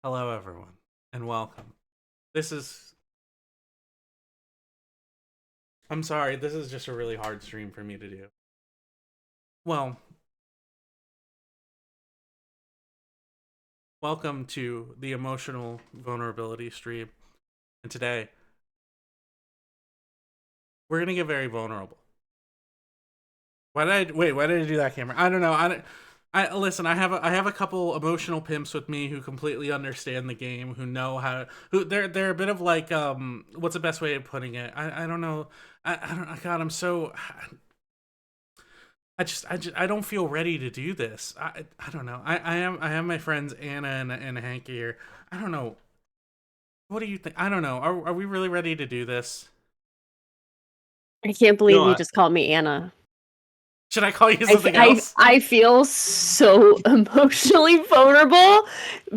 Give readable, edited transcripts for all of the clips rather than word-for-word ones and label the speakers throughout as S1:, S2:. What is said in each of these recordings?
S1: Hello, everyone, and welcome. This is. I'm sorry, this is just a really hard stream for me to do. Well, welcome to the emotional vulnerability stream. And today, we're going to get very vulnerable. Why did I do that, camera? I don't know. Listen. I have a couple emotional pimps with me who completely understand the game, who know how. Who they're a bit of like what's the best way of putting it? I don't know. I don't. God, I'm so. I don't feel ready to do this. I don't know. I have my friends Anna and Hank here. I don't know. What do you think? I don't know. Are we really ready to do this?
S2: I can't believe
S3: No,
S2: you just called me Anna.
S1: Should I call you something else?
S2: I feel so emotionally vulnerable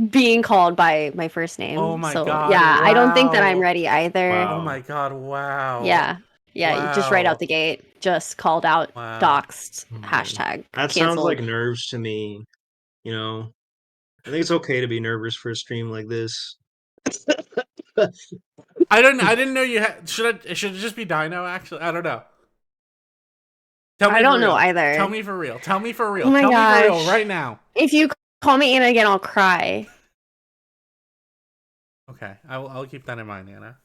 S2: being called by my first name.
S1: Oh my
S2: so,
S1: God,
S2: Yeah, I don't think that I'm
S1: wow.
S2: ready either.
S3: Wow.
S1: Oh my God! Wow.
S2: Yeah. Just right
S1: Wow.
S2: out the gate, just called out,
S1: Wow.
S2: doxed,
S3: Mhm.
S2: hashtag
S3: That sounds
S2: canceled.
S3: like nerves to me. You know, I think it's okay to be nervous for a stream like this.
S1: I didn't know you had. Should it just be Dino? Actually, I don't know. Tell me
S2: I
S1: for
S2: don't know
S1: real.
S2: either.
S1: Tell me for real. Tell me for real.
S2: Oh my
S1: Tell me for real
S2: gosh.
S1: right now.
S2: If you call me Anna again, I'll cry.
S1: Okay, I'll keep that in mind, Anna.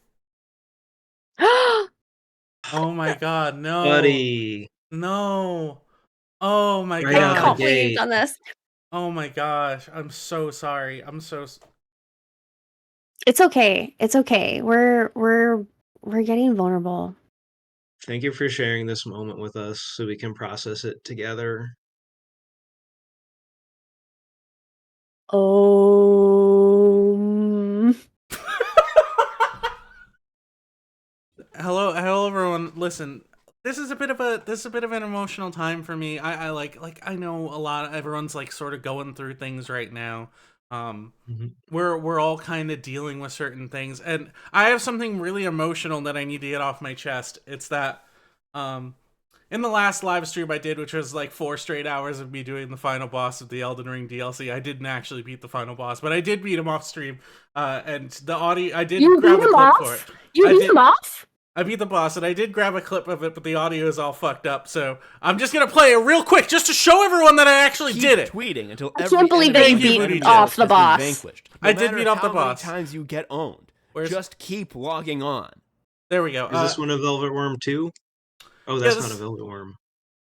S1: Oh my God, no.
S3: Buddy,
S1: No. Oh my
S3: right
S2: I
S3: out the
S2: can't
S1: gosh.
S2: believe you've
S3: gate.
S2: done this.
S1: Oh my gosh. I'm so sorry.
S2: It's okay. It's okay. We're getting vulnerable.
S3: Thank you for sharing this moment with us so we can process it together.
S2: Oh.
S1: Hello everyone. Listen. This is a bit of an emotional time for me. I I know a lot everyone's like sort of going through things right now.
S3: Mhm.
S1: We're all kind of dealing with certain things, and I have something really emotional that I need to get off my chest. It's that um in the last live stream I did, which was like 4 straight hours of me doing the final boss of the Elden Ring DLC, I didn't actually beat the final boss, but I did beat him off stream. And the audio, I did
S2: You
S1: grab
S2: beat
S1: a
S2: him
S1: clip
S2: off?
S1: for it.
S2: You
S1: I
S2: beat
S1: did.
S2: him off?
S1: I beat the boss, and I did grab a clip of it, but the audio is all fucked up. So I'm just gonna play it real quick, just to show everyone that I actually
S4: Keep
S1: did it.
S4: tweeting until
S2: I
S4: every
S2: can't believe that
S4: enemy
S1: you
S4: on
S1: beat
S4: enemy
S1: off
S4: list
S2: the
S4: has
S2: boss.
S4: been vanquished.
S1: I
S4: No
S1: did
S4: matter
S1: beat off the
S4: how many
S1: boss.
S4: times you get owned,
S1: Where's
S4: just keep logging on.
S1: there we go.
S3: Is this one a Velvet Worm too? Oh,
S1: yeah,
S3: that's not a Velvet Worm.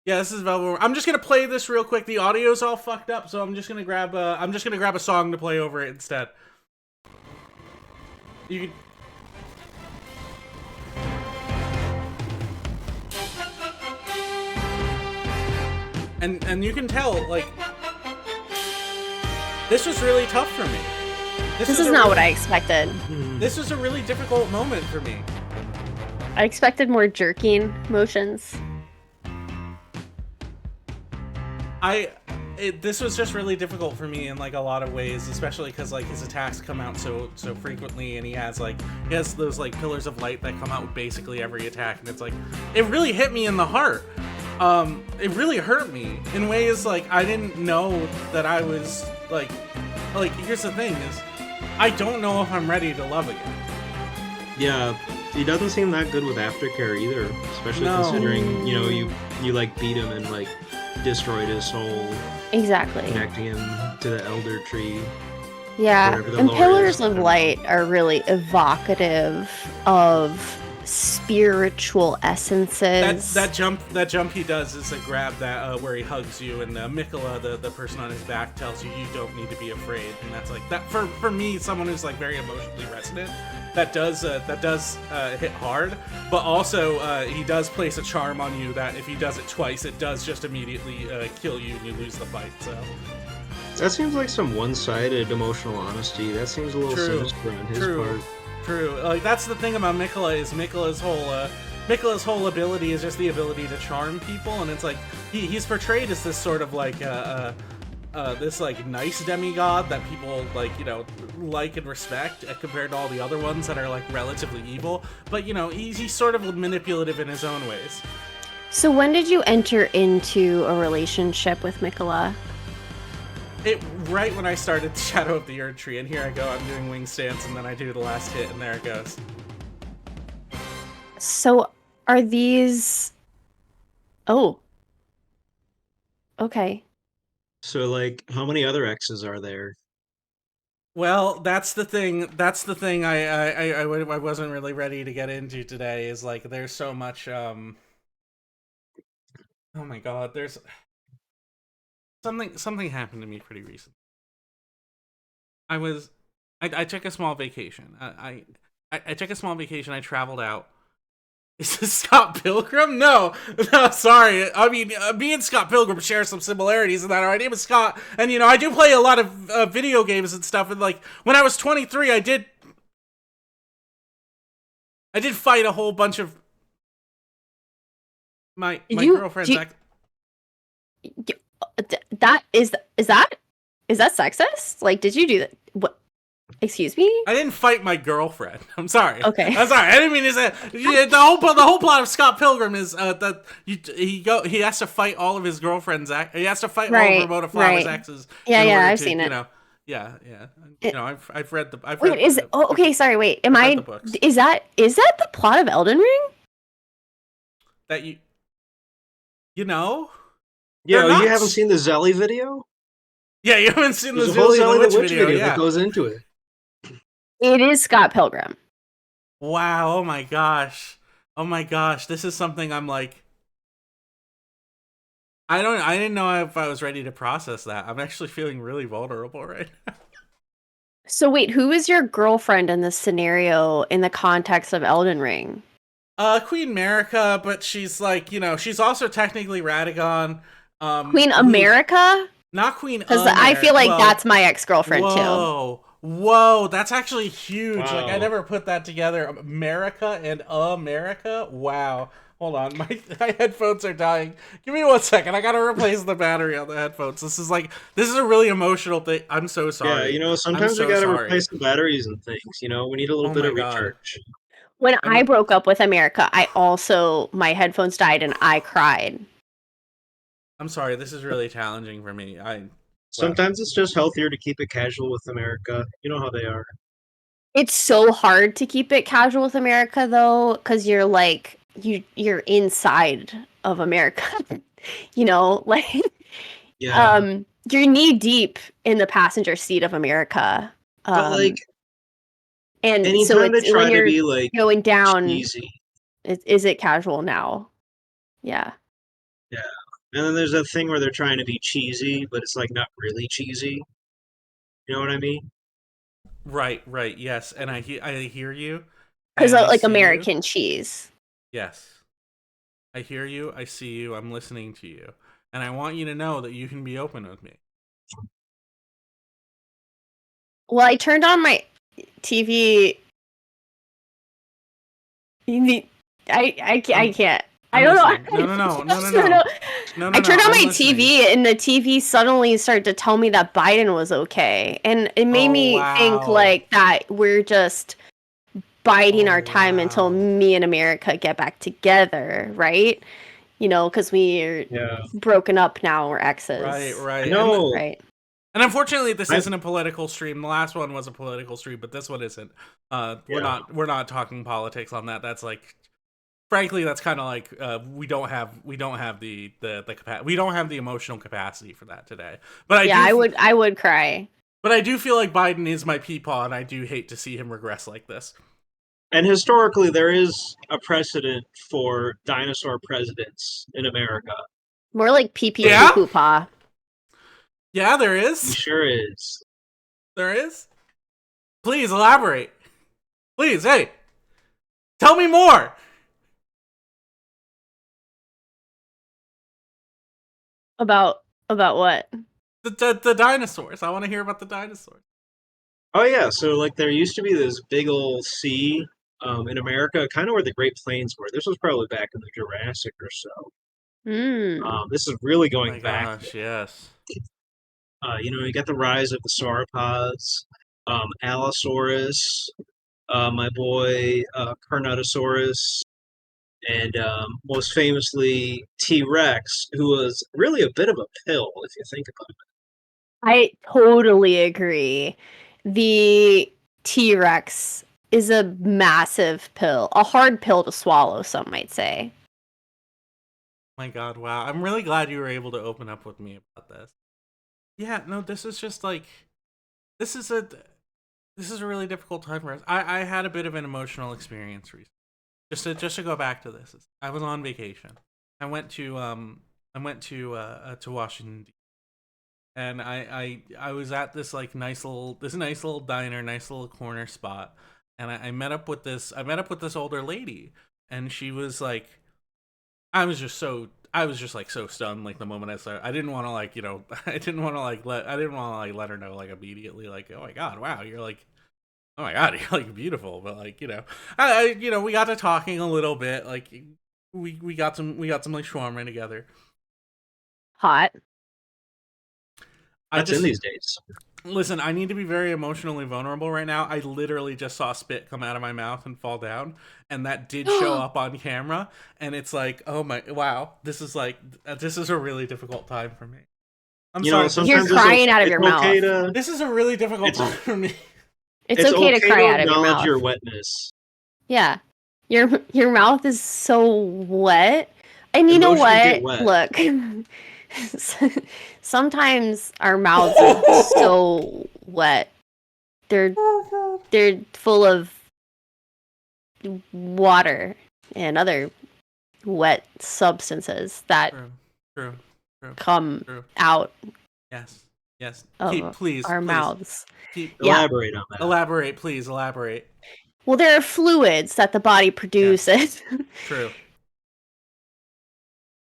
S1: Yeah, this is Velvet Worm. I'm just gonna play this real quick. The audio's all fucked up, so I'm just gonna grab a song to play over it instead. You can. And you can tell, like, this was really tough for me.
S2: This is not what I expected.
S1: This was a really difficult moment for me.
S2: I expected more jerking motions.
S1: This was just really difficult for me in like a lot of ways, especially because like his attacks come out so frequently, and he has those like pillars of light that come out with basically every attack, and it's like it really hit me in the heart. It really hurt me in ways like I didn't know that I was like here's the thing is I don't know if I'm ready to love again.
S3: Yeah, he doesn't seem that good with aftercare either, especially considering, you know, you like beat him and like destroyed his soul,
S2: Exactly.
S3: connecting him to the Elder Tree.
S2: Yeah.
S3: Wherever the
S2: And
S3: lore
S2: pillars
S3: is.
S2: of light are really evocative of spiritual essences.
S1: That jump he does is a grab that where he hugs you, and Mikola, the person on his back, tells you don't need to be afraid, and that's like that for me, someone who's like very emotionally resonant. That does hit hard, but also he does place a charm on you that if he does it twice, it does just immediately kill you and you lose the fight. So
S3: That seems like some one-sided emotional honesty. That seems a little sinister on his part.
S1: True. Like that's the thing about Mikola is Mikola's whole ability is just the ability to charm people, and it's like he's portrayed as this sort of like this like nice demigod that people like, you know, like and respect compared to all the other ones that are like relatively evil. But you know, he's sort of manipulative in his own ways.
S2: So when did you enter into a relationship with Mikola?
S1: it right when I started Shadow of the Erd Tree, and here I go. I'm doing wing stance, and then I do the last hit, and there it goes.
S2: So are these? Oh, okay.
S3: So, like, how many other X's are there?
S1: Well, that's the thing. That's the thing. I wasn't really ready to get into today. Is like there's so much. Oh my god, there's something happened to me pretty recently. I took a small vacation. I took a small vacation. I traveled out. Is this Scott Pilgrim? No, no, sorry. I mean, me and Scott Pilgrim share some similarities in that our name is Scott, and I do play a lot of video games and stuff. And like when I was 23, I did fight a whole bunch of my girlfriend's ex.
S2: That is that sexist? Like, did you do that? What? Excuse me?
S1: I didn't fight my girlfriend. I'm sorry.
S2: Okay.
S1: I'm sorry. I didn't mean to say the whole plot of Scott Pilgrim is that he has to fight all of his girlfriend's he has to fight all of Ramona Flowers' exes.
S2: Yeah, I've seen it.
S1: Yeah. I've read the.
S2: Wait, is it? Oh, okay. Sorry. Wait. Am I? Is that the plot of Elden Ring?
S1: That you know?
S3: Yeah, you haven't seen the Zelly video?
S1: Yeah, you haven't seen the
S3: Zelly
S1: the Witch video
S3: that goes into it.
S2: It is Scott Pilgrim.
S1: Wow! Oh my gosh! This is something I'm like. I didn't know if I was ready to process that. I'm actually feeling really vulnerable right now.
S2: So wait, who is your girlfriend in this scenario in the context of Elden Ring?
S1: Queen Marika, but she's like, she's also technically Radagon.
S2: Queen America?
S1: Not Queen
S2: Because I feel like that's my ex-girlfriend too.
S1: Whoa, that's actually huge.
S3: Wow.
S1: Like I never put that together. America and America? Wow. Hold on, my headphones are dying. Give me 1 second. I gotta replace the battery on the headphones. This is a really emotional thing. I'm so sorry.
S3: Yeah, sometimes we gotta replace the batteries and things. We need a little bit of recharge.
S2: When I broke up with America, my headphones died and I cried.
S1: I'm sorry, this is really challenging for me.
S3: Sometimes it's just healthier to keep it casual with America. You know how they are.
S2: It's so hard to keep it casual with America though, because you're like you're inside of America.
S3: Yeah.
S2: You're knee deep in the passenger seat of America.
S3: But
S2: and
S3: so it's
S2: when you're
S3: to be like
S2: going down,
S3: easy.
S2: Is it casual now? Yeah.
S3: Yeah. And then there's that thing where they're trying to be cheesy, but it's like not really cheesy. You know what I mean?
S1: Right, yes, and I hear you.
S2: Because like American cheese.
S1: Yes, I hear you. I see you. I'm listening to you, and I want you to know that you can be open with me.
S2: Well, I turned on my TV. I can't. I don't know.
S1: No.
S2: I turned on my TV and the TV suddenly started to tell me that Biden was okay. And it made me think like that we're just biding our time until me and America get back together, right? Because we're broken up now, we're exes.
S1: Right.
S3: No.
S2: Right.
S1: And unfortunately, this isn't a political stream. The last one was a political stream, but this one isn't. We're not talking politics on that. That's like, frankly, that's kind of like we don't have the we don't have the emotional capacity for that today. But I
S2: would cry.
S1: But I do feel like Biden is my peepaw, and I do hate to see him regress like this.
S3: And historically, there is a precedent for dinosaur presidents in America.
S2: More like pee-pee and poo-poo-paw.
S1: Yeah, there is.
S3: He sure is.
S1: There is? Please elaborate. Please, hey. Tell me more.
S2: About what?
S1: The dinosaurs. I want to hear about the dinosaurs.
S3: Oh yeah, so like there used to be this big old sea in America, kind of where the Great Plains were. This was probably back in the Jurassic or so. This is really going back.
S1: Gosh, yes.
S3: You got the rise of the sauropods, Allosaurus, my boy Carnotaurus, and most famously T-Rex, who was really a bit of a pill if you think about it.
S2: I totally agree. The T-Rex is a massive pill, a hard pill to swallow, some might say.
S1: My God, wow. I'm really glad you were able to open up with me about this. Yeah, no, this is just like, this is a really difficult time for us. I had a bit of an emotional experience recently. Just to go back to this, I was on vacation. I went to Washington D.C. and I was at this like nice little diner, nice little corner spot, and I met up with this older lady, and she was like, I was just like so stunned like the moment I started. I didn't want to like, I didn't want to like let her know like immediately like, oh my God, wow, you're like, oh my God, you're like beautiful. But like, I we got to talking a little bit, like we got some like shawarma together.
S2: Hot.
S3: That's in these days.
S1: Listen, I need to be very emotionally vulnerable right now. I literally just saw spit come out of my mouth and fall down, and that did show up on camera. And it's like, oh my, wow, this is a really difficult time for me. I'm sorry.
S2: You're crying out of your mouth.
S1: This is a really difficult time for me.
S2: It's okay to cry out of your mouth.
S3: Your wetness.
S2: Yeah, your mouth is so wet, and you know what? Look. Sometimes our mouths are so wet. They're full of water and other wet substances that
S1: true.
S2: come out.
S1: Yes.
S2: Please, our mouths.
S3: Elaborate on that.
S1: Elaborate, please. Elaborate.
S2: Well, there are fluids that the body produces.
S1: Yeah. True.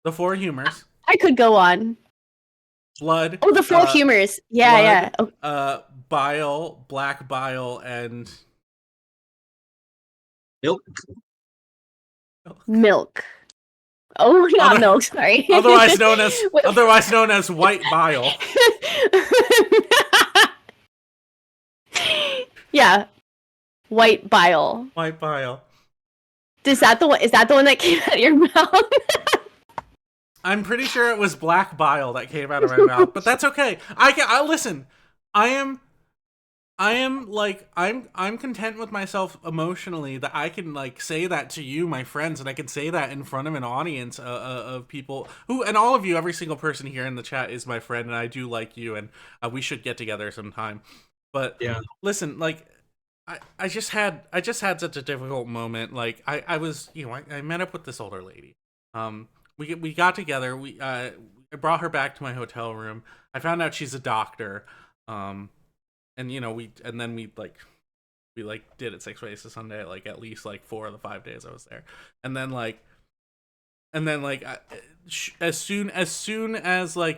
S1: The four humors.
S2: I could go on.
S1: Blood.
S2: Oh, the four humors. Yeah,
S1: blood, yeah. Bile, black bile, and
S2: milk. Oh, not milk. Sorry.
S1: Otherwise known as white bile.
S2: Yeah, white bile.
S1: White bile.
S2: Is that the one that came out of your mouth?
S1: I'm pretty sure it was black bile that came out of my mouth, but that's okay. I listen. I'm content with myself emotionally that I can like say that to you, my friends, and I can say that in front of an audience of people who, and all of you, every single person here in the chat is my friend, and I do like you, and we should get together sometime. But yeah, listen, like I just had such a difficult moment. Like I was, I met up with this older lady. We got together. I brought her back to my hotel room. I found out she's a doctor. And we did it 6 ways to Sunday, like at least like 4 of the 5 days I was there. And then as soon as we're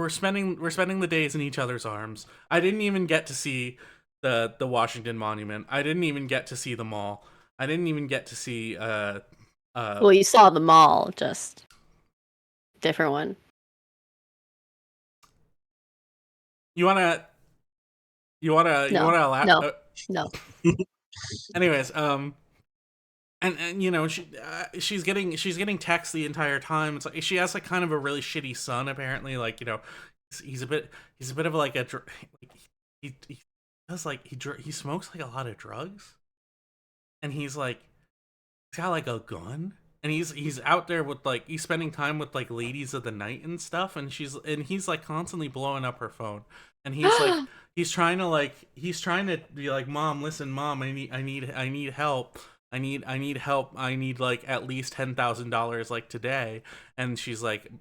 S1: spending the days in each other's arms. I didn't even get to see the Washington Monument. I didn't even get to see the mall. I didn't even get to see
S2: well, you saw the mall, just different one.
S1: You wanna
S2: No. No.
S1: Anyways, and she's getting texts the entire time. It's like she has like kind of a really shitty son apparently. Like he's a bit of like a he does like he smokes like a lot of drugs, and he's got like a gun, and he's out there with like he's spending time with like ladies of the night and stuff, and he's like constantly blowing up her phone, and he's like he's trying to be like, Mom, listen, Mom, I need help. I need help. I need like at least $10,000 like today. And she's like,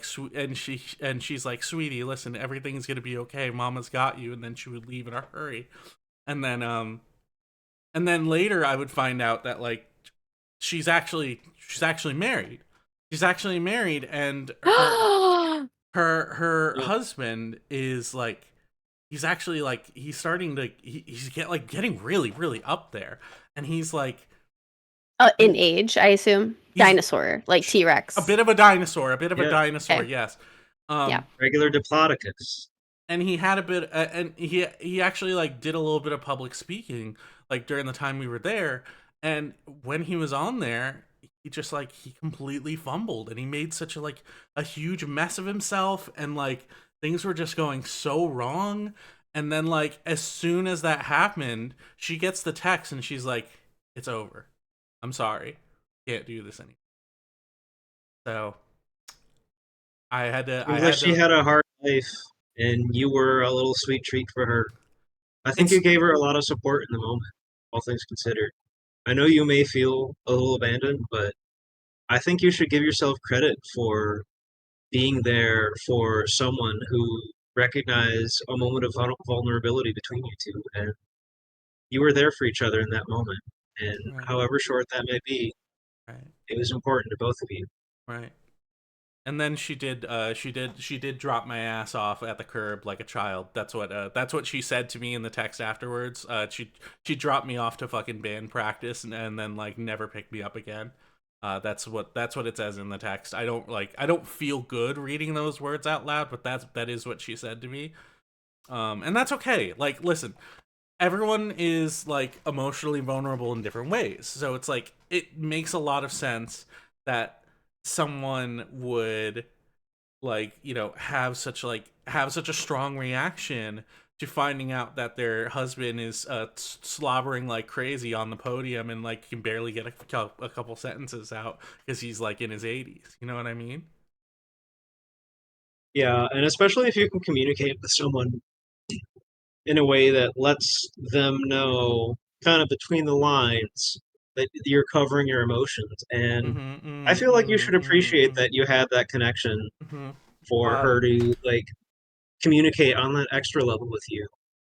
S1: sweetie, listen, everything's gonna be okay. Mama's got you. And then she would leave in a hurry. And then later I would find out that like she's actually married. She's actually married, and her husband is like, he's actually like, he's starting to getting really, really up there. And he's like,
S2: in age, I assume. Dinosaur, like T-Rex.
S1: A bit of a dinosaur, okay. Yes.
S3: Regular Diplodocus.
S1: And he had a bit, and he actually like did a little bit of public speaking, like during the time we were there. And when he was on there, just like he completely fumbled, and he made such a huge mess of himself, and like things were just going so wrong. And then like as soon as that happened, she gets the text and she's like, "It's over. I'm sorry. Can't do this anymore." So
S3: Seems like she had a hard life, and you were a little sweet treat for her. I think you gave her a lot of support in the moment, all things considered. I know you may feel a little abandoned, but I think you should give yourself credit for being there for someone who recognized a moment of vulnerability between you two, and you were there for each other in that moment. And
S1: right,
S3: however short that may be,
S1: right,
S3: it was important to both of you.
S1: right. And then she did drop my ass off at the curb like a child. That's what she said to me in the text afterwards. She dropped me off to fucking band practice, and then like never picked me up again. That's what it says in the text. I don't feel good reading those words out loud, but that is what she said to me. And that's okay. Like, listen, everyone is like emotionally vulnerable in different ways, so it's like it makes a lot of sense that someone would like have such a strong reaction to finding out that their husband is slobbering like crazy on the podium and like can barely get a couple sentences out because he's like in his 80s. You know what I mean?
S3: Yeah, and especially if you can communicate with someone in a way that lets them know, kind of between the lines, that you're covering your emotions. And I feel like you should appreciate that you had that connection for her to like communicate on that extra level with you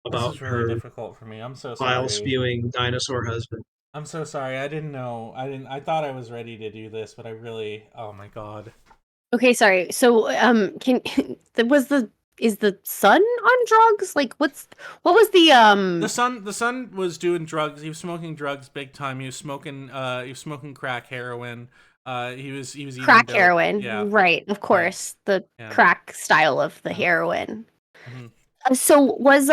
S1: This
S3: about
S1: is really
S3: her
S1: difficult for me. I'm so
S3: bile
S1: sorry.
S3: spewing dinosaur husband.
S1: I'm so sorry. I didn't know. I thought I was ready to do this, but I really. Oh my god.
S2: Okay, sorry. So, can is the son on drugs? Like, what was
S1: The son was doing drugs. He was smoking drugs big time. He was smoking crack, heroin. He was eating
S2: crack
S1: dope.
S2: heroin?
S1: Yeah.
S2: Right, of
S1: Right.
S2: course, the
S1: Yeah.
S2: crack style of the
S1: Yeah.
S2: heroin.
S1: Mm-hmm.
S2: So was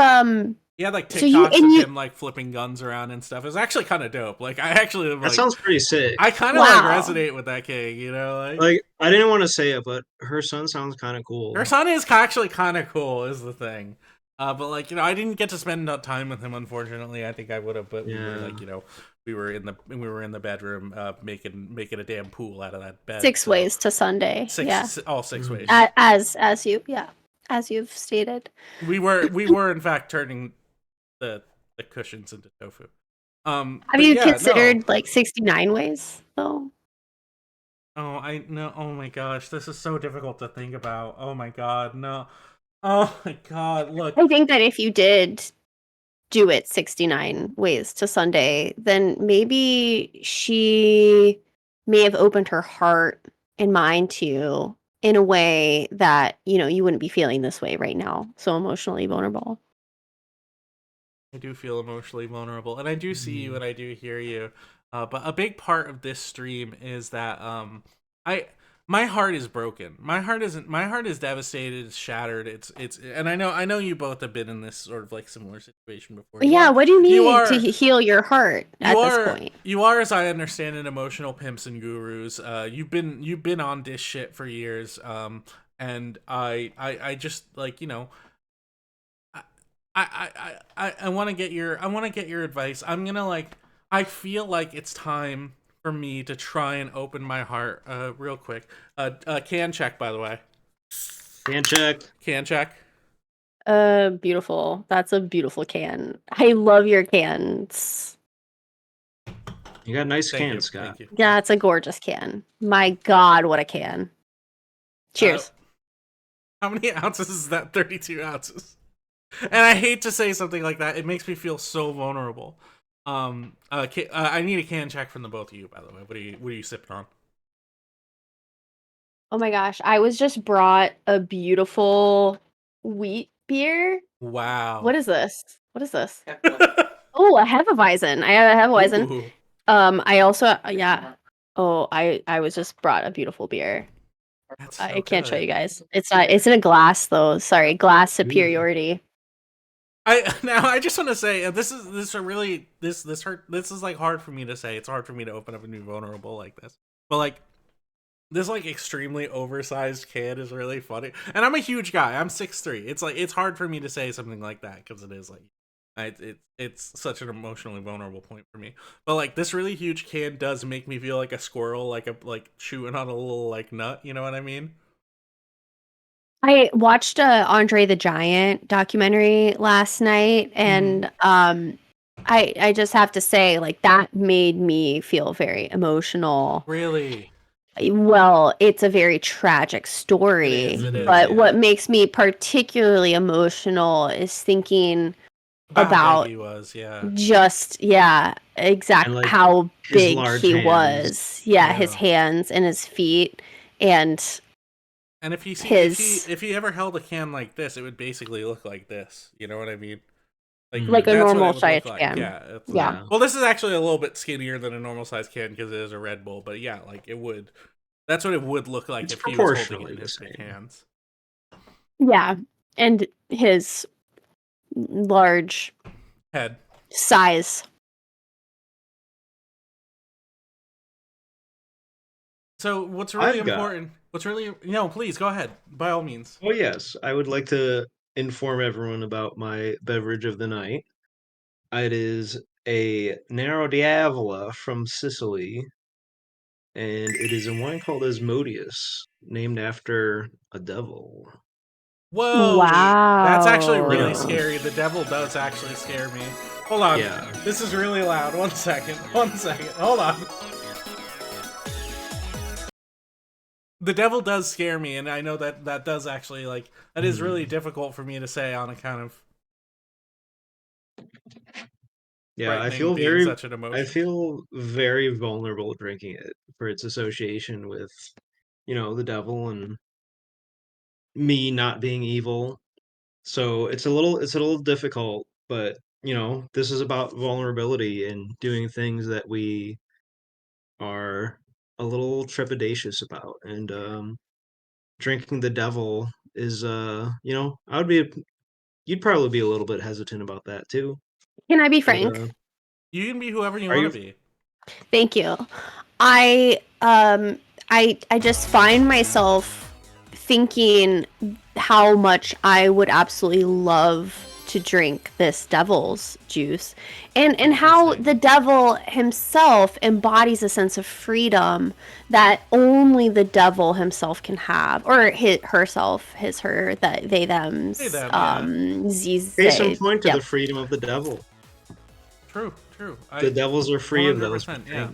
S1: He had like
S2: so you
S1: TikToks of him like flipping guns around and stuff. It was actually kind of dope. Like I actually am
S3: That
S1: like
S3: sounds pretty sick.
S1: I kind of like
S2: wow.
S1: resonate with that king. You know,
S3: Like I didn't want to say it, but her son sounds kind of cool.
S1: her son is actually kind of cool. Is the thing. But like I didn't get to spend enough time with him. Unfortunately, I think I would have. But we were like we were in the bedroom making a damn pool out of that bed.
S2: 6 ways to Sunday. Yeah.
S1: All 6 ways.
S2: As you've stated.
S1: We were in fact turning the cushions into tofu.
S2: Have you considered like 69 ways though?
S1: Oh, I know. Oh my gosh, this is so difficult to think about. Oh my god, no. Oh my god, look.
S2: I think that if you did do it 69 ways to Sunday, then maybe she may have opened her heart and mind to you in a way that, you wouldn't be feeling this way right now. So emotionally vulnerable.
S1: I do feel emotionally vulnerable, and I do see you and I do hear you. But a big part of this stream is that my heart is broken. My heart is devastated, it's shattered. It's and I know you both have been in this sort of like similar situation before.
S2: What do you need to heal your heart at this point?
S1: You are, as I understand it, emotional pimps and gurus. You've been on this shit for years. And I just like, I want to get your advice. I'm gonna I feel like it's time for me to try and open my heart real quick. Can check, by the way.
S3: Can check.
S2: Beautiful. That's a beautiful can. I love your cans.
S3: You got nice cans, Scott.
S1: Thank you.
S2: Yeah, it's a gorgeous can. My God, what a can. Cheers.
S1: How many ounces is that? 32 ounces. And I hate to say something like that. It makes me feel so vulnerable. I need a can check from the both of you, by the way. What are you sipping on?
S2: Oh my gosh, I was just brought a beautiful wheat beer.
S1: Wow.
S2: What is this? Oh, a Hefeweizen. I have a Hefeweizen.
S1: Ooh.
S2: I also Oh, I was just brought a beautiful beer.
S1: So
S2: I can't show
S1: good.
S2: you guys. It's in a glass though. Sorry, glass superiority.
S1: I just want to say this is like hard for me to say. It's hard for me to open up a new vulnerable like this. But like this like extremely oversized can is really funny. And I'm a huge guy. I'm 6'3". It's like it's hard for me to say something like that because it is like it's such an emotionally vulnerable point for me. But like this really huge can does make me feel like a squirrel, like chewing on a little like nut. You know what I mean?
S2: I watched a Andre the Giant documentary last night, and I just have to say, like, that made me feel very emotional.
S1: Really?
S2: Well, it's a very tragic story,
S1: It is,
S2: but
S1: yeah.
S2: what makes me particularly emotional is thinking about
S1: how big he was,
S2: exactly
S3: like,
S2: how big
S3: large
S2: he
S3: hands.
S2: was. Yeah, his hands and his feet, and
S1: if he ever held a can like this, it would basically look like this. You know what I mean?
S2: Like a normal size can.
S1: Yeah. Well, this is actually a little bit skinnier than a normal size can because it is a Red Bull. But yeah, like it would. That's what it would look like if he was holding it in his big hands.
S2: Yeah, and his large
S1: head
S2: size.
S1: So what's really important? Please go ahead. By all means.
S3: Oh yes, I would like to inform everyone about my beverage of the night. It is a Nero Diavola from Sicily, and it is a wine called Asmodeus, named after a devil.
S1: Whoa!
S2: Wow.
S1: That's actually really scary. The devil does actually scare me. Hold on. Yeah. This is really loud. 1 second. Hold on. The devil does scare me, and I know that does actually, like, that is really difficult for me to say on account of...
S3: Yeah, I feel very vulnerable drinking it for its association with, the devil and me not being evil. So it's a little difficult, but this is about vulnerability and doing things that we are a little trepidatious about. And drinking the devil is you'd probably be a little bit hesitant about that too.
S2: Can I be frank?
S1: You can be whoever you want to be.
S2: Thank you. I just find myself thinking how much I would absolutely love to drink this devil's juice, and how the devil himself embodies a sense of freedom that only the devil himself can have, or herself, his, her, that they, them,
S3: Case in point to the freedom of the devil.
S1: True.
S3: The devils are free of those things.
S1: Yeah.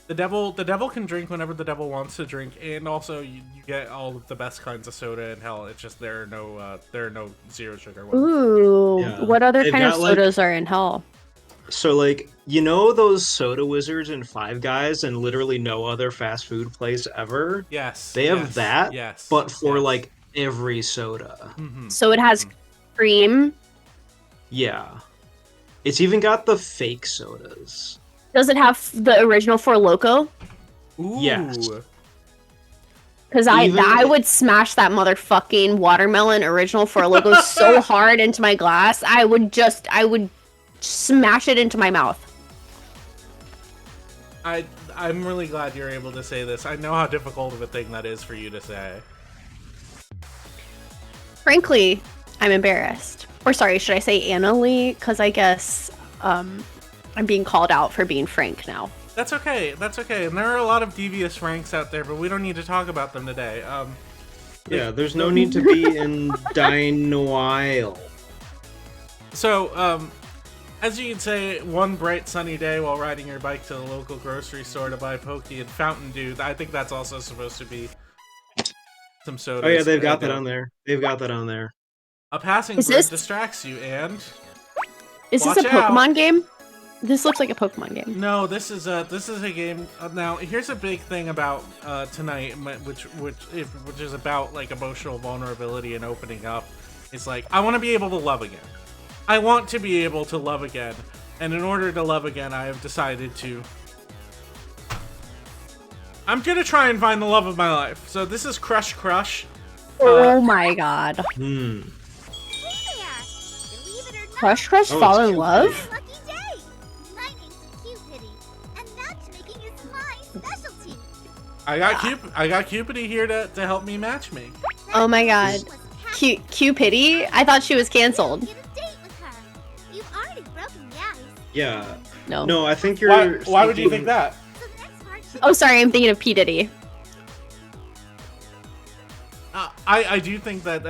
S1: The devil can drink whenever the devil wants to drink, and also you get all of the best kinds of soda in hell. It's just there are no zero sugar ones.
S2: Ooh, what other kind of sodas are in hell?
S3: So those soda wizards in Five Guys and literally no other fast food place ever?
S1: Yes.
S3: They have that, but for every soda.
S1: Mm-hmm.
S2: So it has cream?
S3: Yeah. It's even got the fake sodas.
S2: Does it have the original Four Loko?
S1: Ooh.
S3: Yes.
S2: Because I would smash that motherfucking watermelon original Four Loko so hard into my glass, I would smash it into my mouth.
S1: I'm really glad you're able to say this. I know how difficult of a thing that is for you to say.
S2: Frankly, I'm embarrassed. Or sorry, should I say Annalie? Because I guess I'm being called out for being frank now.
S1: That's okay. And there are a lot of devious Franks out there, but we don't need to talk about them today.
S3: Yeah, there's no need to be in denial.
S1: So, as you can say, one bright sunny day while riding your bike to the local grocery store to buy Pokey and Fountain Dew, I think that's also supposed to be some sodas.
S3: Oh yeah, they've got that on there.
S1: A passing bird distracts you, and...
S2: Is this a Pokemon game? This looks like a Pokemon game.
S1: No, this is a game. Now, here's a big thing about tonight, which is about like emotional vulnerability and opening up. It's like I want to be able to love again. I want to be able to love again, and in order to love again, I have decided to. I'm gonna try and find the love of my life. So this is Crush.
S2: Oh my god. Crush, fall in love?
S1: I got Cupidity here to help me matchmake.
S2: Oh my god. Cupidity? I thought she was canceled.
S3: Yeah.
S2: No.
S3: No, I think you're.
S1: Why would you think that?
S2: Oh, sorry, I'm thinking of P. Diddy.
S1: I do think that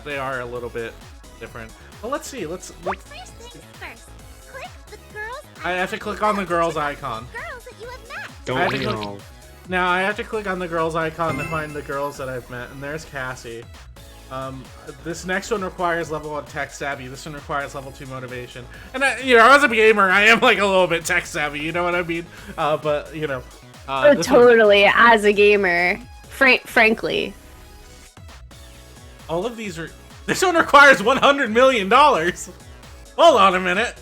S1: they are a little bit different. Well, let's see. Let's.
S5: First things first. Click the girls.
S1: I have to click on the girl's icon.
S5: Girls that you have met.
S3: Don't you know?
S1: Now I have to click on the girl's icon to find the girls that I've met, and there's Cassie. This next one requires level 1 tech savvy. This one requires level 2 motivation. And as a gamer, I am like a little bit tech savvy. You know what I mean? But you know.
S2: Totally, as a gamer, frankly.
S1: All of these are. This one requires $100 million. Hold on a minute.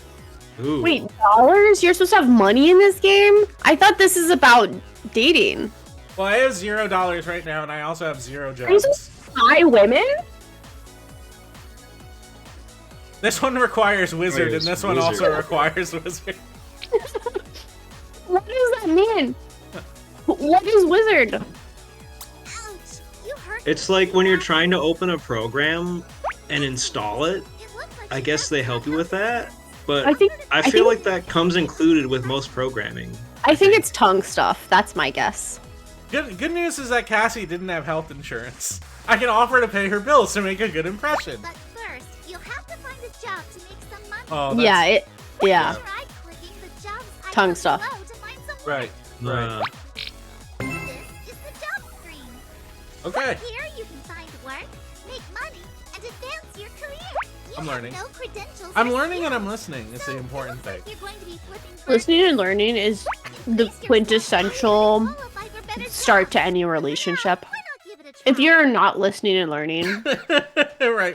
S3: Ooh.
S2: Wait, dollars? You're supposed to have money in this game? I thought this is about dating.
S1: Well, I have $0 right now, and I also have 0
S2: Are you
S1: jobs.
S2: supposed to buy women?
S1: This one requires wizard, and this one also
S3: wizard.
S1: requires wizard.
S2: What does that mean? What is wizard?
S5: Ouch! You hurt.
S3: It's like when you're trying to open a program and install it.
S5: It looks like
S3: I
S5: you
S3: guess they help you with that, but
S2: I think
S3: I feel like that comes included with most programming.
S2: it's tongue stuff. That's my guess.
S1: Good news is that Cassie didn't have health insurance. I can offer to pay her bills to make a good impression.
S5: But first, you'll have to find a job to make some money.
S1: Oh,
S2: Yeah, yeah.
S5: Try clicking the jobs icon
S2: Tongue stuff.
S5: below to find some
S1: Right.
S3: Uh,
S5: This is the job screen.
S1: Okay.
S5: Here you can find work, make money, and advance your career. You
S1: I'm
S5: have
S1: learning.
S5: No credentials
S1: I'm
S5: or
S1: learning and I'm
S5: skills,
S1: listening. It's
S5: so
S1: the
S5: it
S1: important
S5: looks like
S1: thing.
S5: you're going to be flipping for
S2: Listening and learning is the quintessential
S5: qualify for better
S2: start
S5: jobs.
S2: to any relationship.
S5: Why not give it a try?
S2: If you're not listening and learning,
S1: right.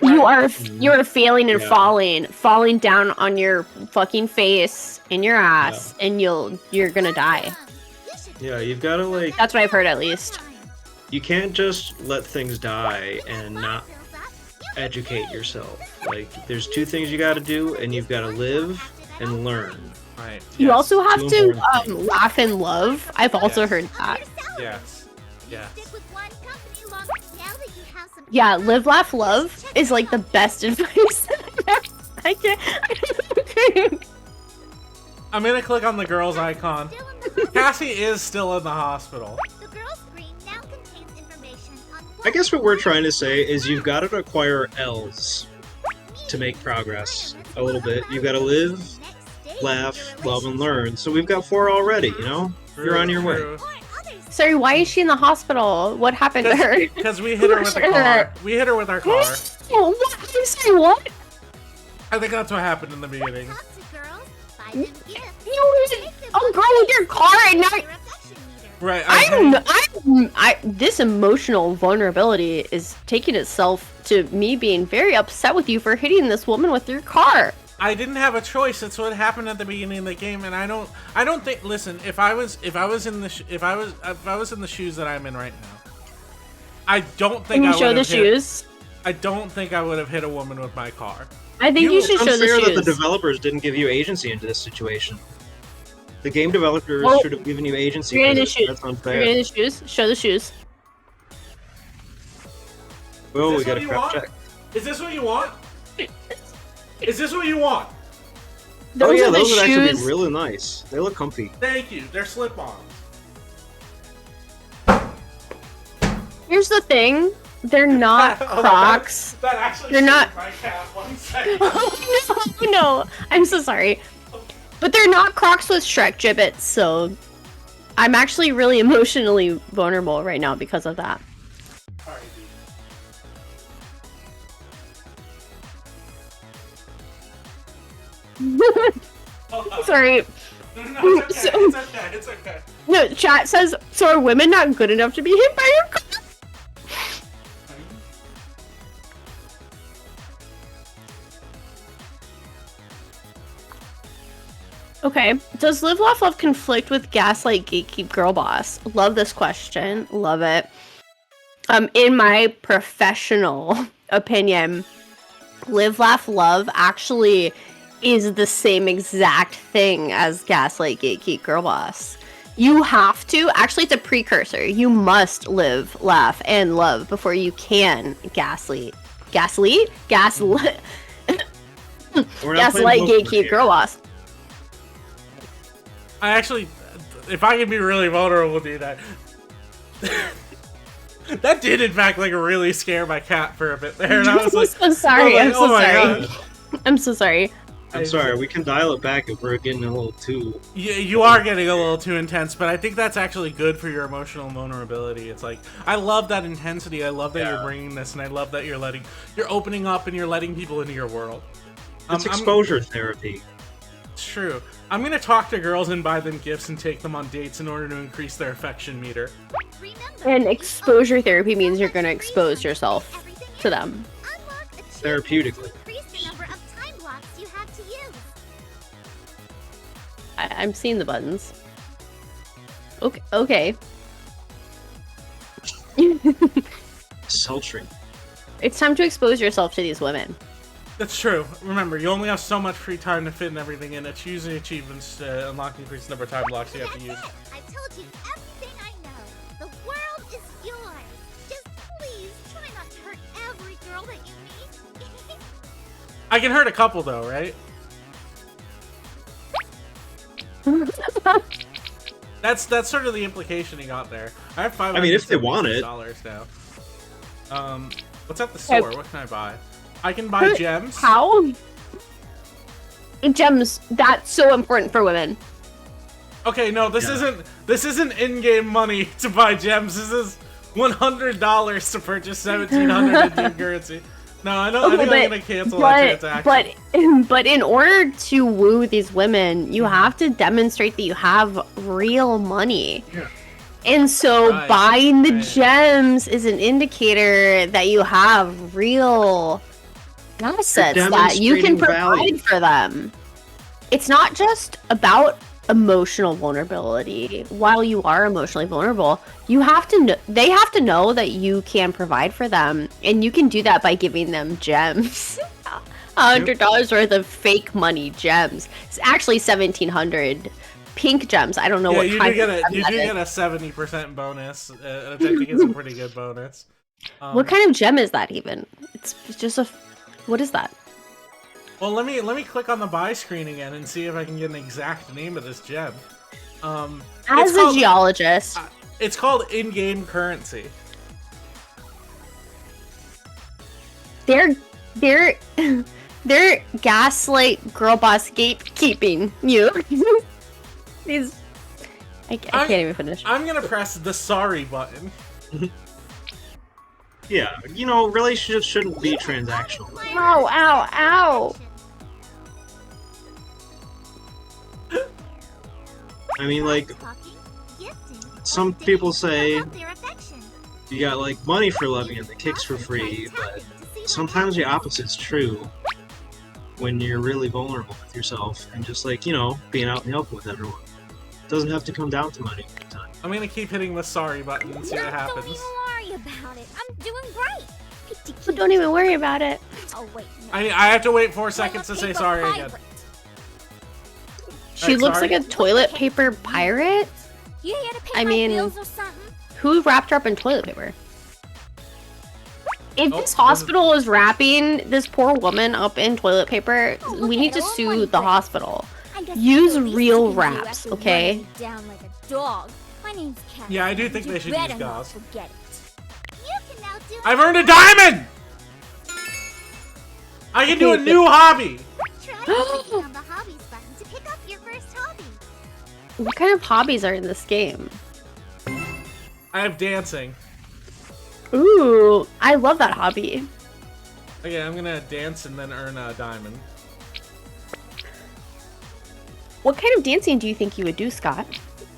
S2: you're failing and
S3: Yeah.
S2: falling down on your fucking face and your ass, and you're gonna die.
S5: You should
S3: yeah, you've got to like.
S2: That's what I've heard at least.
S3: You can't just let things die and not educate yourself. Like, there's two things you got to do, and you've got to live and learn.
S1: Right.
S2: You
S1: Yes.
S2: also have
S3: Two
S2: to
S3: important things.
S2: laugh and love. I've also
S1: Yes.
S2: heard that.
S1: Yes. Yes.
S5: Stick with one company long now that you have some
S2: Yeah, live, laugh, love is like the best advice. I can't.
S1: I'm gonna click on the girl's icon.
S5: Still in the hospital.
S1: Cassie is still in the hospital.
S5: The girl screen now contains information on
S3: I guess what we're trying to say is you've got to acquire L's to make progress a little bit. You've got to live, laugh, love, and learn. So we've got 4 already, you know? You're on your way.
S1: True.
S2: Sorry, why is she in the hospital? What happened to her?
S1: Because we hit her with a car. We hit her with our car.
S2: Oh, what? I'm sorry, what?
S1: I think that's what happened in the beginning.
S5: Talk to girls, buy them gifts.
S2: You was a girl with your car and now
S5: Your affection meter.
S1: Right.
S2: this emotional vulnerability is taking itself to me being very upset with you for hitting this woman with your car.
S1: I didn't have a choice. That's what happened at the beginning of the game, and I don't think. Listen, if I was in the shoes that I'm in right now, I don't think
S2: Can you
S1: I
S2: show
S1: would
S2: the
S1: have hit.
S2: shoes?
S1: I don't think I would have hit a woman with my car.
S2: I think you should
S3: It's
S2: show the
S3: unfair that the
S2: shoes.
S3: developers didn't give you agency into this situation. The game developers
S2: Well,
S3: should have given you agency.
S2: you're in
S3: for
S2: the
S3: this.
S2: shoes.
S3: That's
S2: You're
S3: unfair.
S2: in the shoes. Show the shoes.
S3: Oh,
S1: Is
S3: we
S1: this
S3: got
S1: what
S3: a
S1: you
S3: crap
S1: want?
S3: check.
S1: Is this what you want? Is this what you want?
S3: Oh
S2: Those
S3: yeah,
S2: are the
S3: those would actually
S2: shoes.
S3: be really nice. They look comfy.
S1: Thank you. They're slip-ons.
S2: Here's the thing. They're not
S1: Oh,
S2: Crocs.
S1: That actually.
S2: They're not-
S1: saved my cat. 1 second.
S2: Oh no, I'm so sorry. But they're not Crocs with Shrek gibbets, so I'm actually really emotionally vulnerable right now because of that.
S1: Sorry, dude. Hold on.
S2: Sorry.
S1: No, it's okay. It's okay. It's okay.
S2: No, chat says, so are women not good enough to be hit by your car? Okay, does Live Laugh Love conflict with Gaslight Gatekeep Girl Boss? Love this question. Love it. In my professional opinion, Live Laugh Love actually is the same exact thing as Gaslight Gatekeep Girl Boss. You have to. Actually, it's a precursor. You must live, laugh, and love before you can gaslight, gatekeep girl boss.
S1: I actually, if I can be really vulnerable, do that. That did, in fact, like really scare my cat for a bit there, and I was like,
S2: I'm so sorry. I'm so sorry.
S1: God.
S2: I'm so sorry.
S3: I'm sorry, we can dial it back if we're getting a little too...
S1: Yeah, you are getting a little too intense, but I think that's actually good for your emotional vulnerability. It's like, I love that intensity, I love that you're bringing this, and I love that you're opening up and you're letting people into your world.
S3: It's exposure therapy.
S1: It's true. I'm gonna talk to girls and buy them gifts and take them on dates in order to increase their affection meter.
S2: And exposure therapy means you're gonna expose yourself to them.
S3: Therapeutically.
S2: I'm seeing the buttons. Okay.
S3: Sultry.
S2: It's time to expose yourself to these women.
S1: That's true. Remember, you only have so much free time to fit in everything in. It's using achievements to unlock increased number of time blocks you have to use.
S5: I told you everything I know. The world is yours. Just please try not to hurt every girl that you meet.
S1: I can hurt a couple though, right? That's sort of the implication he got there. I have $500.
S3: I mean, if they want it.
S1: Now. What's at the store? What can I buy? I can buy gems.
S2: How? Gems. That's so important for women.
S1: Okay, no, this isn't in-game money to buy gems. This is $100 to purchase 1,700 in currency. No, I think I'm gonna cancel that transaction.
S2: But in order to woo these women, you have to demonstrate that you have real money.
S3: Yeah.
S2: And so buying the gems is an indicator that you have real assets that you can provide for them. It's not just about emotional vulnerability. While you are emotionally vulnerable, you have to know, they have to know that you can provide for them, and you can do that by giving them gems. $100 worth of fake money gems. It's actually 1,700 pink gems. I don't know what kind of
S1: you do get a 70% bonus. I think it's a pretty good bonus.
S2: What kind of gem is that even? It's just a... What is that?
S1: Well, let me click on the buy screen again and see if I can get an exact name of this gem.
S2: As a geologist,
S1: it's called in-game currency.
S2: They're gaslight girl boss gatekeeping you. These I can't even finish.
S1: I'm gonna press the sorry button.
S3: Yeah, you know, relationships shouldn't be transactional.
S2: Ow, ow, ow!
S3: I mean, like, some people say you got, like, money for loving and the kicks for free, but sometimes the opposite's true when you're really vulnerable with yourself and just, like, you know, being out in the open with everyone. It doesn't have to come down to money every time.
S1: I'm gonna keep hitting the sorry button and see what happens.
S5: Don't even worry about it. I'm doing great.
S2: But don't even worry about it.
S5: Oh wait. No.
S1: I have to wait 4 seconds to say sorry again.
S2: She looks like a toilet paper pirate.
S5: You here to pay my bills or something?
S2: Who wrapped her up in toilet paper? If this hospital is wrapping this poor woman up in toilet paper, we need to sue the hospital. Use real wraps, okay?
S5: Down like a dog. My name's Kat.
S1: Yeah, I do think they should use gauze.
S5: Forget it. You can now do
S1: I've earned a diamond! I can do a new hobby!
S5: Try clicking on the hobbies button to pick up your first hobby.
S2: What kind of hobbies are in this game?
S1: I have dancing.
S2: Ooh, I love that hobby.
S1: Okay, I'm gonna dance and then earn a diamond.
S2: What kind of dancing do you think you would do, Scott?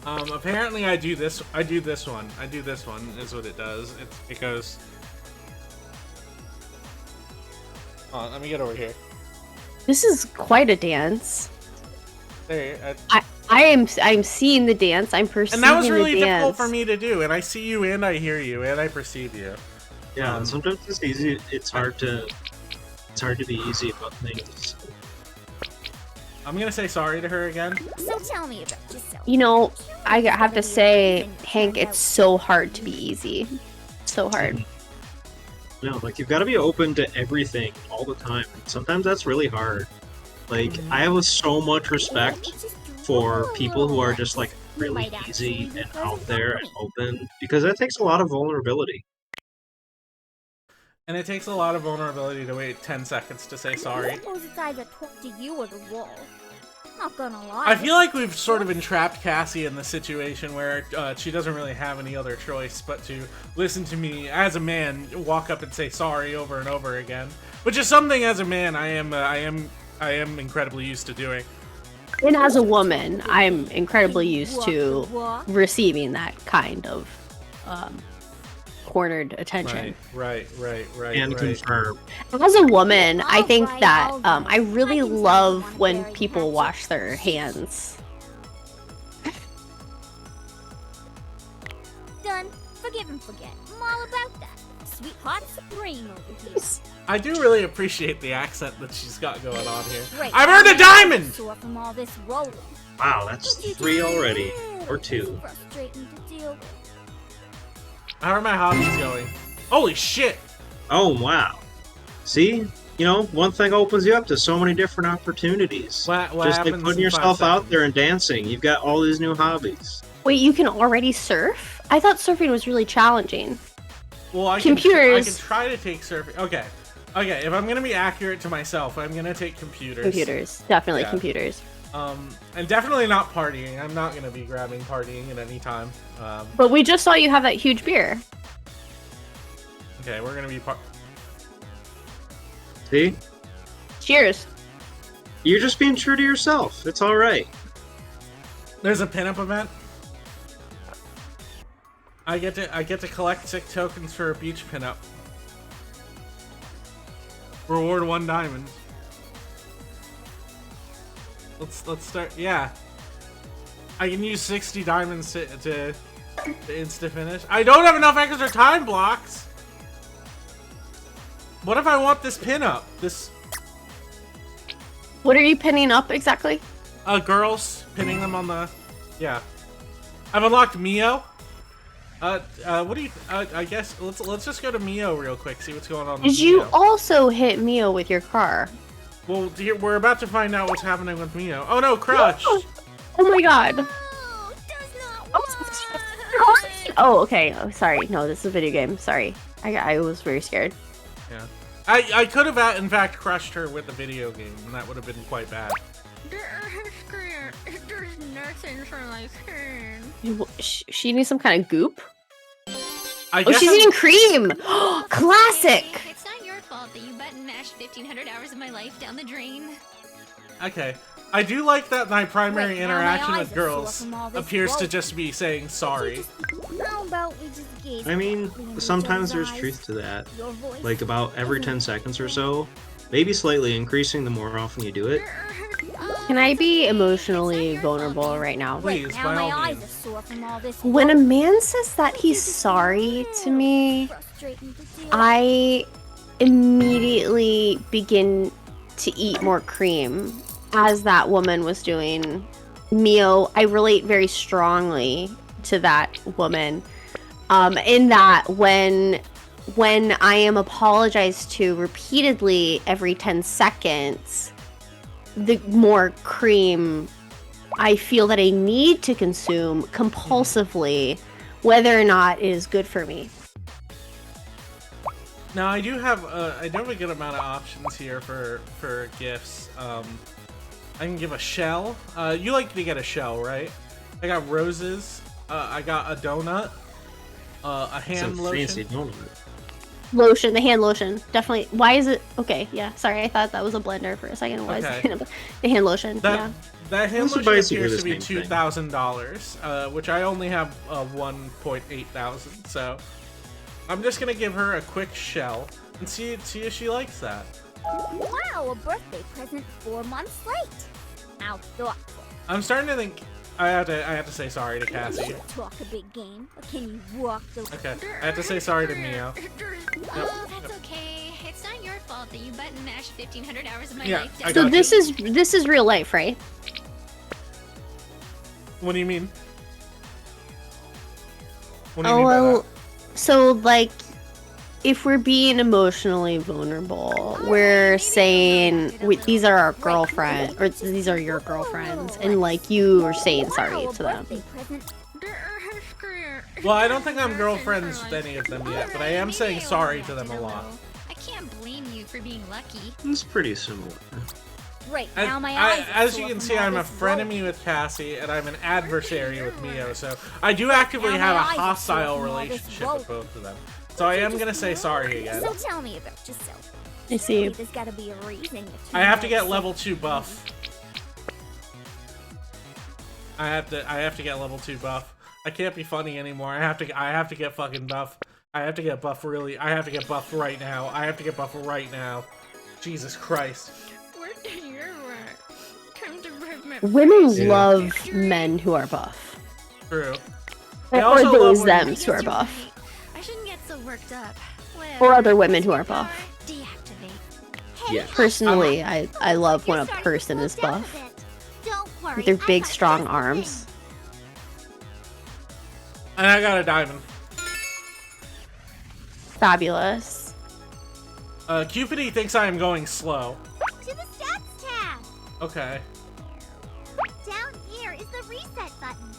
S1: Apparently I do this one. I do this one is what it does. It goes... Hold on, let me get over here.
S2: This is quite a dance.
S1: There,
S2: I'm seeing the dance. I'm perceiving the dance.
S1: And that was really difficult for me to do. And I see you, and I hear you, and I perceive you.
S3: Yeah, sometimes it's easy. It's hard to be easy about things.
S1: I'm gonna say sorry to her again.
S5: So tell me about yourself.
S2: You know, I have to say, Hank, it's so hard to be easy. So hard.
S3: No, like, you've got to be open to everything all the time. Sometimes that's really hard. Like, I have so much respect for people who are just, like, really easy and out there and open, because that takes a lot of vulnerability.
S1: And it takes a lot of vulnerability to wait 10 seconds to say sorry.
S5: I suppose it's either talk to you or the wall. Not gonna lie.
S1: I feel like we've sort of entrapped Cassie in the situation where she doesn't really have any other choice but to listen to me as a man walk up and say sorry over and over again, which is something as a man I am incredibly used to doing.
S2: And as a woman, I'm incredibly used to receiving that kind of cornered attention.
S1: Right.
S3: And confirm.
S2: As a woman, I think that I really love when people wash their hands.
S5: Done. Forgive and forget. I'm all about that. Sweetheart supreme over here.
S1: I do really appreciate the accent that she's got going on here.
S5: Great.
S1: I've earned a diamond!
S5: Sore from all this rolling.
S3: Wow, that's 3 already. Or 2.
S5: Frustrating to deal with.
S1: How are my hobbies going? Holy shit!
S3: Oh, wow. See? You know, one thing opens you up to so many different opportunities.
S1: What
S3: Just like
S1: happens
S3: putting
S1: in
S3: yourself
S1: 5
S3: out
S1: seconds?
S3: there and dancing. You've got all these new hobbies.
S2: Wait, you can already surf? I thought surfing was really challenging.
S1: Well, I
S2: Computers.
S1: can try to take surfing. Okay, if I'm gonna be accurate to myself, I'm gonna take computers.
S2: Computers. Definitely
S1: Yeah.
S2: computers.
S1: And definitely not partying. I'm not gonna be grabbing partying at any time.
S2: But we just saw you have that huge beer.
S1: Okay, we're gonna be
S3: See?
S2: Cheers.
S3: You're just being true to yourself. It's alright.
S1: There's a pinup event. I get to collect 6 tokens for a beach pinup. Reward 1 diamond. Let's start. Yeah, I can use 60 diamonds to insta finish. I don't have enough extra time blocks. What if I want this pinup? This.
S2: What are you pinning up exactly?
S1: Girls pinning them on the. Yeah, I've unlocked Mio. What do you? I guess let's just go to Mio real quick. See what's going on.
S2: Did you also hit Mio with your car?
S1: Well, we're about to find out what's happening with Mio. Oh no, Crush!
S2: Oh my god.
S5: Oh, does not work.
S2: Oh, okay. Oh, sorry. No, this is a video game. Sorry. I was very scared.
S1: Yeah. I could have, in fact, crushed her with the video game, and that would have been quite bad.
S5: There's nothing for my skin.
S2: She needs some kind of goop?
S1: I
S2: Oh,
S1: guess
S2: she's eating cream! Classic!
S6: It's not your fault that you button mashed 1,500 hours of my life down the drain.
S1: Okay. I do like that my primary
S5: Wait, now my
S1: interaction
S5: eyes
S1: with
S5: are
S1: girls
S5: sore from all this
S1: appears to
S5: rope.
S1: just be saying sorry.
S5: How about we just gaze
S3: I mean,
S5: directly into each
S3: sometimes
S5: other's
S3: there's
S5: eyes?
S3: truth to that.
S5: Your voice
S3: Like, about every 10 seconds or so. Maybe slightly increasing the more often you do it.
S2: Can I be emotionally vulnerable right now?
S5: Wait,
S1: Please,
S5: now
S1: by
S5: my
S1: all
S5: eyes
S1: means.
S5: are sore from all this
S2: When a
S5: rope.
S2: man says that he's sorry to me,
S5: Frustrating to deal with.
S2: I immediately begin to eat more cream, as that woman was doing. Mio, I relate very strongly to that woman. In that when I am apologized to repeatedly every 10 seconds, the more cream I feel that I need to consume compulsively, whether or not it is good for me.
S1: Now I do have a good amount of options here for gifts. I can give a shell. You like to get a shell, right? I got roses. I got a donut. A hand
S3: Some
S1: lotion.
S3: fancy donut.
S2: Lotion, the hand lotion, definitely. Why is it okay? Yeah, sorry, I thought that was a blender for a second. Why
S1: Okay.
S2: is it the hand lotion?
S1: That hand
S3: Also
S1: lotion
S3: basically
S1: appears
S3: the
S1: to be
S3: same thing.
S1: $2,000, which I only have 1.8 thousand. So I'm just gonna give her a quick shell and see if she likes that.
S5: Wow, a birthday present 4 months late. How thoughtful.
S1: I'm starting to think I have to say sorry to Cassie.
S5: You talk a big game, but can you walk the
S1: Okay, I have to say sorry to Mio.
S6: Oh, that's okay. It's not your fault that you button mashed 1,500 hours of my
S1: Yeah,
S6: life.
S1: I
S2: So
S1: got
S2: this
S1: you.
S2: is real life, right?
S1: What do you mean? What do you
S2: Oh
S1: mean by
S2: well,
S1: that?
S2: so like, if we're being emotionally vulnerable, we're saying these are our girlfriends, or these are your girlfriends, and like you are saying sorry to them.
S1: Well, I don't think I'm girlfriends with any of them yet, but I am saying sorry to them a lot.
S6: I can't blame you for being lucky.
S3: It's pretty similar.
S5: Right now, my eyes.
S1: As you can see, I'm a frenemy with Cassie, and I'm an adversary with Mio, so I do actively have a hostile relationship with both of them. So I am gonna say sorry again.
S5: So tell me about yourself.
S2: I see.
S5: There's gotta be a reason.
S1: I have to get level 2 buff. I have to get level 2 buff. I can't be funny anymore. I have to get fucking buff. I have to get buff really. I have to get buff right now. I have to get buff right now. Jesus Christ.
S2: Women love men who are buff.
S1: True. They
S2: Or
S1: also
S2: those
S1: love
S2: thems who are buff.
S6: I shouldn't get so worked up.
S2: Or other women who are buff.
S6: Deactivate.
S3: Yeah.
S2: Personally, I love when a person is buff.
S5: Don't worry.
S2: With their big, strong arms.
S1: And I got a diamond.
S2: Fabulous.
S1: Cupidity thinks I am going slow.
S5: To the stats tab.
S1: Okay.
S5: Down here is the reset button.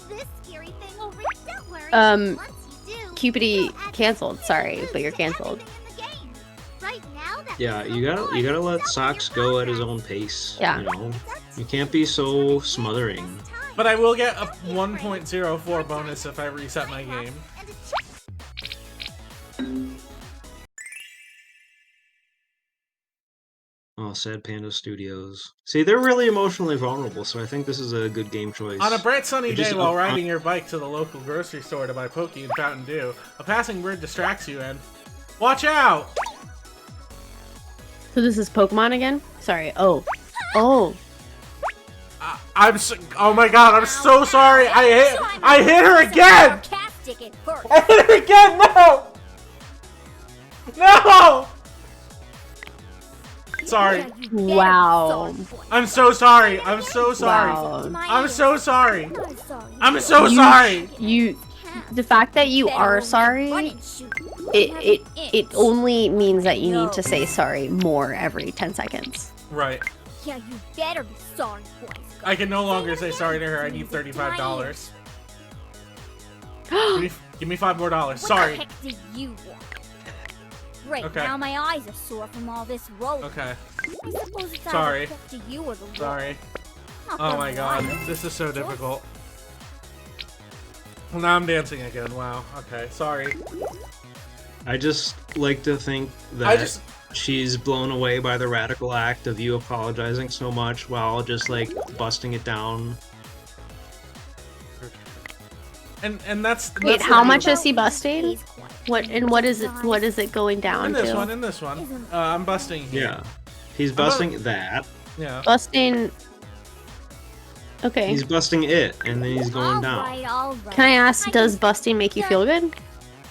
S5: This scary thing will don't worry. Once you do,
S2: Cupidity
S5: you'll actually
S2: canceled.
S5: see
S2: Sorry,
S5: it
S2: but you're
S5: to
S2: canceled.
S5: everything in the game. Right now, that
S3: Yeah,
S5: means
S3: you
S5: the
S3: gotta let
S5: board is
S3: Socks
S5: still in
S3: go at his
S5: progress.
S3: own pace.
S2: Yeah.
S3: You know,
S5: It's up to
S3: you can't be so smothering.
S1: But I will get a 1.04 bonus if I reset my game.
S5: And a
S3: Oh, Sad Panda Studios. See, they're really emotionally vulnerable, so I think this is a good game choice.
S1: On a bright sunny
S3: It just-
S1: day while riding your bike to the local grocery store to buy Pokey and Fountain Dew, a passing bird distracts you and... Watch out!
S2: So this is Pokemon again? Sorry. Oh. Oh.
S1: Oh my god, I'm so sorry! I hit her again!
S5: sarcastic at first.
S1: I hit her again! No! No! Sorry.
S2: Wow.
S1: I'm so sorry. I'm so sorry.
S2: Wow.
S1: I'm so sorry.
S5: I'm sorry.
S1: I'm so sorry.
S2: The fact that you are sorry, it only means that you need to say sorry more every 10 seconds.
S1: Right.
S5: Yeah, you better be sorry, boys.
S1: I can no longer say sorry to her. I need $35. Give me $5 more. Sorry.
S5: What the heck do you want? Right
S1: Okay.
S5: now, my eyes are sore from all this road.
S1: Okay.
S5: I suppose it's
S1: Sorry.
S5: either up to you or the road.
S1: Sorry.
S5: Not
S1: Oh
S5: gonna
S1: my god.
S5: lie,
S1: This is so difficult. Well, now I'm dancing again. Wow. Okay. Sorry.
S3: I just like to think that
S1: I
S3: she's blown away by the radical act of you apologizing so much while just like busting it down.
S1: And that's
S2: Wait,
S1: the
S2: how much
S1: beautiful-
S2: is he busting?
S5: He's quiet.
S2: What is it going down
S1: In this
S2: to?
S1: one. In this one. I'm busting here.
S3: Yeah. He's busting that.
S1: Yeah.
S2: Busting. Okay.
S3: He's busting it, and then he's going down.
S5: All right.
S2: Can I ask, does busting make you feel good?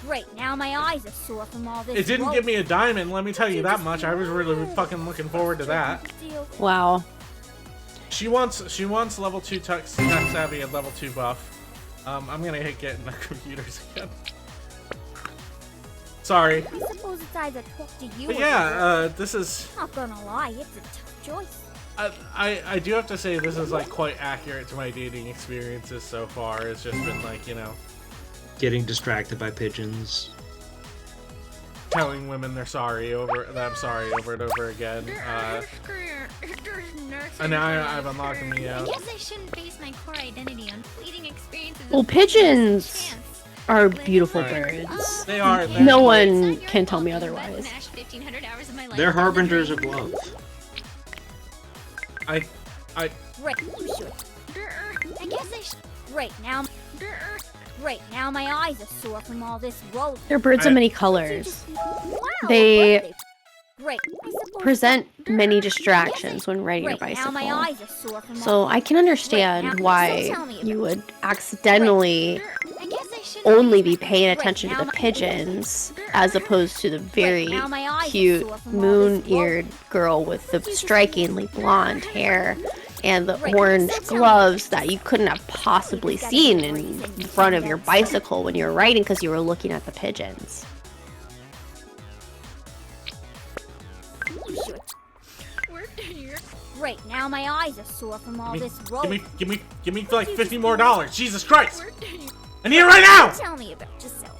S5: Right now, my eyes are sore from all this.
S1: It didn't
S5: road.
S1: give me a diamond, let me tell you that much. I was really fucking looking forward to that.
S2: Wow.
S1: She wants level 2 tech savvy and level 2 buff. I'm gonna hit get in the computers again. Sorry.
S5: I suppose it's either talk to you
S1: But
S5: or
S1: yeah, this is...
S5: Not gonna lie, it's a tough choice.
S1: I do have to say this is like quite accurate to my dating experiences so far. It's just been like, you know...
S3: Getting distracted by pigeons.
S1: Telling women they're sorry that I'm sorry over and over again. And now I've unlocked them,
S6: I
S1: yeah.
S6: guess I shouldn't base my core identity on fleeting experiences.
S2: Well,
S6: of
S2: pigeons
S6: chance.
S2: are beautiful
S1: Right.
S2: birds.
S1: They are.
S2: No one
S6: It's not your
S2: can tell
S6: fault
S2: me
S6: that you
S2: otherwise.
S6: button-mashed 1,500 hours of my life
S3: They're
S6: down the
S3: harbingers
S6: drain.
S3: of love.
S1: I
S5: Right, you should.
S6: I guess I should.
S5: Right now. Right now, my eyes are sore from all this road.
S2: They're birds of many colors. They
S5: Right. I suppose
S2: present many distractions when riding your
S5: right now, my
S2: bicycle.
S5: eyes are sore from
S2: So
S5: all
S2: I can understand
S5: Right now,
S2: why
S5: so tell me
S2: you
S5: about
S2: would accidentally
S6: I guess I
S2: only be paying attention to the pigeons as opposed to the very cute moon-eared girl with the strikingly blonde hair and the orange gloves that you couldn't have possibly seen in front of your bicycle when you were riding because you were looking at the pigeons.
S5: Right now, my eyes are sore from all this rope.
S1: Give me like $50 more. Jesus Christ! I need it right now!
S5: Tell me about yourself.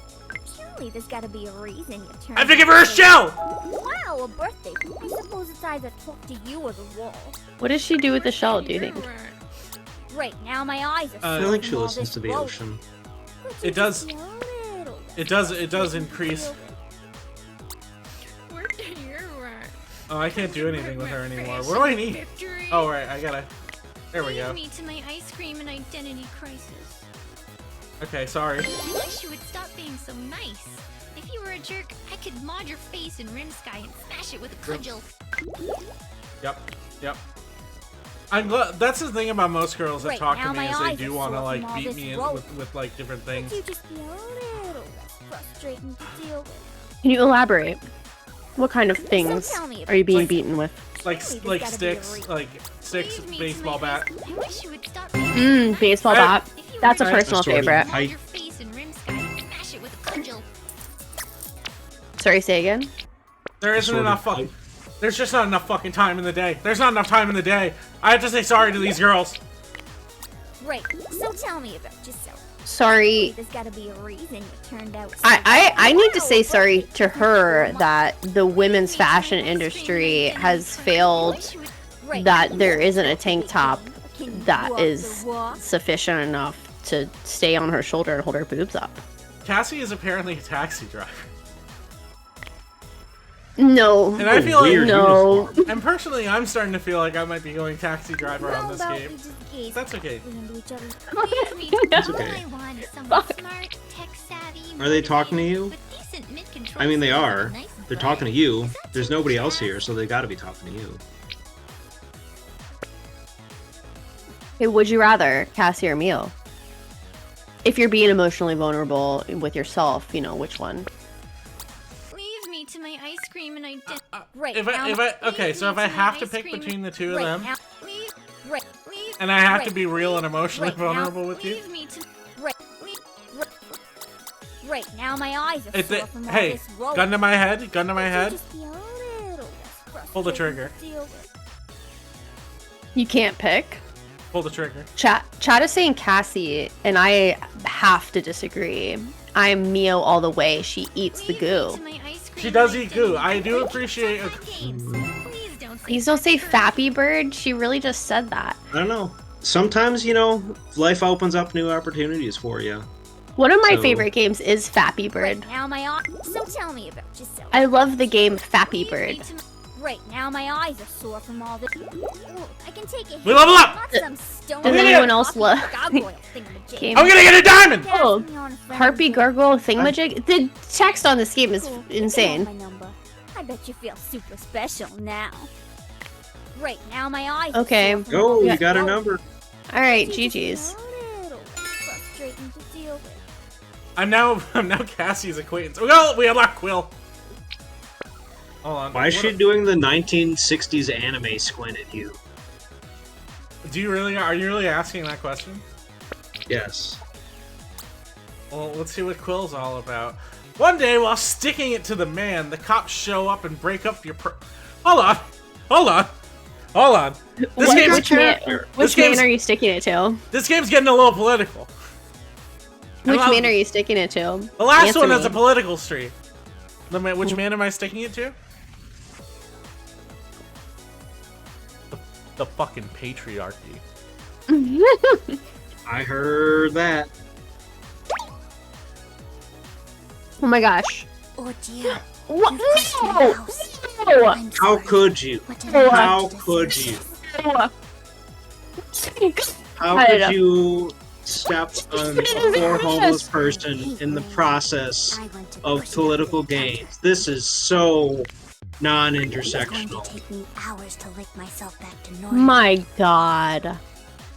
S5: Surely there's gotta be a reason you turned.
S1: I have to give her a shell!
S5: Wow, a birthday. I suppose it's either talk to you or the wall.
S2: What does she do with the shell, do you think?
S5: Right now, my eyes are sore
S3: I think she
S5: from all
S3: listens
S5: this
S3: to the
S5: rope.
S3: ocean.
S1: It does. It does increase. Oh, I can't do anything with her anymore. What do I need? Oh, right, I gotta. There we go.
S6: Lead me to my ice cream and identity crisis.
S1: Okay, sorry.
S6: I wish you would stop being so nice. If you were a jerk, I could mod your face in Rimsky and smash it with a cudgel.
S1: Yep. That's the thing about most girls that talk to me is they do want to like beat me with like different things.
S5: You just be a little less frustrating to deal with.
S2: Can you elaborate? What kind of things are you being beaten with?
S1: Like sticks, baseball bat.
S6: I wish you would stop
S2: Baseball bat. That's a personal favorite.
S6: mod your face in Rimsky and smash it with a cudgel.
S2: Sorry, say again?
S1: There isn't enough fucking. There's just not enough fucking time in the day. There's not enough time in the day. I have to say sorry to these girls.
S5: Right. So tell me about yourself.
S2: Sorry.
S5: There's gotta be a reason you turned out.
S2: I need to say sorry to her that the women's fashion industry has failed, that there isn't a tank top that is sufficient enough to stay on her shoulder and hold her boobs up.
S1: Cassie is apparently a taxi driver.
S2: No.
S1: And I feel like
S2: no.
S1: And personally, I'm starting to feel like I might be going taxi driver on this game. That's okay.
S3: That's okay. Are they talking to you? I mean, they are. They're talking to you. There's nobody else here, so they gotta be talking to you.
S2: Hey, would you rather, Cassie or Mio? If you're being emotionally vulnerable with yourself, you know, which one?
S6: Leave me to my ice cream and identity.
S1: Okay, so if I have to pick between the two of them, and I have to be real and emotionally vulnerable with you.
S5: Right now, my eyes are sore from all
S1: Hey,
S5: this rope.
S1: gun to my head, gun to my head.
S5: Just be a little less
S1: Pull the trigger.
S5: frustrating to deal with.
S2: You can't pick.
S1: Pull the trigger.
S2: Chat is saying Cassie, and I have to disagree. I'm Mio all the way. She eats the goo.
S1: She does eat goo. I do appreciate it.
S2: Please don't say Fappy Bird. She really just said that.
S3: I don't know. Sometimes, you know, life opens up new opportunities for you.
S2: One of my favorite games is Fappy Bird.
S5: Right now, so tell me about yourself.
S2: I love the game Fappy Bird.
S5: Right now, my eyes are sore from all this. Ooh, I can take a
S1: We level up!
S5: Not some stone
S2: Does anyone else love
S5: gargoyle
S2: game?
S5: thingamajig.
S1: I'm gonna get a diamond!
S2: Oh, Harpy Gargoyle Thingamajig? The text on this game is
S5: Cool.
S2: insane.
S5: You can have my number. I bet you feel super special now. Right now, my eyes are
S2: Okay.
S5: sore from
S3: Oh,
S5: all
S3: you
S5: this
S3: got a
S5: rope.
S3: number.
S2: Alright,
S5: She's just
S2: GG's.
S5: a little less frustrating to deal with.
S1: I'm now Cassie's acquaintance. Well, we unlock Quill. Hold on.
S3: Why is she doing the 1960s anime squint at you?
S1: Are you really asking that question?
S3: Yes.
S1: Well, let's see what Quill's all about. One day, while sticking it to the man, the cops show up and break up your Hold on.
S2: Which man are you sticking it to?
S1: This game's getting a little political.
S2: Which man are you sticking it to?
S1: The last
S2: Answer
S1: one
S2: me.
S1: is a political stream. Which man am I sticking it to? The fucking patriarchy.
S3: I heard that.
S2: Oh my gosh.
S5: Oh dear.
S2: What?
S5: No.
S3: How could you? How could you? How could you step on a poor homeless person in the process of political gains? This is so non-intersectional.
S5: Take me hours to lick myself back to normal.
S2: My god.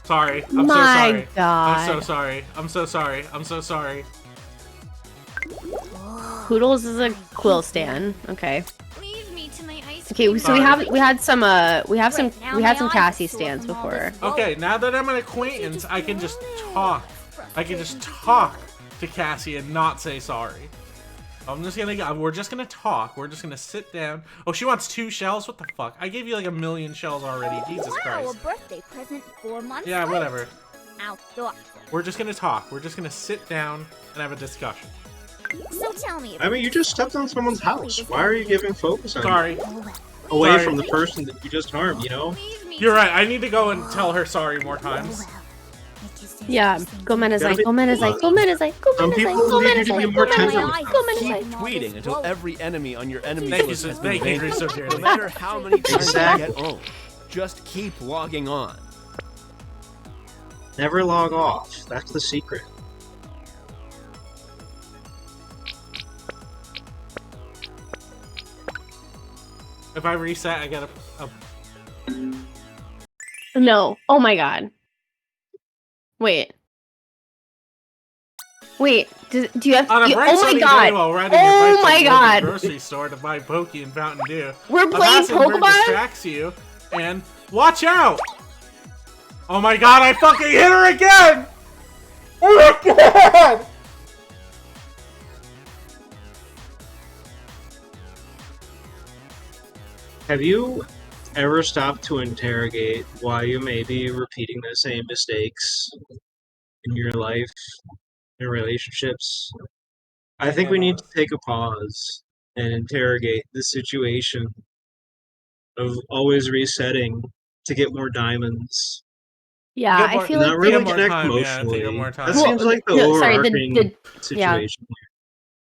S1: Sorry. I'm so
S2: My
S1: sorry.
S2: god.
S1: I'm so sorry. I'm so sorry. I'm so sorry.
S2: Poodles is a quill stand. Okay.
S6: Leave me to my ice
S2: Okay,
S6: cream.
S2: so we had some Cassie stands before.
S1: Okay, now that I'm an acquaintance, I can just talk. I can just talk to Cassie and not say sorry. We're just gonna talk. We're just gonna sit down. Oh, she wants 2 shells? What the fuck? I gave you like 1,000,000 shells already. Jesus Christ.
S5: A birthday present 4 months
S1: Yeah,
S5: late.
S1: whatever.
S5: How thoughtful.
S1: We're just gonna talk. We're just gonna sit down and have a discussion.
S5: So tell me.
S3: I mean, you just stepped on someone's house. Why are you giving focus on
S1: Sorry.
S3: away
S1: Sorry.
S3: from the person that you just harmed, you know?
S6: Leave me
S1: You're right. I need to go and tell her sorry more times.
S2: Yeah, Gomenazai,
S3: Some people need you to be more tender.
S4: Keep tweeting until every enemy on your enemy
S1: Thank you,
S4: list
S1: sis.
S4: has been
S1: Thank you,
S4: vanquished.
S1: so
S4: No
S1: dearly.
S4: matter how many times
S3: Exactly.
S4: you get owned, just keep logging on.
S3: Never log off. That's the secret.
S1: If I reset, I get a
S2: No. Oh my god. Wait. Do you have?
S1: On a bright
S2: oh my
S1: sunny
S2: god.
S1: day while riding your
S2: Oh
S1: bike
S2: my
S1: to the
S2: god.
S1: grocery store to buy Pokey and Fountain Dew.
S2: We're
S1: a
S2: playing
S1: passing bird
S2: Pokemon?
S1: distracts you, and watch out! Oh my god, I fucking hit her again! Oh my god!
S3: Have you ever stopped to interrogate why you may be repeating the same mistakes in your life, in relationships? I think we need to take a pause and interrogate the situation of always resetting to get more diamonds.
S2: Yeah,
S1: Get
S2: I
S1: more-
S2: feel
S3: Not
S2: like
S3: really
S1: Take more
S3: connect
S1: time, yeah,
S3: emotionally.
S1: take more time.
S3: That seems like the overarching
S2: the
S3: situation.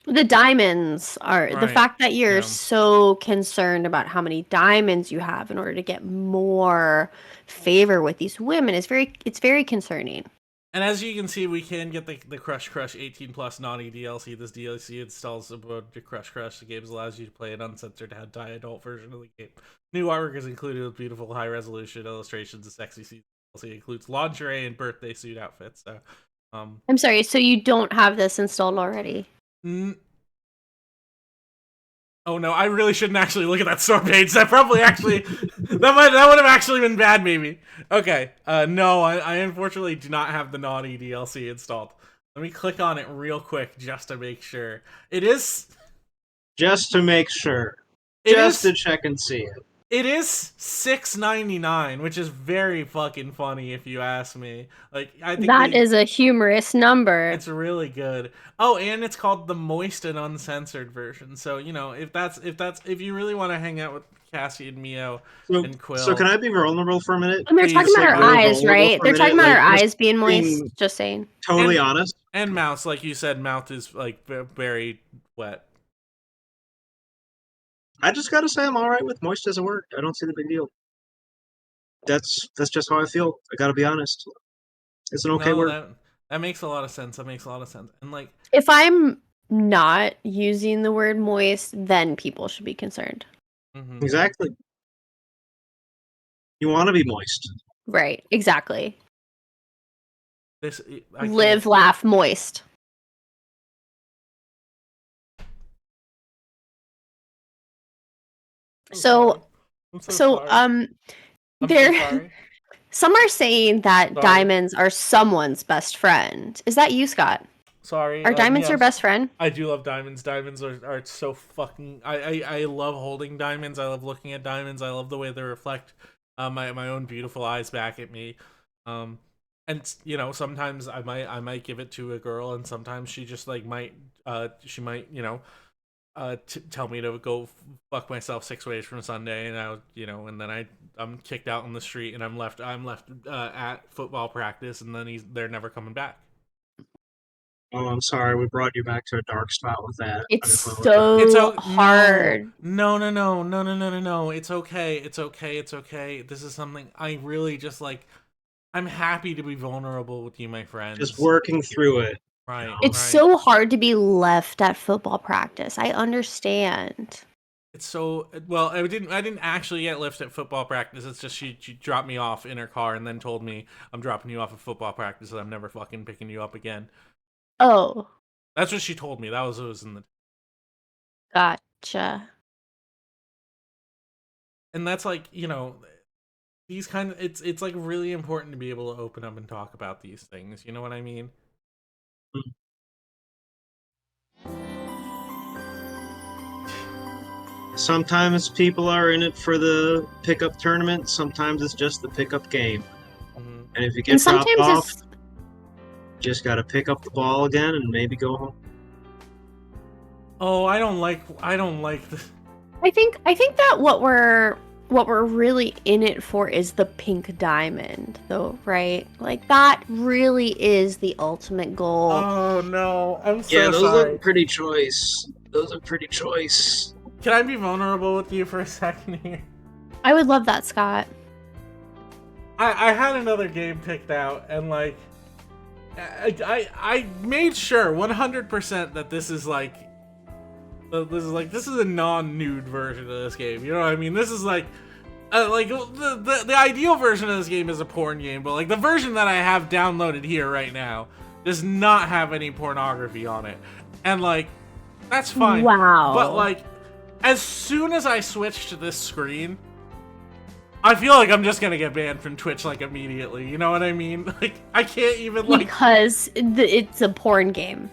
S2: the diamonds are the
S1: Right,
S2: fact that you're
S1: yeah.
S2: so concerned about how many diamonds you have in order to get more favor with these women is very concerning.
S1: And as you can see, we can get the Crush 18 plus naughty DLC. This DLC installs about the Crush. The game allows you to play an uncensored anti-adult version of the game. New artwork is included with beautiful high-resolution illustrations. The sexy DLC includes lingerie and birthday suit outfits. So,
S2: I'm sorry, so you don't have this installed already?
S1: Oh no, I really shouldn't actually look at that store page. That probably actually that would have actually been bad, maybe. Okay, no, I unfortunately do not have the naughty DLC installed. Let me click on it real quick just to make sure. It is
S3: Just to make sure.
S1: It
S3: Just
S1: is-
S3: to check and see it.
S1: It is $6.99, which is very fucking funny if you ask me. Like I think
S2: That is a humorous number.
S1: it's really good. Oh, and it's called the moist and uncensored version. So you know if you really want to hang out with Cassie and Mio and Quill.
S3: So can I be vulnerable for a minute?
S2: And they're
S1: Please,
S2: talking about
S1: like,
S2: our
S1: really
S2: eyes,
S3: vulnerable
S2: right?
S3: for a
S2: They're talking
S3: minute,
S2: about our
S3: like,
S2: eyes being moist.
S3: being
S2: Just saying.
S3: Totally
S1: And-
S3: honest.
S1: And Mouse, like you said, Mouth is like very wet.
S3: I just gotta say I'm alright with moist as a word. I don't see the big deal. That's just how I feel. I gotta be honest. It's an okay
S1: No,
S3: word.
S1: that makes a lot of sense. That makes a lot of sense. And like
S2: If I'm not using the word moist, then people should be concerned.
S1: mhm.
S3: Exactly. You want to be moist.
S2: Right, exactly.
S1: This I
S2: Live,
S1: can't-
S2: laugh, moist.
S1: I'm
S2: So,
S1: sorry. I'm so sorry. I'm so
S2: there.
S1: sorry.
S2: Some are saying that
S1: Sorry.
S2: diamonds are someone's best friend. Is that you, Scott?
S1: Sorry.
S2: Are diamonds your
S1: yes.
S2: best friend?
S1: I do love diamonds. Diamonds are so fucking. I love holding diamonds. I love looking at diamonds. I love the way they reflect my own beautiful eyes back at me. And you know, sometimes I might give it to a girl, and sometimes she just like might she might tell me to go fuck myself 6 ways from Sunday, and and then I'm kicked out on the street, and I'm left at football practice, and then they're never coming back.
S3: Oh, I'm sorry. We brought you back to a dark spot with that. I
S2: It's
S3: apologize.
S2: so
S1: It's
S2: hard.
S1: No. It's okay. It's okay. It's okay. This is something I really just like. I'm happy to be vulnerable with you, my friends.
S3: Just working through it.
S1: Right.
S2: It's
S1: right.
S2: so hard to be left at football practice. I understand.
S1: It's so well. I didn't actually get left at football practice. It's just she dropped me off in her car and then told me I'm dropping you off at football practice and I'm never fucking picking you up again.
S2: Oh,
S1: That's what she told me. That was what was in the.
S2: Gotcha.
S1: And that's like, you know, these kind of it's like really important to be able to open up and talk about these things. You know what I mean?
S3: Sometimes people are in it for the pickup tournament. Sometimes it's just the pickup game.
S1: Mhm.
S3: And if you
S2: And
S3: get dropped
S2: sometimes
S3: off,
S2: it's
S3: just got to pick up the ball again and maybe go home.
S1: Oh, I don't like this.
S2: I think that what we're really in it for is the pink diamond, though, right? Like that really is the ultimate goal.
S1: Oh no, I'm so
S3: Yeah, those
S1: sorry.
S3: are pretty choice. Those are pretty choice.
S1: Can I be vulnerable with you for a second here?
S2: I would love that, Scott.
S1: I had another game picked out, and like, I made sure 100% that this is a non-nude version of this game. You know what I mean? This is like the ideal version of this game is a porn game, but like the version that I have downloaded here right now does not have any pornography on it, and like that's fine.
S2: Wow.
S1: But like, as soon as I switch to this screen, I feel like I'm just gonna get banned from Twitch like immediately. You know what I mean? Like I can't even like
S2: because it's a porn game.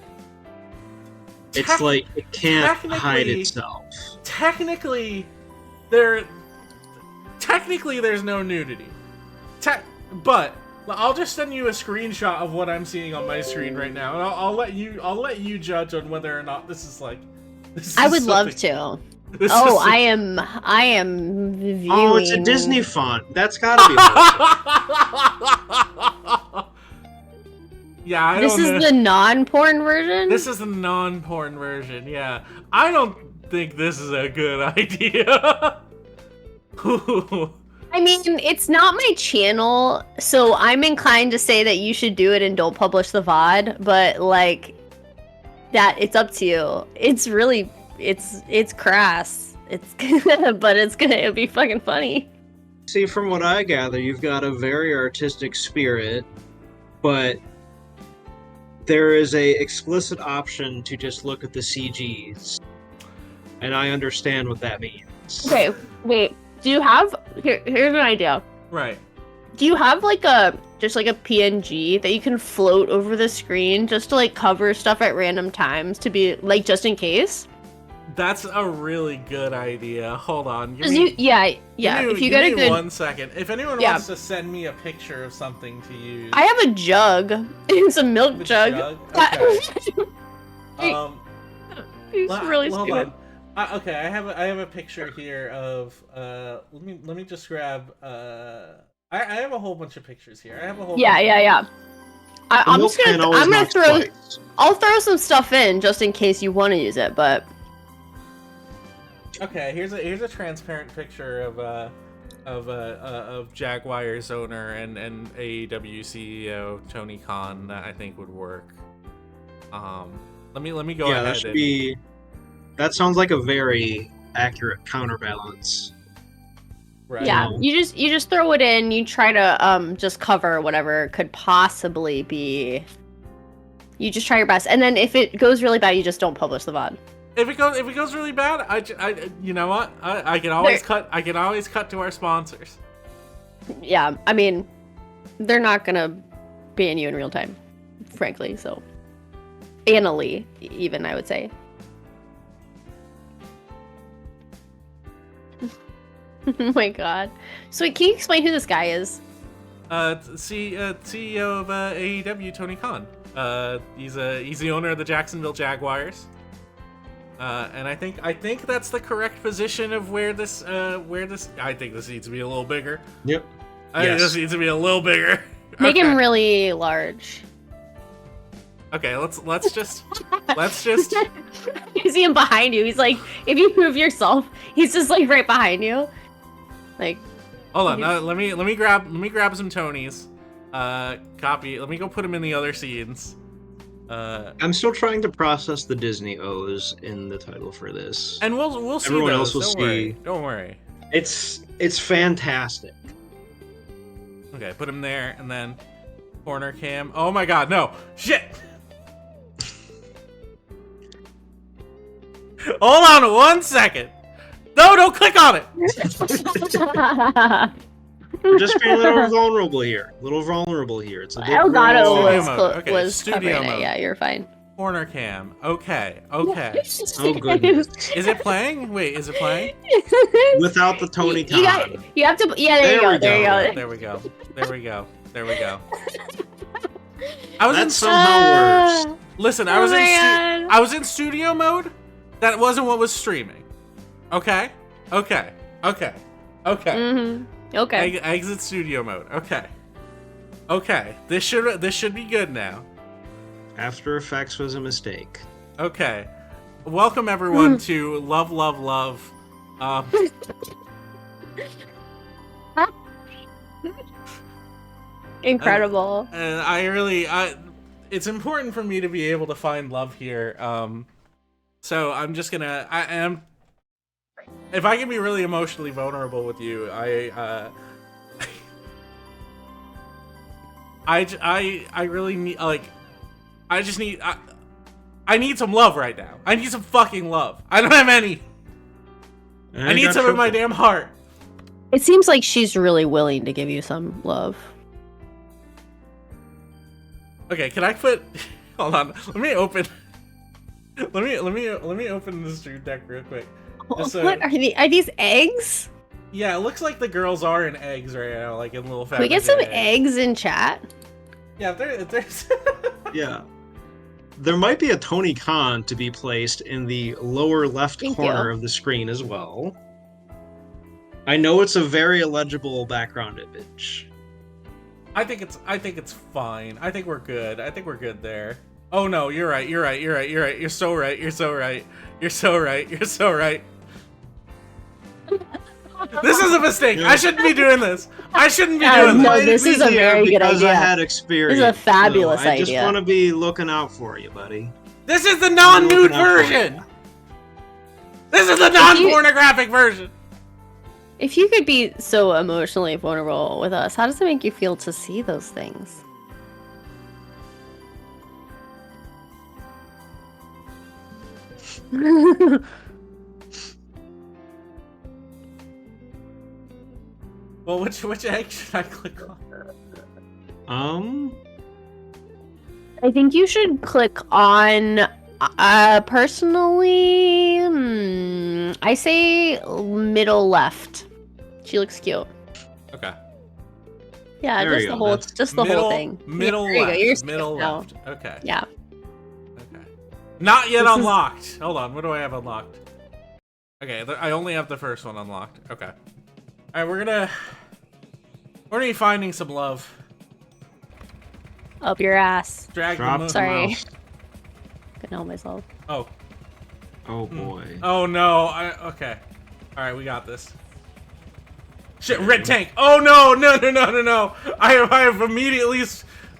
S3: It's like it can't hide itself.
S1: Technically, there's no nudity. But I'll just send you a screenshot of what I'm seeing on my screen right now, and I'll let you judge on whether or not this is like.
S2: I would love to. I am viewing.
S3: Oh, it's a Disney font. That's gotta be.
S1: Yeah, I
S2: this
S1: don't
S2: is
S1: know.
S2: the non-porn version?
S1: This is the non-porn version, yeah. I don't think this is a good idea.
S2: I mean, it's not my channel, so I'm inclined to say that you should do it and don't publish the VOD, but like that it's up to you. It's really it's crass. It's but it'll be fucking funny.
S3: See, from what I gather, you've got a very artistic spirit, but there is a explicit option to just look at the CGs, and I understand what that means.
S2: Okay, wait. Do you have here's an idea.
S1: Right.
S2: Do you have like a PNG that you can float over the screen just to like cover stuff at random times to be like just in case?
S1: That's a really good idea. Hold on.
S2: If you get a good
S1: 1 second. If anyone wants to send me a picture of something to use.
S2: I have a jug. It's a milk jug.
S1: Okay.
S2: He's really
S1: hold
S2: stupid.
S1: on. Okay, I have a picture here of let me just grab I have a whole bunch of pictures here. I have a whole
S2: Yeah. I'll throw some stuff in just in case you want to use it, but
S1: okay, here's a transparent picture of Jaguars owner and AEW CEO Tony Khan that I think would work. Let me go ahead.
S3: That should be. That sounds like a very accurate counterbalance.
S1: Right.
S2: Yeah, you just throw it in. You try to just cover whatever could possibly be. You just try your best, and then if it goes really bad, you just don't publish the VOD.
S1: If it goes really bad, I you know what? I can always cut. I can always cut to our sponsors.
S2: Yeah, I mean, they're not gonna ban you in real time, frankly. So, anally, even I would say. Oh my god. So wait, can you explain who this guy is?
S1: CEO of AEW, Tony Khan. He's the owner of the Jacksonville Jaguars. And I think that's the correct position of where this I think this needs to be a little bigger.
S3: Yep.
S1: I think this needs to be a little bigger.
S2: Make him really large.
S1: Okay, let's just
S2: You see him behind you. He's like, if you move yourself, he's just like right behind you. Like,
S1: hold on. Let me grab some Tonys. Copy. Let me go put them in the other scenes.
S3: I'm still trying to process the Disney O's in the title for this.
S1: And we'll see.
S3: Everyone
S1: those.
S3: else will
S1: Don't
S3: see.
S1: Worry. Don't worry.
S3: It's fantastic.
S1: Okay, put him there, and then corner cam. Oh my god, no! Shit! Hold on 1 second. No, don't click on it.
S3: We're just being a little vulnerable here. It's a bit
S2: Elgato
S3: raw.
S2: was,
S1: Okay,
S2: was
S1: studio
S2: covering it.
S1: mode.
S2: Yeah, you're fine.
S1: Corner cam. Okay.
S3: Oh goodness.
S1: Is it playing? Wait, is it playing?
S3: Without the Tony
S2: You
S3: Khan.
S2: you have to. Yeah, there you go. There you go.
S1: There we go. There we go. There we go. I was in
S3: That's somehow worse.
S1: Listen,
S2: Oh
S1: I was
S2: my God.
S1: I was in studio mode. That wasn't what was streaming. Okay. Okay. Okay. Okay.
S2: Mm-hmm. Okay.
S1: Exit studio mode. Okay. Okay. This should be good now.
S3: After Effects was a mistake.
S1: Okay. Welcome everyone to Love Love Love.
S2: Incredible.
S1: And it's important for me to be able to find love here. So I'm just gonna if I can be really emotionally vulnerable with you, I really need I need some love right now. I need some fucking love. I don't have any. I need some in my damn heart.
S2: It seems like she's really willing to give you some love.
S1: Okay, can I put? Hold on. Let me open. Let me open this stream deck real quick. Just so,
S2: What are these eggs?
S1: yeah, it looks like the girls are in eggs right now, like in little.
S2: Can we get some eggs in chat?
S1: Yeah, there's.
S3: Yeah. There might be a Tony Khan to be placed in the lower left corner of the screen as well. I know it's a very illegible background image.
S1: I think it's fine. I think we're good. I think we're good there. Oh no, you're right. You're right. You're right. You're right. You're so right. You're so right. You're so right. You're so right. This is a mistake. I shouldn't be doing this. I shouldn't be doing
S2: no,
S1: this.
S2: this is a very good
S3: because
S2: idea.
S3: I had experience.
S2: This is a fabulous
S3: I just
S2: idea.
S3: want to be looking out for you, buddy.
S1: This is the non-nude version. This is the non-pornographic version.
S2: If you could be so emotionally vulnerable with us, how does it make you feel to see those things?
S1: Well, which egg should I click on?
S2: I think you should click on, personally, I say middle left. She looks cute.
S1: Okay.
S2: Yeah,
S3: There
S2: just
S3: you
S2: the
S3: go.
S2: whole,
S3: That's
S2: just the whole thing.
S1: Middle
S2: There you go.
S1: left.
S2: You're safe
S1: Middle
S2: now.
S1: left. Okay.
S2: Yeah.
S1: Okay. Not yet
S2: This is-
S1: unlocked. Hold on. What do I have unlocked? Okay, I only have the first one unlocked. Okay. All right, we're gonna be finding some love.
S2: Up your ass.
S1: Drag
S3: Drop
S1: the moon.
S2: Sorry.
S3: mouse.
S2: Couldn't help myself.
S1: Oh.
S3: Oh boy.
S1: Oh no. Okay. All right, we got this. Shit, red tank. Oh no, no. I have immediately.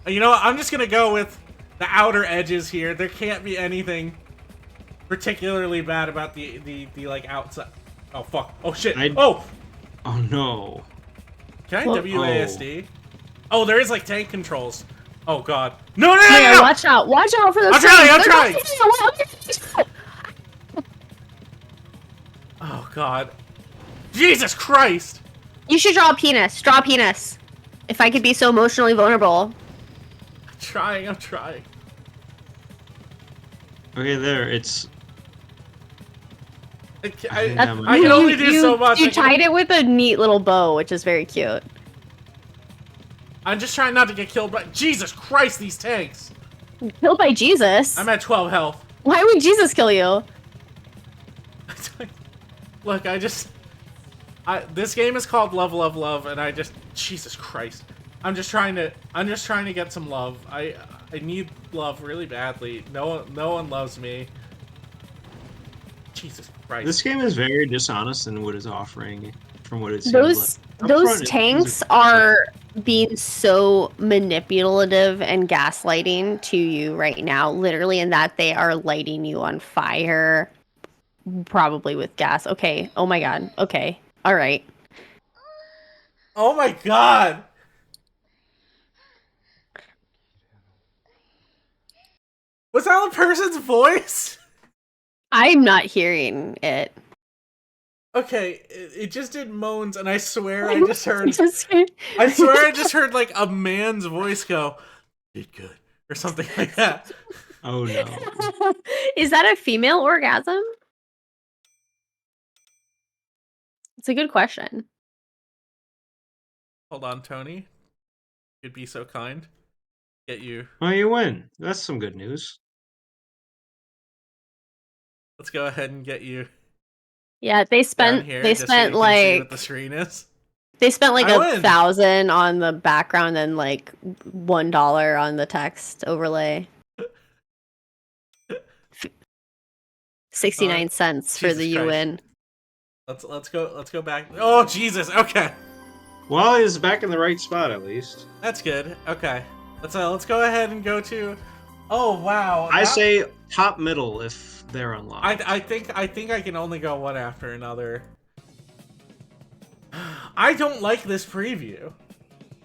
S1: You know what? I'm just gonna go with the outer edges here. There can't be anything particularly bad about the like outside. Oh fuck. Oh shit. Oh.
S3: Oh no.
S1: Can I
S2: What?
S1: WASD? Oh, there is like tank controls. Oh god. No.
S2: Here, watch out for those.
S1: I'm trying. Oh god. Jesus Christ.
S2: You should draw a penis. Draw a penis. If I could be so emotionally vulnerable.
S1: I'm trying.
S3: Okay, there. It's.
S1: I
S3: think I'm-
S1: can only do so much.
S2: You tied it with a neat little bow, which is very cute.
S1: I'm just trying not to get killed by. Jesus Christ, these tanks.
S2: Killed by Jesus?
S1: I'm at 12 health.
S2: Why would Jesus kill you?
S1: Look, this game is called Love, Love, Love, and Jesus Christ. I'm just trying to get some love. I need love really badly. No one loves me. Jesus Christ.
S3: This game is very dishonest in what it's offering, from what it seems like.
S2: Those tanks are being so manipulative and gaslighting to you right now, literally, in that they are lighting you on fire, probably with gas. Okay. Oh my god. Okay. All right.
S1: Oh my god. Was that a person's voice?
S2: I'm not hearing it.
S1: Okay, it just did moans, and I swear I just heard.
S2: Just-
S1: I swear I just heard like a man's voice go, "Did good" or something like that.
S3: Oh no.
S2: Is that a female orgasm? It's a good question.
S1: Hold on, Tony. You'd be so kind. Get you.
S3: Well, you win. That's some good news.
S1: Let's go ahead and get you
S2: Yeah, they
S1: down
S2: spent
S1: here.
S2: they
S1: just so you
S2: spent
S1: can see
S2: like
S1: what the screen is.
S2: they spent like
S1: I win.
S2: 1,000 on the background and like $1 on the text overlay. 69 cents for
S1: Jesus
S2: the
S1: Christ.
S2: UN.
S1: Let's go back. Oh Jesus. Okay,
S3: Well, he's back in the right spot at least.
S1: that's good. Okay, let's go ahead and go to. Oh wow.
S3: I
S1: that-
S3: say top middle if they're unlocked.
S1: I think I can only go one after another. I don't like this preview.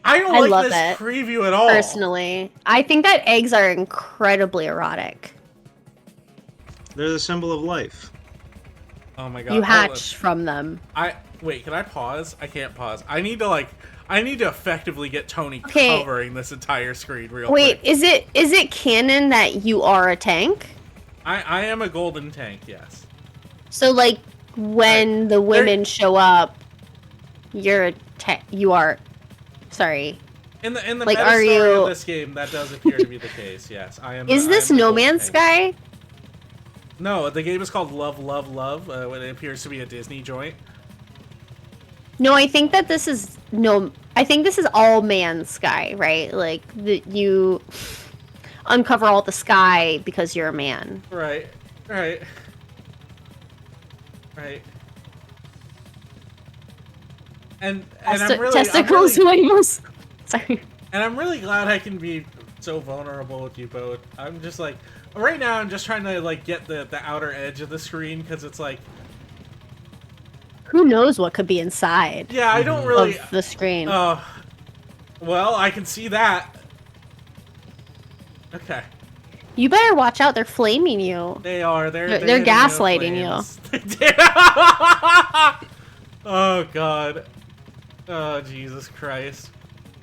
S1: I don't like
S2: love
S1: this
S2: it,
S1: preview at all.
S2: Personally, I think that eggs are incredibly erotic.
S3: They're the symbol of life.
S1: Oh my god.
S2: You
S1: hold on.
S2: hatch from them.
S1: Wait, can I pause? I can't pause. I need to effectively get Tony
S2: Okay.
S1: covering this entire screen real
S2: Wait,
S1: quick.
S2: is it canon that you are a tank?
S1: I am a golden tank, yes.
S2: So like when the women show up, you're a tank. You are. Sorry.
S1: In the
S2: Like,
S1: meta
S2: are
S1: story
S2: you-
S1: of this game, that does appear to be the case, yes. I am.
S2: Is
S1: I
S2: this
S1: am a
S2: No
S1: golden
S2: Man's
S1: tank.
S2: Sky?
S1: No, the game is called Love, Love, Love. When it appears to be a Disney joint.
S2: No, I think that this is I think this is all man's sky, right? Like you uncover all the sky because you're a man.
S1: Right. Right. And I'm really,
S2: testicles, sorry.
S1: and I'm really glad I can be so vulnerable with you both. I'm just like, right now I'm just trying to like get the outer edge of the screen because it's like,
S2: Who knows what could be inside
S1: yeah, I don't really.
S2: of the screen?
S1: Well, I can see that. Okay.
S2: You better watch out. They're flaming you.
S1: They are. They're
S2: They're
S1: hitting
S2: gaslighting you.
S1: you. Oh god. Oh Jesus Christ.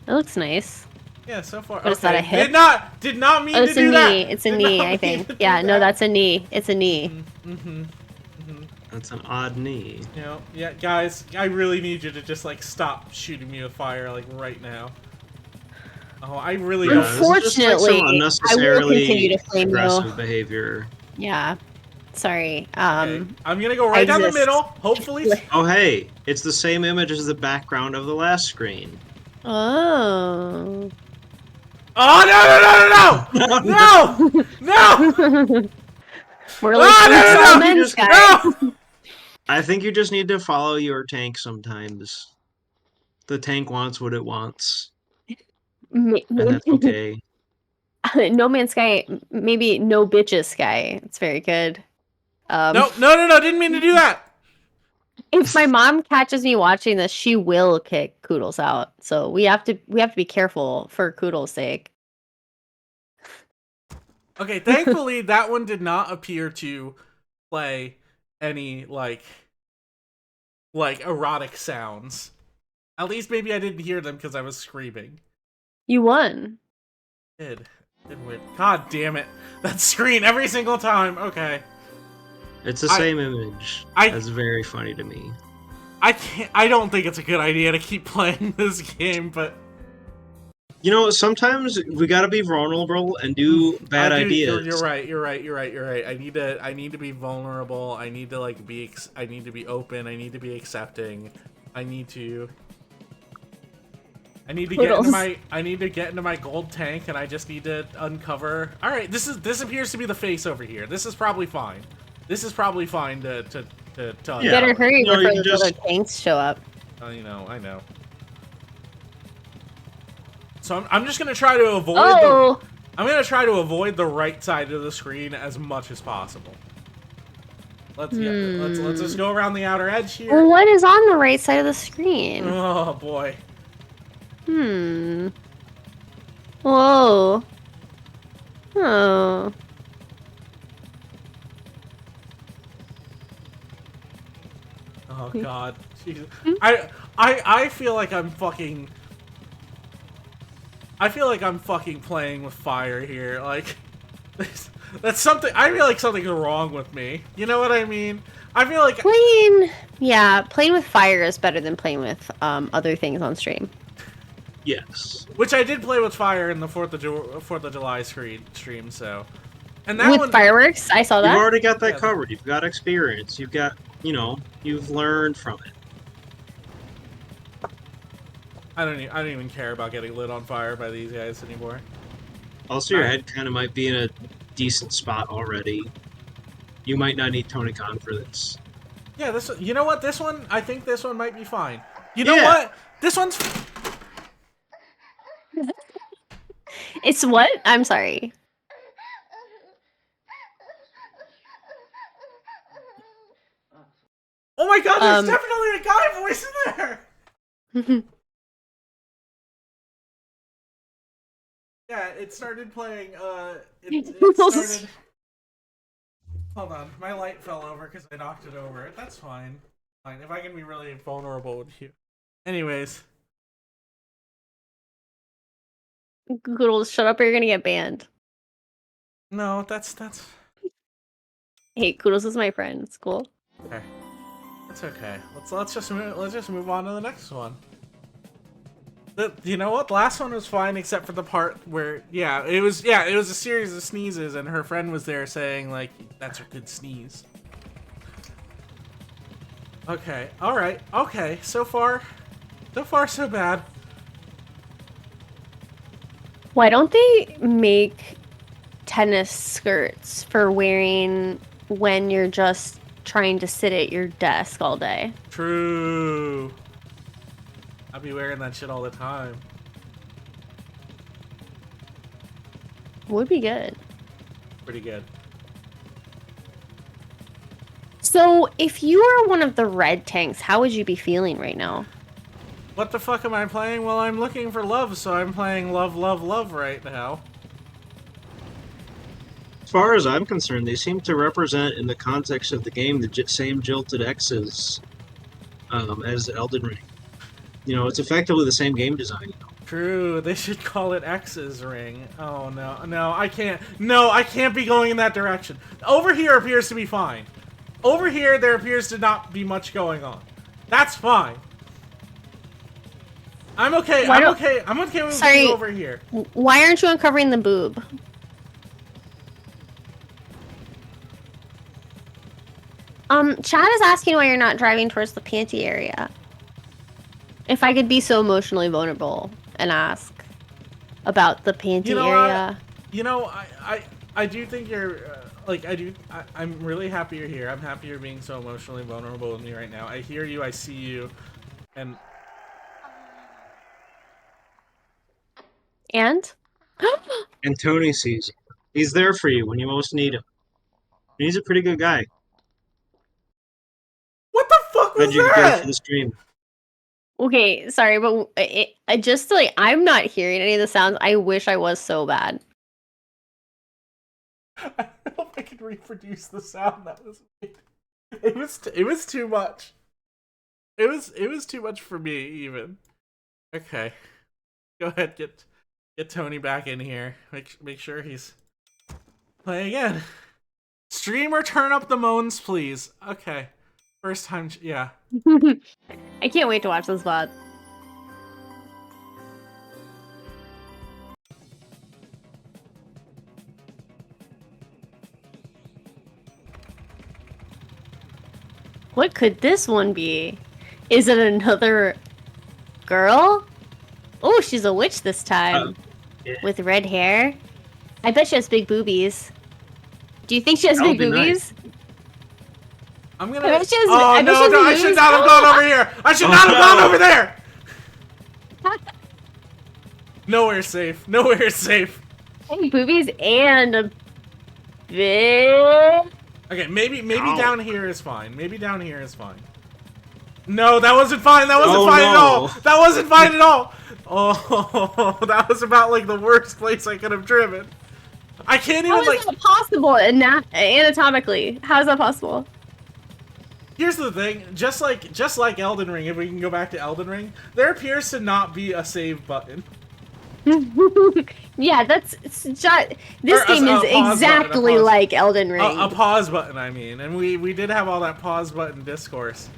S2: It looks nice.
S1: Yeah, so far.
S2: What is that, a hip?
S1: Did not mean
S2: Oh,
S1: to
S2: it's a
S1: do
S2: knee.
S1: that.
S2: It's a
S1: Did
S2: knee,
S1: not
S2: I
S1: mean
S2: think.
S1: to do
S2: Yeah, no,
S1: that.
S2: that's a knee. It's a knee.
S3: That's an odd knee.
S1: You know, yeah, guys, I really need you to just like stop shooting me with fire like right now. Oh, I really
S3: Yeah,
S1: don't.
S3: this is just, like, some
S2: Unfortunately, I will
S3: unnecessarily
S2: continue to flame you.
S3: aggressive behavior.
S2: Yeah. Sorry.
S1: Okay, I'm gonna go right
S2: I
S1: down the
S2: exist.
S1: middle. Hopefully.
S3: Oh hey, it's the same image as the background of the last screen.
S2: Oh.
S1: Oh no no no no no no no!
S2: We're like
S1: Ah, no, no, no,
S2: men's
S3: you just-
S2: guy.
S1: No!
S3: I think you just need to follow your tank sometimes. The tank wants what it wants, and that's okay.
S2: No Man's Sky, maybe No Bitches Sky. It's very good.
S1: No, didn't mean to do that.
S2: If my mom catches me watching this, she will kick Koodles out. So we have to be careful for Koodles' sake.
S1: Okay, thankfully that one did not appear to play any like erotic sounds. At least maybe I didn't hear them because I was screaming.
S2: You won.
S1: Did win. God damn it. That screen every single time. Okay.
S3: It's the same image. That's very funny to me.
S1: I don't think it's a good idea to keep playing this game, but
S3: You know, sometimes we gotta be vulnerable and do bad ideas.
S1: You're right. I need to be vulnerable. I need to like I need to be open. I need to be accepting. I need to get into my gold tank, and I just need to uncover. All right, this appears to be the face over here. This is probably fine. This is probably fine to
S2: You better hurry
S3: No,
S2: before
S3: you
S2: those other
S3: just-
S2: tanks show up.
S1: I know. So I'm just gonna try to avoid I'm gonna try to avoid the right side of the screen as much as possible. Let's just go around the outer edge here.
S2: Well, what is on the right side of the screen?
S1: Oh boy.
S2: Whoa. Oh.
S1: Oh god. Jesus. I feel like I'm fucking... I feel like I'm fucking playing with fire here. Like, that's something... I feel like something's wrong with me. You know what I mean? I feel like...
S2: Playing with fire is better than playing with other things on stream.
S3: Yes.
S1: Which I did play with fire in the 4th of July stream, so... And that
S2: with fireworks? I saw that.
S3: You've already got that covered. You've got experience. You've got, you know, you've learned from it.
S1: I don't even care about getting lit on fire by these guys anymore.
S3: Also, your head kind of might be in a decent spot already. You might not need Tony Khan for this.
S1: Yeah, this. You know what? This one, I think this one might be fine. You know what? This one's...
S2: It's what? I'm sorry.
S1: Oh my god, there's definitely a guy voice in there! Yeah, it started playing, it started... Hold on, my light fell over because I knocked it over. That's fine. Fine, if I can be really vulnerable with you. Anyways.
S2: Google, shut up or you're gonna get banned.
S1: No, that's...
S2: Hey, Koodles is my friend. It's cool.
S1: Okay. It's okay. Let's just move on to the next one. You know what? The last one was fine except for the part where it was a series of sneezes and her friend was there saying like that's a good sneeze. Okay. All right. Okay. So far so bad.
S2: Why don't they make tennis skirts for wearing when you're just trying to sit at your desk all day?
S1: True. I'll be wearing that shit all the time.
S2: Would be good.
S1: Pretty good.
S2: So, if you were one of the red tanks, how would you be feeling right now?
S1: What the fuck am I playing? Well, I'm looking for love, so I'm playing love, love, love right now.
S3: As far as I'm concerned, they seem to represent, in the context of the game, the same jilted X's as Elden Ring. You know, it's effectively the same game design. You know?
S1: True, they should call it X's Ring. Oh no, I can't be going in that direction. Over here appears to be fine. Over here, there appears to not be much going on. That's fine. I'm okay. I'm okay with being over here.
S2: Why aren't you uncovering the boob? Chad is asking why you're not driving towards the panty area. If I could be so emotionally vulnerable and ask about the panty area.
S1: I do think you're, I'm really happy you're here. I'm happy you're being so emotionally vulnerable with me right now. I hear you, I see you, and...
S2: And
S3: Tony sees you. He's there for you when you most need him. And he's a pretty good guy.
S1: What the fuck was
S3: Glad
S1: that?
S3: for the stream.
S2: Okay, sorry, but I just like I'm not hearing any of the sounds. I wish I was so bad.
S1: I don't know if I could reproduce the sound that was made. It was too much. It was too much for me even. Okay, go ahead, get Tony back in here. Make sure he's playing again. Streamer, turn up the moans, please. Okay, first time, yeah.
S2: I can't wait to watch this VOD. What could this one be? Is it another girl? Oh, she's a witch this time.
S3: Yeah.
S2: With red hair. I bet she has big boobies. Do you think she has big boobies?
S3: Nice.
S1: I'm gonna.
S2: I should
S1: not have gone over here. I should not have gone over there. Nowhere's safe. Nowhere's safe.
S2: Big boobies and a big.
S1: Okay, maybe down here is fine. Maybe down here is fine. No, that wasn't fine. That wasn't fine at all. That wasn't fine at all. Oh, that was about like the worst place I could have driven. I can't even
S2: How is that possible anatomically? How is that possible?
S1: Here's the thing, just like Elden Ring, if we can go back to Elden Ring, there appears to not be a save button.
S2: Yeah, this game is exactly like Elden Ring.
S1: A pause button, I mean, and we did have all that pause button discourse.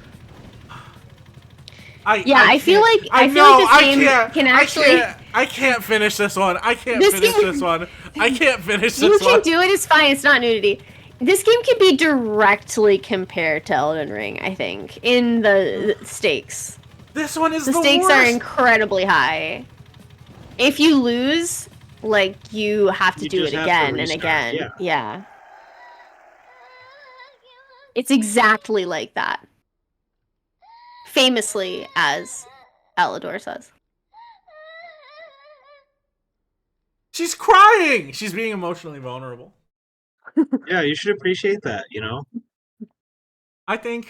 S1: I feel like this game can actually. I can't finish this one. I can't finish this one. I can't finish this one.
S2: You can do it. It's fine. It's not nudity. This game can be directly compared to Elden Ring, I think, in the stakes.
S1: This one is the
S2: stakes
S1: worst.
S2: Are incredibly high. If you lose, like, you have to do it again and again. Yeah. It's exactly like that. Famously, as Alador says.
S1: She's crying! She's being emotionally vulnerable.
S3: Yeah, you should appreciate that, you know?
S1: I think...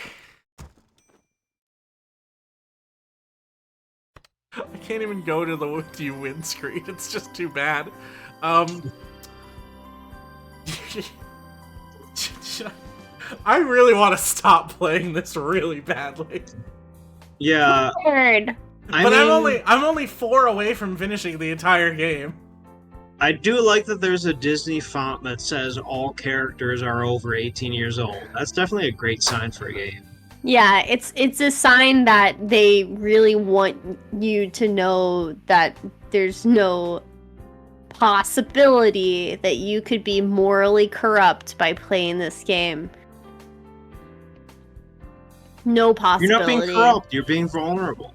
S1: I can't even go to the "Do you win" screen. It's just too bad. I really want to stop playing this really badly.
S3: Yeah.
S2: Weird.
S1: But I'm only 4 away from finishing the entire game.
S3: I do like that there's a Disney font that says all characters are over 18 years old. That's definitely a great sign for a game.
S2: Yeah, it's a sign that they really want you to know that there's no possibility that you could be morally corrupt by playing this game. No possibility.
S3: You're not being corrupt, you're being vulnerable.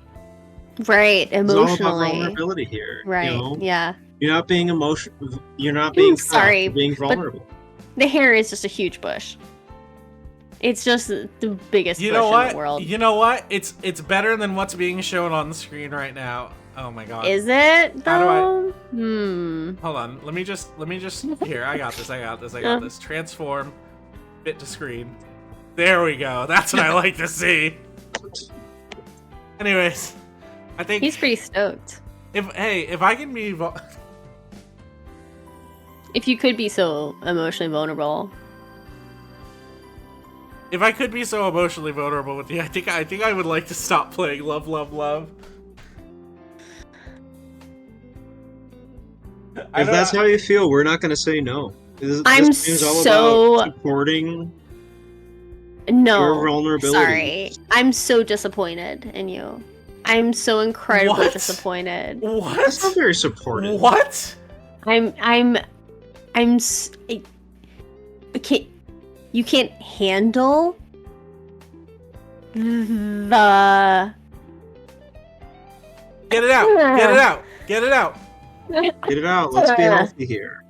S2: Right, emotionally.
S3: It's all about vulnerability here.
S2: Right,
S3: you know?
S2: Yeah.
S3: You're not being emotional. You're not being
S2: sorry,
S3: you're being vulnerable.
S2: The hair is just a huge bush. It's just the biggest bush in the world.
S1: You know what? It's better than what's being shown on the screen right now. Oh my god.
S2: Is it though?
S1: Hold on. Let me just here, I got this. Transform, fit to screen. There we go. That's what I like to see. Anyways, I think
S2: he's pretty stoked.
S1: If I can be
S2: if you could be so emotionally vulnerable.
S1: If I could be so emotionally vulnerable with you, I think I would like to stop playing Love, Love, Love.
S3: If that's how you feel, we're not going to say no. This is all about supporting your vulnerability.
S2: Sorry. I'm so disappointed in you. I'm so incredibly disappointed.
S1: What?
S3: That's not very supportive.
S1: What?
S2: You can't handle the...
S1: Get it out! Get it out! Get it out!
S3: Get it out. Let's be healthy here.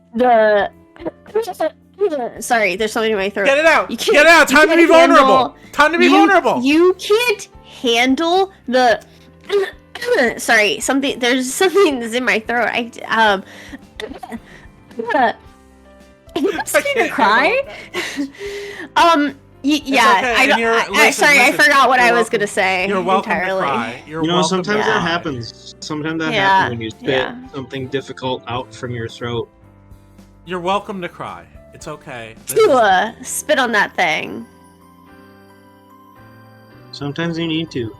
S2: Sorry, there's something in my throat.
S1: Get it out! Get it out! Time to be vulnerable! Time to be vulnerable!
S2: You can't handle the... Sorry, there's something that's in my throat. It's gonna cry. Yeah.
S1: Okay.
S2: Sorry, I forgot what I was gonna say.
S1: You're welcome
S2: entirely.
S1: to cry.
S3: Sometimes that happens. Sometimes that happens when you spit something difficult out from your throat.
S1: You're welcome to cry. It's okay.
S2: Spit on that thing.
S3: Sometimes you need to.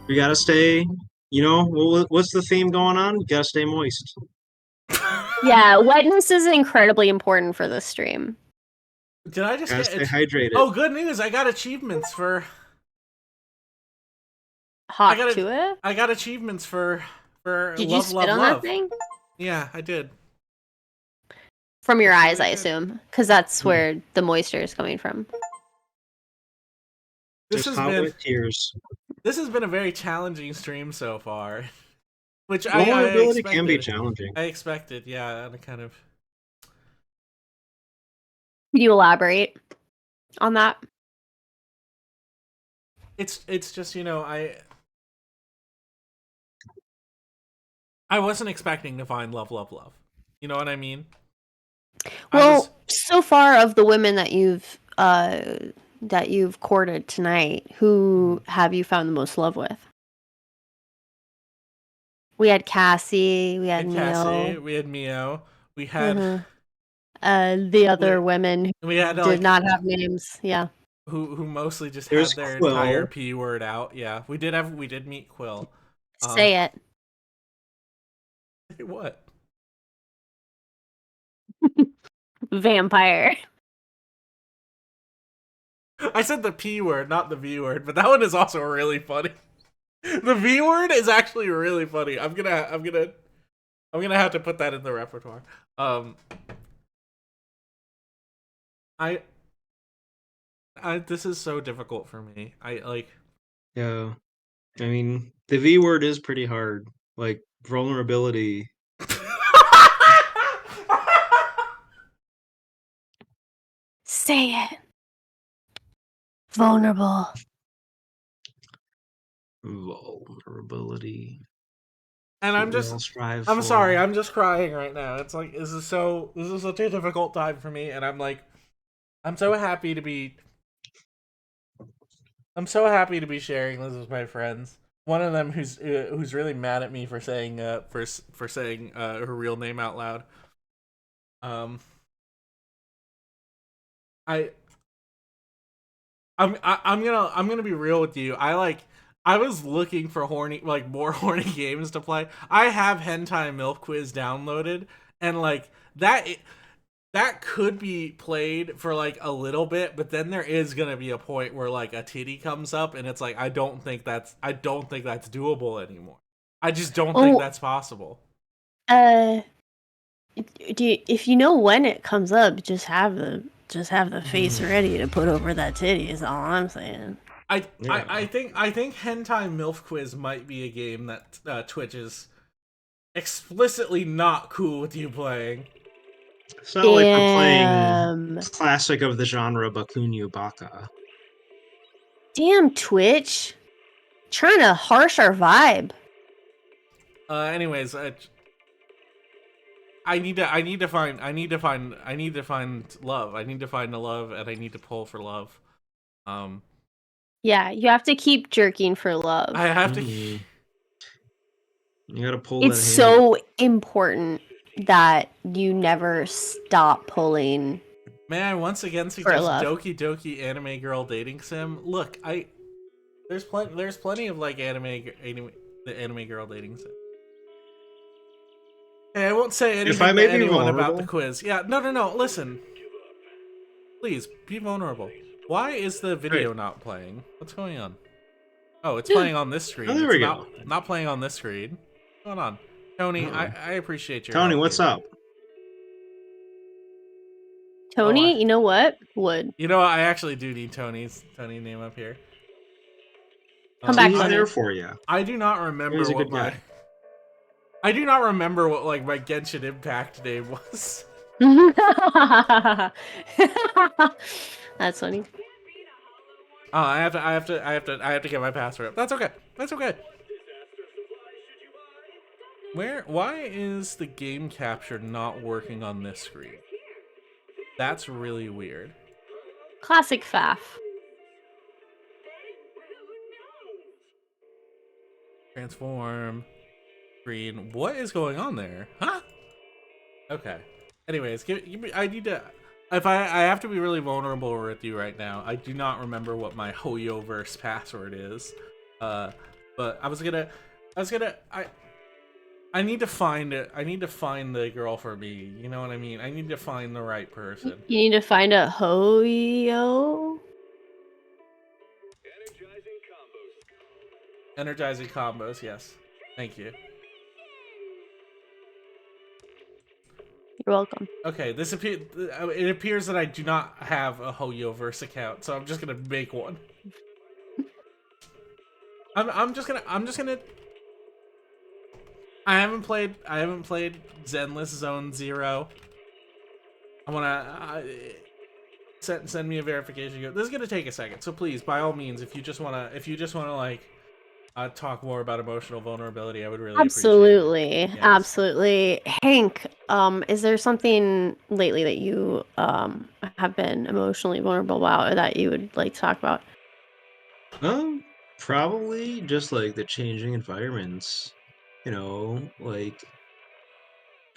S3: We gotta stay. What's the theme going on? You gotta stay moist.
S2: Yeah, wetness is incredibly important for this stream.
S1: Did I just
S3: stay hydrated?
S1: Oh, good news! I got achievements for
S2: Hot to it.
S1: I got achievements for
S2: Did
S1: love,
S2: you spit
S1: love,
S2: on
S1: love.
S2: that thing?
S1: Yeah, I did.
S2: From your eyes, I assume, because that's where the moisture is coming from.
S1: This has been
S3: tears.
S1: This has been a very challenging stream so far. Which
S3: vulnerability can be challenging.
S1: I expected, yeah, and kind of.
S2: Can you elaborate on that?
S1: It's just, I wasn't expecting to find love, love, love. You know what I mean?
S2: Well, so far of the women that you've courted tonight, who have you found the most love with? We had Cassie, we had Mio.
S1: We had Mio. We had
S2: the other women who
S1: did
S2: not have names. Yeah.
S1: who mostly just
S3: There's
S1: had their
S3: Quill.
S1: entire P word out. Yeah, we did meet Quill.
S2: Say it.
S1: What?
S2: Vampire.
S1: I said the P word, not the V word, but that one is also really funny. The V word is actually really funny. I'm gonna have to put that in the repertoire. I this is so difficult for me.
S3: Yeah. I mean, the V word is pretty hard. Like vulnerability.
S2: Say it. Vulnerable.
S3: Vulnerability.
S1: And I'm sorry, I'm just crying right now. It's like this is such a difficult time for me, and I'm so happy to be sharing this with my friends. One of them who's really mad at me for saying for saying her real name out loud. I'm gonna be real with you. I was looking for more horny games to play. I have Hentai Milk Quiz downloaded, and that could be played for like a little bit, but then there is gonna be a point where like a titty comes up, and it's like I don't think that's doable anymore. I just don't think that's possible.
S2: If you know when it comes up, just have the face ready to put over that titty. Is all I'm saying.
S1: I think Hentai MILF Quiz might be a game that Twitch is explicitly not cool with you playing.
S3: It's not like we're playing classic of the genre Bakunyu Baka.
S2: Damn Twitch, trying to harsh our vibe.
S1: Anyways, I need to find love. I need to find the love, and I need to pull for love.
S2: Yeah, you have to keep jerking for love.
S1: I have to.
S3: You gotta pull.
S2: It's so important that you never stop pulling.
S1: May I once again suggest Doki Doki Anime Girl Dating Sim? Look, there's plenty of like anime girl dating sim. Hey, I won't say anything to anyone about the quiz. Yeah, no. Listen, please be vulnerable. Why is the video not playing? What's going on? Oh, it's playing on this screen.
S3: Oh, there we go.
S1: Not playing on this screen. What's going on? Tony, I appreciate your
S3: Tony,
S1: help
S3: what's
S1: here.
S3: up?
S2: Tony, you know what?
S1: You know what? I actually do need Tony's name up here.
S2: Come back,
S3: He's
S2: Tony.
S3: there for you.
S1: I do not remember what my... I do not remember what like my Genshin Impact name was.
S2: That's funny.
S1: Oh, I have to get my password up. That's okay. That's okay. Why is the game capture not working on this screen? That's really weird.
S2: Classic faff.
S1: Transform. Screen. What is going on there? Huh? Okay. Anyways, I need to... If I have to be really vulnerable with you right now. I do not remember what my HoYoverse password is. But I need to find it. I need to find the girl for me. You know what I mean? I need to find the right person.
S2: You need to find a HoYo.
S1: Energizing combos, yes. Thank you.
S2: You're welcome.
S1: Okay, it appears that I do not have a HoYoverse account, so I'm just gonna make one. I'm just gonna I haven't played Zenless Zone Zero. I wanna send me a verification code. This is gonna take a second, so please, by all means, if you just wanna like talk more about emotional vulnerability, I would really appreciate it. Yes.
S2: Absolutely. Hank, is there something lately that you have been emotionally vulnerable about, or that you would like to talk about?
S3: Probably just like the changing environments. You know, like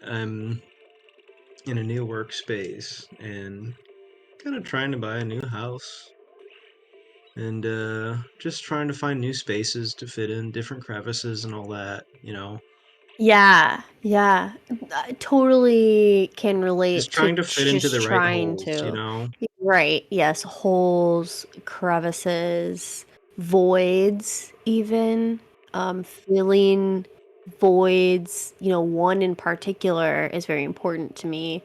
S3: I'm in a new workspace and kind of trying to buy a new house. and just trying to find new spaces to fit in, different crevices and all that.
S2: Yeah, yeah. I totally can relate
S3: Just
S2: to
S3: trying to fit into
S2: just
S3: the right
S2: trying
S3: holes.
S2: to. Right. Yes, holes, crevices, voids even. Filling voids, one in particular is very important to me.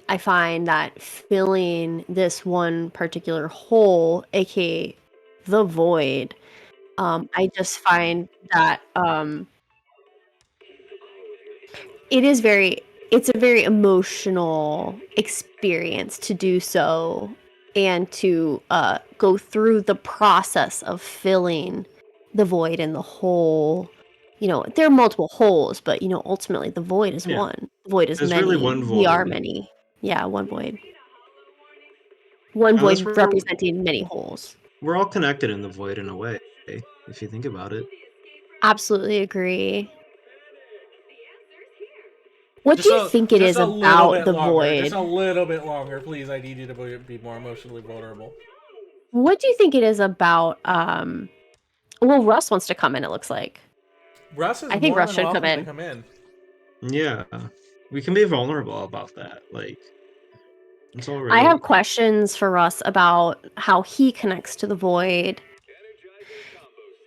S2: I find that filling this one particular hole, aka the void, I just find that it's a very emotional experience to do so and to go through the process of filling the void and the hole. There are multiple holes, but ultimately the void is
S3: Yeah.
S2: one. The void is
S3: There's really
S2: many.
S3: one
S2: We are
S3: void.
S2: many. Yeah, one void. One
S3: Unless
S2: void representing many holes.
S3: we're all connected in the void in a way, if you think about it.
S2: Absolutely agree. What do
S1: Just
S2: you think it is
S1: a little
S2: about
S1: bit
S2: the
S1: longer. Just
S2: void?
S1: a little bit longer, please. I need you to be more emotionally vulnerable.
S2: What do you think it is about well, Russ wants to come in, it looks like.
S1: Russ is
S2: I think
S1: more
S2: Russ
S1: than
S2: should come
S1: welcome to
S2: in.
S1: come in.
S3: Yeah, we can be vulnerable about that. It's all
S2: I
S3: right.
S2: have questions for Russ about how he connects to the void.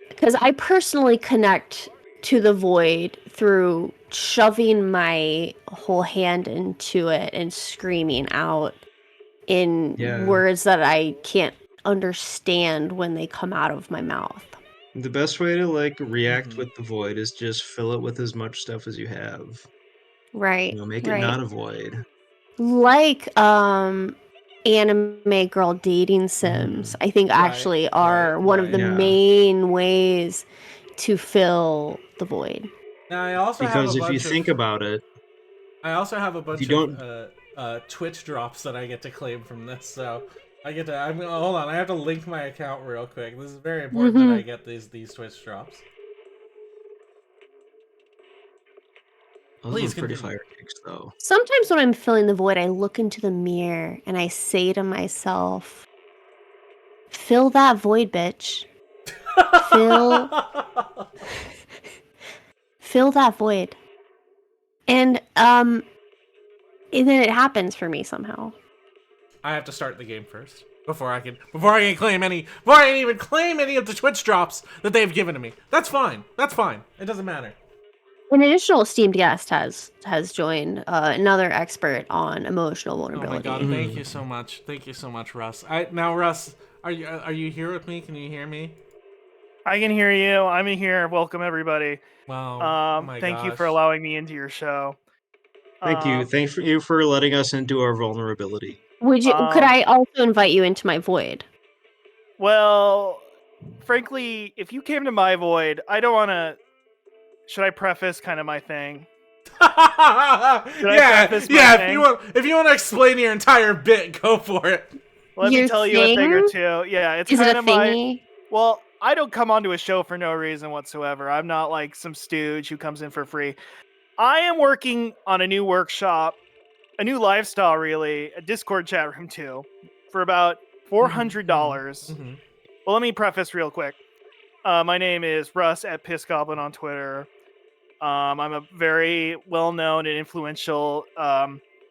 S2: Because I personally connect to the void through shoving my whole hand into it and screaming out in words that I can't understand when they come out of my mouth.
S3: The best way to react with the void is just fill it with as much stuff as you have.
S2: Right.
S3: Make it
S2: right.
S3: not a void.
S2: Like anime girl dating sims, I think actually are one of the main ways to fill the void.
S1: Now I also have
S3: Because
S1: a
S3: if you
S1: bunch
S3: think
S1: of
S3: about it,
S1: Twitch drops that I get to claim from this. So hold on. I have to link my account real quick. This is very important that I get these Twitch drops.
S3: those are pretty fire kicks, though.
S2: Sometimes when I'm filling the void, I look into the mirror and I say to myself, "Fill that void, bitch. Fill that void." And then it happens for me somehow.
S1: I have to start the game first before I can even claim any of the Twitch drops that they've given to me. That's fine. It doesn't matter.
S2: An additional esteemed guest has joined, another expert on emotional vulnerability.
S1: Oh my god! Thank you so much. Thank you so much, Russ. Now, Russ, are you here with me? Can you hear me?
S7: I can hear you. I'm in here. Welcome everybody.
S1: Wow.
S7: Thank you for allowing me into your show.
S3: Thank you. Thank you for letting us into our vulnerability.
S2: Could I also invite you into my void?
S7: Well, frankly, if you came to my void, I don't want to. Should I preface kind of my thing?
S1: If you want to explain your entire bit, go for it.
S7: Let me tell you a thing or two. Yeah, it's kind of my. Well, I don't come onto a show for no reason whatsoever. I'm not like some stooge who comes in for free. I am working on a new workshop, a new lifestyle, really, a Discord chat room too, for about $400. Well, let me preface real quick. My name is Russ at PissGoblin on Twitter. I'm a very well-known and influential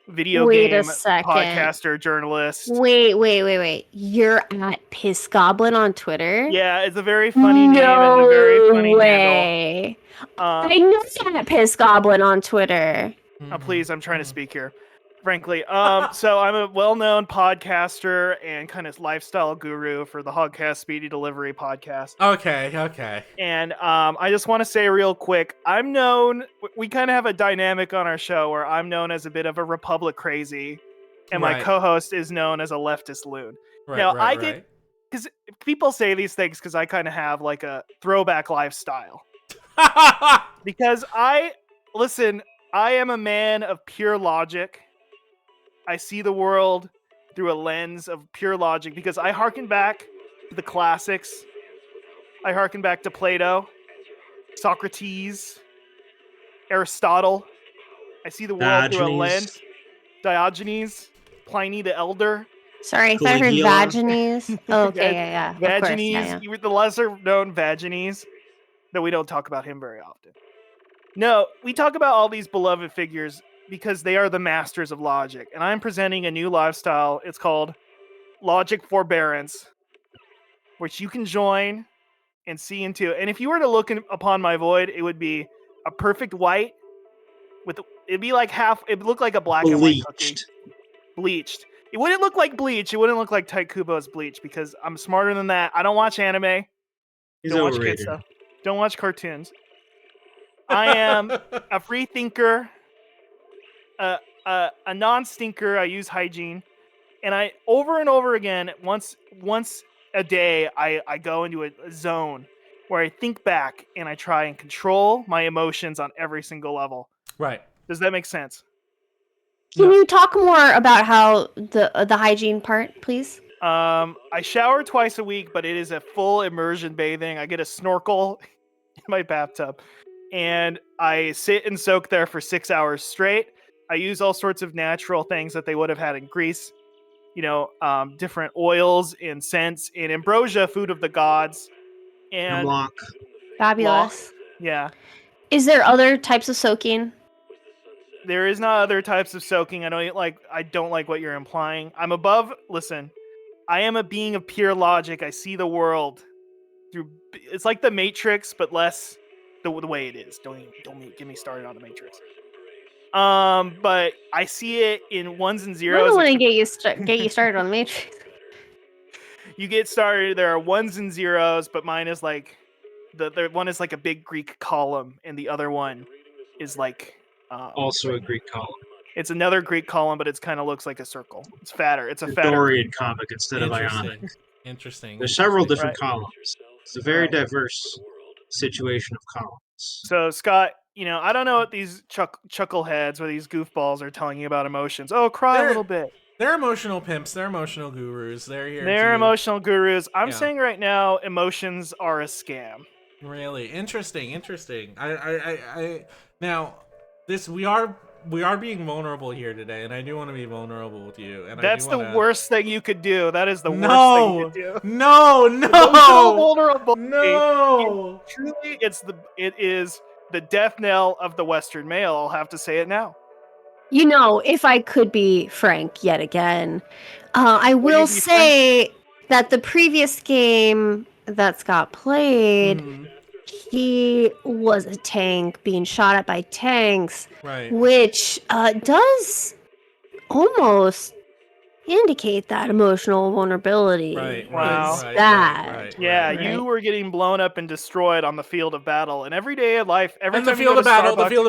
S7: video game podcaster, journalist.
S2: Wait. You're at PissGoblin on Twitter?
S7: Yeah, it's a very funny name and a very funny handle.
S2: I know you're at PissGoblin on Twitter.
S7: Please, I'm trying to speak here. Frankly, so I'm a well-known podcaster and kind of lifestyle guru for the Hogcast Speedy Delivery podcast.
S1: Okay.
S7: And I just want to say real quick, I'm known. We kind of have a dynamic on our show where I'm known as a bit of a Republic crazy, and my co-host is known as a leftist loon. I get because people say these things because I kind of have like a throwback lifestyle. Because I am a man of pure logic. I see the world through a lens of pure logic because I harken back to the classics. I harken back to Plato, Socrates, Aristotle. I see the world through a lens. Diogenes, Pliny the Elder.
S2: Sorry, I thought I heard
S3: Caligula.
S2: Vaginese. Oh, okay, yeah. Of course,
S7: Vaginese,
S2: yeah.
S7: you were the lesser known Vaginese, though we don't talk about him very often. No, we talk about all these beloved figures because they are the masters of logic, and I'm presenting a new lifestyle. It's called Logic Forbearance, which you can join and see into. And if you were to look upon my void, it would be a perfect white with it'd be like half. It'd look like a black and white cookie. Bleached. It wouldn't look like Bleach. It wouldn't look like Type Kubo's Bleach because I'm smarter than that. I don't watch anime.
S3: He's
S7: Don't watch
S3: overrated.
S7: kid stuff. Don't watch cartoons. I am a free thinker, a non-stinker. I use hygiene, and I over and over again, once a day, I go into a zone where I think back and I try and control my emotions on every single level.
S1: Right.
S7: Does that make sense?
S2: Can you talk more about how the hygiene part, please?
S7: I shower twice a week, but it is a full immersion bathing. I get a snorkel in my bathtub, and I sit and soak there for 6 hours straight. I use all sorts of natural things that they would have had in Greece. You know, different oils and scents and ambrosia, food of the gods. And
S3: Hemlock.
S2: Fabulous.
S7: Yeah.
S2: Is there other types of soaking?
S7: There is not other types of soaking. I don't like what you're implying. I'm above. Listen, I am a being of pure logic. I see the world through. It's like the Matrix, but less the way it is. Don't get me started on the Matrix. But I see it in ones and zeros.
S2: I don't want to get you started on the Matrix.
S7: You get started. There are ones and zeros, but mine is like the one is like a big Greek column, and the other one is like
S3: also a Greek column.
S7: It's another Greek column, but it kind of looks like a circle. It's fatter. It's a fatter
S3: Dorian comic instead of Ionic.
S1: Interesting.
S3: There's several different columns. It's a very diverse situation of columns.
S7: So Scott, you know, I don't know what these chuckleheads or these goofballs are telling you about emotions. Oh, cry a little bit.
S1: They're emotional pimps. They're emotional gurus. They're here.
S7: They're emotional gurus. I'm saying right now, emotions are a scam.
S1: Really interesting. I now this we are being vulnerable here today, and I do want to be vulnerable with you. And
S7: that's the worst thing you could do. That is the worst thing you could do.
S1: No.
S7: Vulnerability.
S1: No.
S7: Truly, it is the death knell of the Western male. I'll have to say it now.
S2: You know, if I could be frank yet again, I will say that the previous game that Scott played, he was a tank being shot at by tanks,
S1: right?
S2: Which does almost indicate that emotional vulnerability.
S1: Right.
S2: Wow.
S1: Right.
S7: Yeah, you were getting blown up and destroyed on the field of battle, and every day of life,
S1: the field of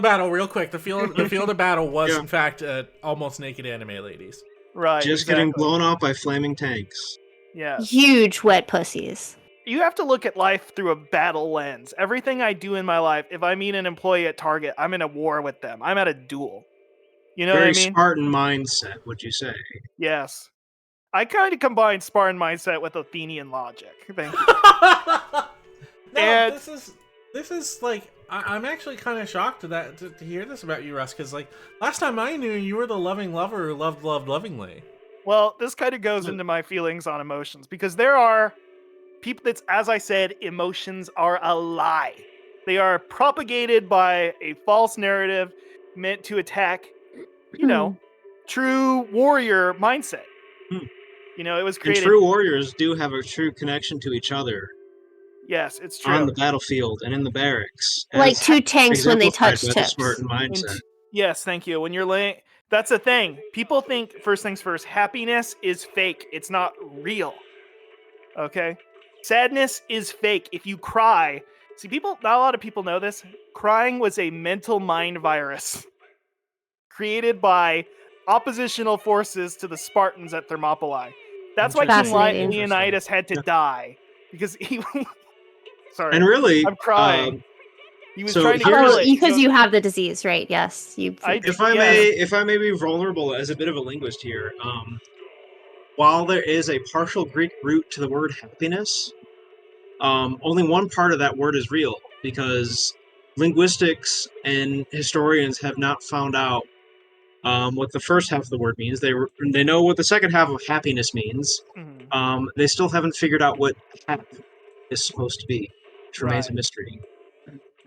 S1: battle, real quick. The field of battle was in fact almost naked anime ladies.
S7: Right.
S3: Just getting blown up by flaming tanks.
S7: Yeah.
S2: Huge wet pussies.
S7: You have to look at life through a battle lens. Everything I do in my life, if I meet an employee at Target, I'm in a war with them. I'm at a duel. You know what I mean?
S3: Very Spartan mindset, would you say?
S7: Yes. I kind of combine Spartan mindset with Athenian logic. Thank you.
S1: No, this is like I'm actually kind of shocked to hear this about you, Russ, because like last time I knew you were the loving lover who loved lovingly.
S7: Well, this kind of goes into my feelings on emotions because there are people that's, as I said, emotions are a lie. They are propagated by a false narrative meant to attack, you know, true warrior mindset. You know, it was created.
S3: And true warriors do have a true connection to each other.
S7: Yes, it's true.
S3: On the battlefield and in the barracks.
S2: Like two tanks when they touch tips.
S3: Spartan mindset.
S7: Yes, thank you. When you're laying... That's the thing. People think, first things first, happiness is fake. It's not real. Okay? Sadness is fake. If you cry... See, not a lot of people know this. Crying was a mental mind virus created by oppositional forces to the Spartans at Thermopylae. That's why King Leonidas had to die. Because he... Sorry.
S3: And really...
S7: I'm crying. He was trying to
S2: kill it. Because you have the disease, right? Yes.
S3: If I may be vulnerable as a bit of a linguist here, while there is a partial Greek root to the word happiness, only one part of that word is real, because linguistics and historians have not found out what the first half of the word means. They know what the second half of happiness means.
S7: Mm-hmm.
S3: They still haven't figured out what hap is supposed to be, which remains a mystery.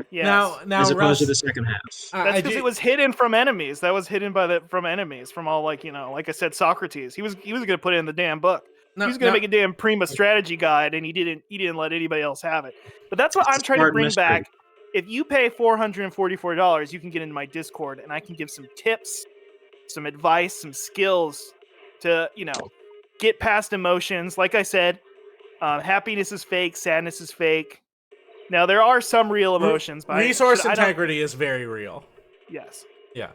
S7: Yes.
S1: Now,
S3: as opposed to
S1: Russ,
S3: the second half.
S7: That's because it was hidden from enemies. That was hidden from enemies, from all like I said, Socrates. He was gonna put it in the damn book. He was gonna make a damn Prima strategy guide, and he didn't let anybody else have it. But that's what I'm trying to bring back. If you pay $444, you can get into my Discord, and I can give some tips, some advice, some skills to get past emotions. Like I said, happiness is fake, sadness is fake. Now there are some real emotions, but
S1: resource integrity is very real.
S7: Yes.
S1: Yeah.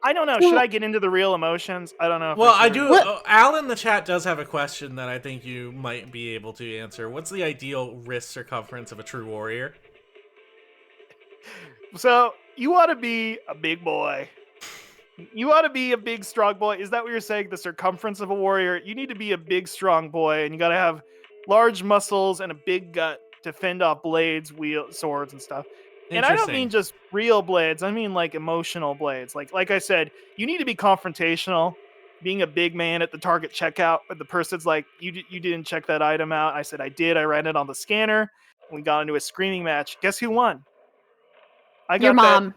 S7: I don't know. Should I get into the real emotions? I don't know. If
S1: well, I do. Al in the chat does have a question that I think you might be able to answer. What's the ideal wrist circumference of a true warrior?
S7: So you want to be a big boy. You want to be a big, strong boy. Is that what you're saying? The circumference of a warrior? You need to be a big, strong boy, and you got to have large muscles and a big gut to fend off blades, swords, and stuff. And I don't mean just real blades. I mean like emotional blades. Like I said, you need to be confrontational. Being a big man at the Target checkout, but the person's like, you didn't check that item out. I said, I did. I ran it on the scanner. We got into a screaming match. Guess who won? I got
S2: your mom.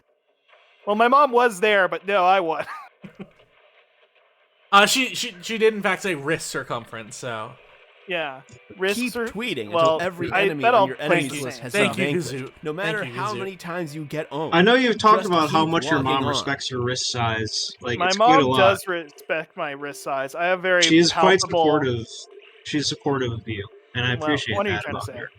S7: Well, my mom was there, but no, I won.
S1: She did in fact say wrist circumference, so
S7: yeah.
S4: Keep tweeting until every enemy on your enemies list has been vanquished. No matter how many times you get owned.
S3: I know you've talked about how much your mom respects your wrist size. Like,
S7: my
S3: it's quite a
S7: mom
S3: lot.
S7: does respect my wrist size. I have very
S3: She's quite
S7: palpable...
S3: supportive. She's supportive of you, and I appreciate
S7: what are you
S3: that
S7: trying
S3: about
S7: to say?
S3: her.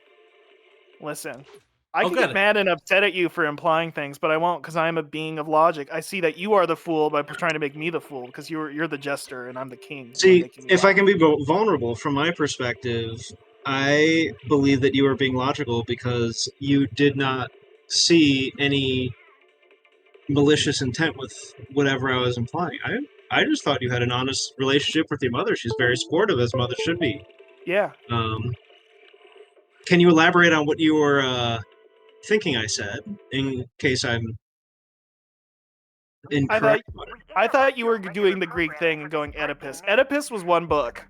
S7: Listen, I can get mad and upset at you for implying things, but I won't because I am a being of logic. I see that you are the fool by trying to make me the fool because you're the jester and I'm the king.
S3: See, if I can be vulnerable from my perspective, I believe that you are being logical because you did not see any malicious intent with whatever I was implying. I just thought you had an honest relationship with your mother. She's very supportive, as mother should be.
S7: Yeah.
S3: Can you elaborate on what you were thinking I said, in case I'm incorrect?
S7: I thought you were doing the Greek thing and going Oedipus. Oedipus was one book.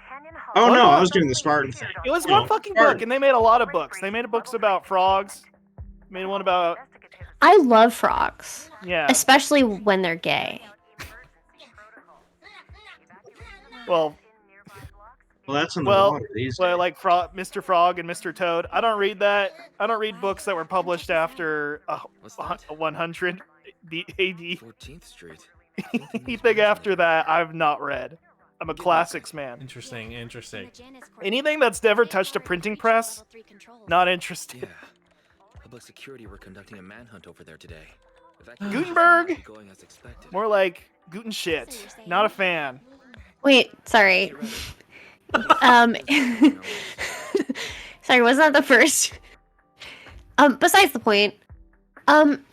S3: Oh no, I was doing the Spartan thing.
S7: It was one fucking book, and they made a lot of books. They made books about frogs. Made one about...
S2: I love frogs.
S7: Yeah.
S2: Especially when they're gay.
S7: Well,
S3: that's in the water.
S7: Like Mr. Frog and Mr. Toad. I don't read that. I don't read books that were published after 100 AD.
S8: 14th Street.
S7: Anything after that, I've not read. I'm a classics man.
S1: Interesting.
S7: Anything that's never touched a printing press, not interested.
S8: Yeah. Public security were conducting a manhunt over there today.
S7: Gutenberg? More like Guten shit. Not a fan.
S2: Wait, sorry. Sorry, wasn't that the first? Besides the point.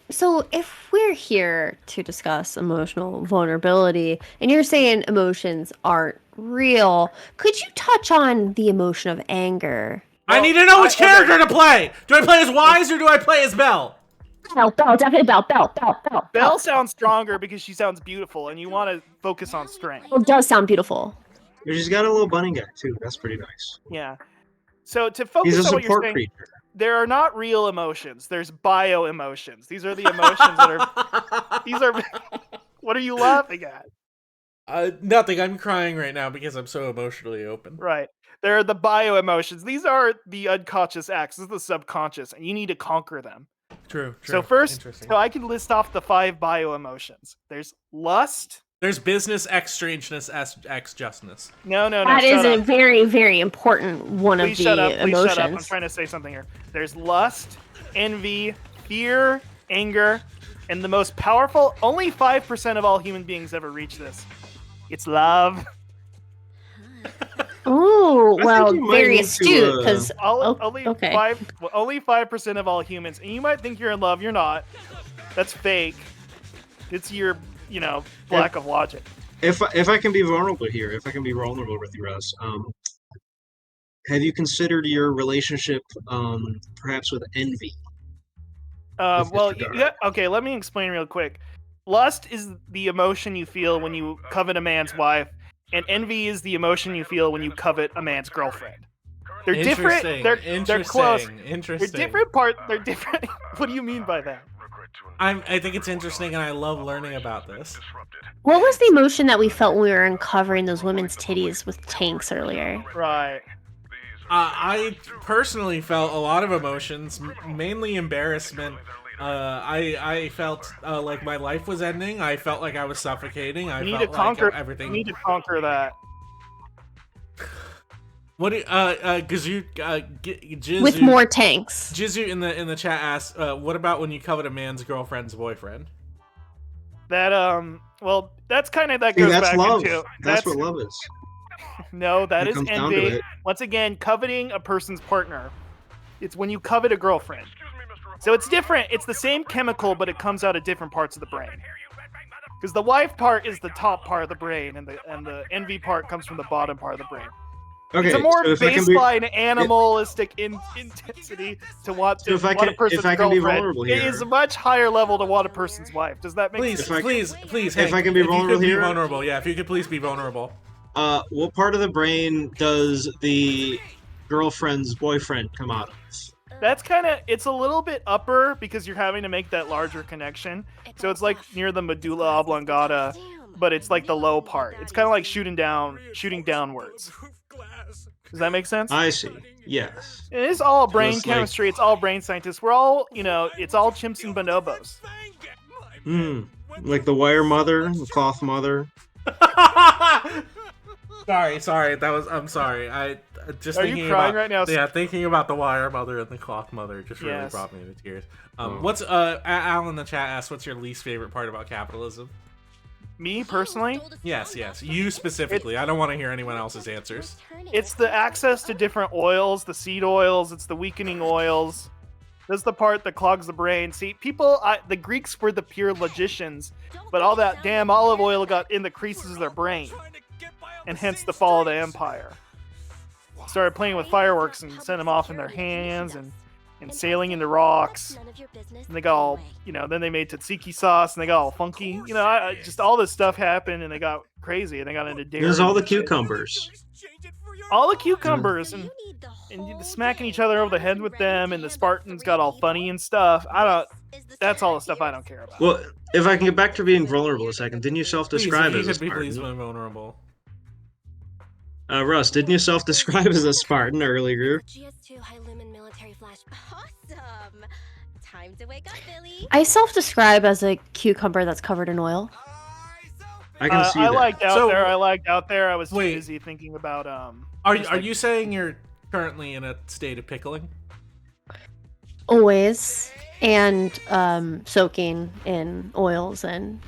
S2: So if we're here to discuss emotional vulnerability, and you're saying emotions aren't real, could you touch on the emotion of anger?
S1: I need to know which character to play! Do I play as Wise or do I play as Belle?
S2: Belle, definitely Belle.
S7: Belle sounds stronger because she sounds beautiful, and you want to focus on strength.
S2: It does sound beautiful.
S3: She's got a little bunny guy too. That's pretty nice.
S7: Yeah. So to focus on what you're saying,
S3: creature.
S7: There are not real emotions. There's bio emotions. These are the emotions that are. These are. What are you laughing at?
S1: Nothing. I'm crying right now because I'm so emotionally open.
S7: Right. They're the bio emotions. These are the unconscious acts. This is the subconscious, and you need to conquer them.
S1: True.
S7: So first, I can list off the 5 bio emotions. There's lust.
S1: There's business, X strangeness, X justness.
S7: No.
S2: That is a very, very important one of the emotions.
S7: Please shut up. I'm trying to say something here. There's lust, envy, fear, anger, and the most powerful, only 5% of all human beings ever reach this. It's love.
S2: Ooh, well, very astute, because
S7: only 5% of all humans, and you might think you're in love. You're not. That's fake. It's your, lack of logic.
S3: If I can be vulnerable here, if I can be vulnerable with you, Russ, have you considered your relationship, perhaps with envy?
S7: Okay. Let me explain real quick. lust is the emotion you feel when you covet a man's wife, and envy is the emotion you feel when you covet a man's girlfriend. They're different. They're close.
S1: Interesting.
S7: They're different. What do you mean by that?
S1: I think it's interesting, and I love learning about this.
S2: What was the emotion that we felt when we were uncovering those women's titties with tanks earlier?
S7: Right.
S1: I personally felt a lot of emotions, mainly embarrassment. I felt like my life was ending. I felt like I was suffocating. I felt like everything.
S7: You need to conquer that.
S1: What do Jizu,
S2: with more tanks?
S1: Jizu in the chat asks, what about when you covet a man's girlfriend's boyfriend?
S7: That well, that's kind of that goes back
S3: love.
S7: into
S3: that's what love is.
S7: No, that is envy. Once again, coveting a person's partner. It's when you covet a girlfriend. So it's different. It's the same chemical, but it comes out of different parts of the brain. Because the wife part is the top part of the brain, and the envy part comes from the bottom part of the brain.
S3: Okay,
S7: it's a more baseline animalistic intensity to want a person's girlfriend. It is a much higher level to want a person's wife. Does that make sense?
S1: Please,
S3: Hank, if I can be vulnerable here.
S1: Vulnerable, yeah. If you could please be vulnerable.
S3: What part of the brain does the girlfriend's boyfriend come out of?
S7: That's it's a little bit upper because you're having to make that larger connection. So it's like near the medulla oblongata, but it's like the low part. It's kind of like shooting downwards. Does that make sense?
S3: I see. Yes.
S7: It is all brain chemistry. It's all brain scientists. We're all, it's all chimps and bonobos.
S3: Like the wire mother, the cloth mother.
S1: Sorry. I'm sorry. I just.
S7: Are you crying right now?
S1: Yeah, thinking about the wire mother and the cloth mother just really brought me to tears. What's Al in the chat asks, what's your least favorite part about capitalism?
S7: Me personally?
S1: Yes. You specifically. I don't want to hear anyone else's answers.
S7: It's the access to different oils, the seed oils. It's the weakening oils. This is the part that clogs the brain. See, the Greeks were the pure logicians, but all that damn olive oil got in the creases of their brain, and hence the fall of the empire. Started playing with fireworks and sent them off in their hands and sailing into rocks. And they got all, then they made tzatziki sauce and they got all funky. Just all this stuff happened and they got crazy and they got into dairy.
S3: There's all the cucumbers.
S7: All the cucumbers and smacking each other over the head with them, and the Spartans got all funny and stuff. That's all the stuff I don't care about.
S3: Well, if I can get back to being vulnerable a second, didn't you self-describe as a Spartan?
S1: Please be vulnerable.
S3: Russ, didn't you self-describe as a Spartan earlier?
S5: GS2 high lumen military flash. Awesome. Time to wake up, Billy.
S2: I self-describe as a cucumber that's covered in oil.
S3: I can see that.
S7: I lagged out there. I was too busy thinking about
S1: Are you saying you're currently in a state of pickling?
S2: Always, and soaking in oils and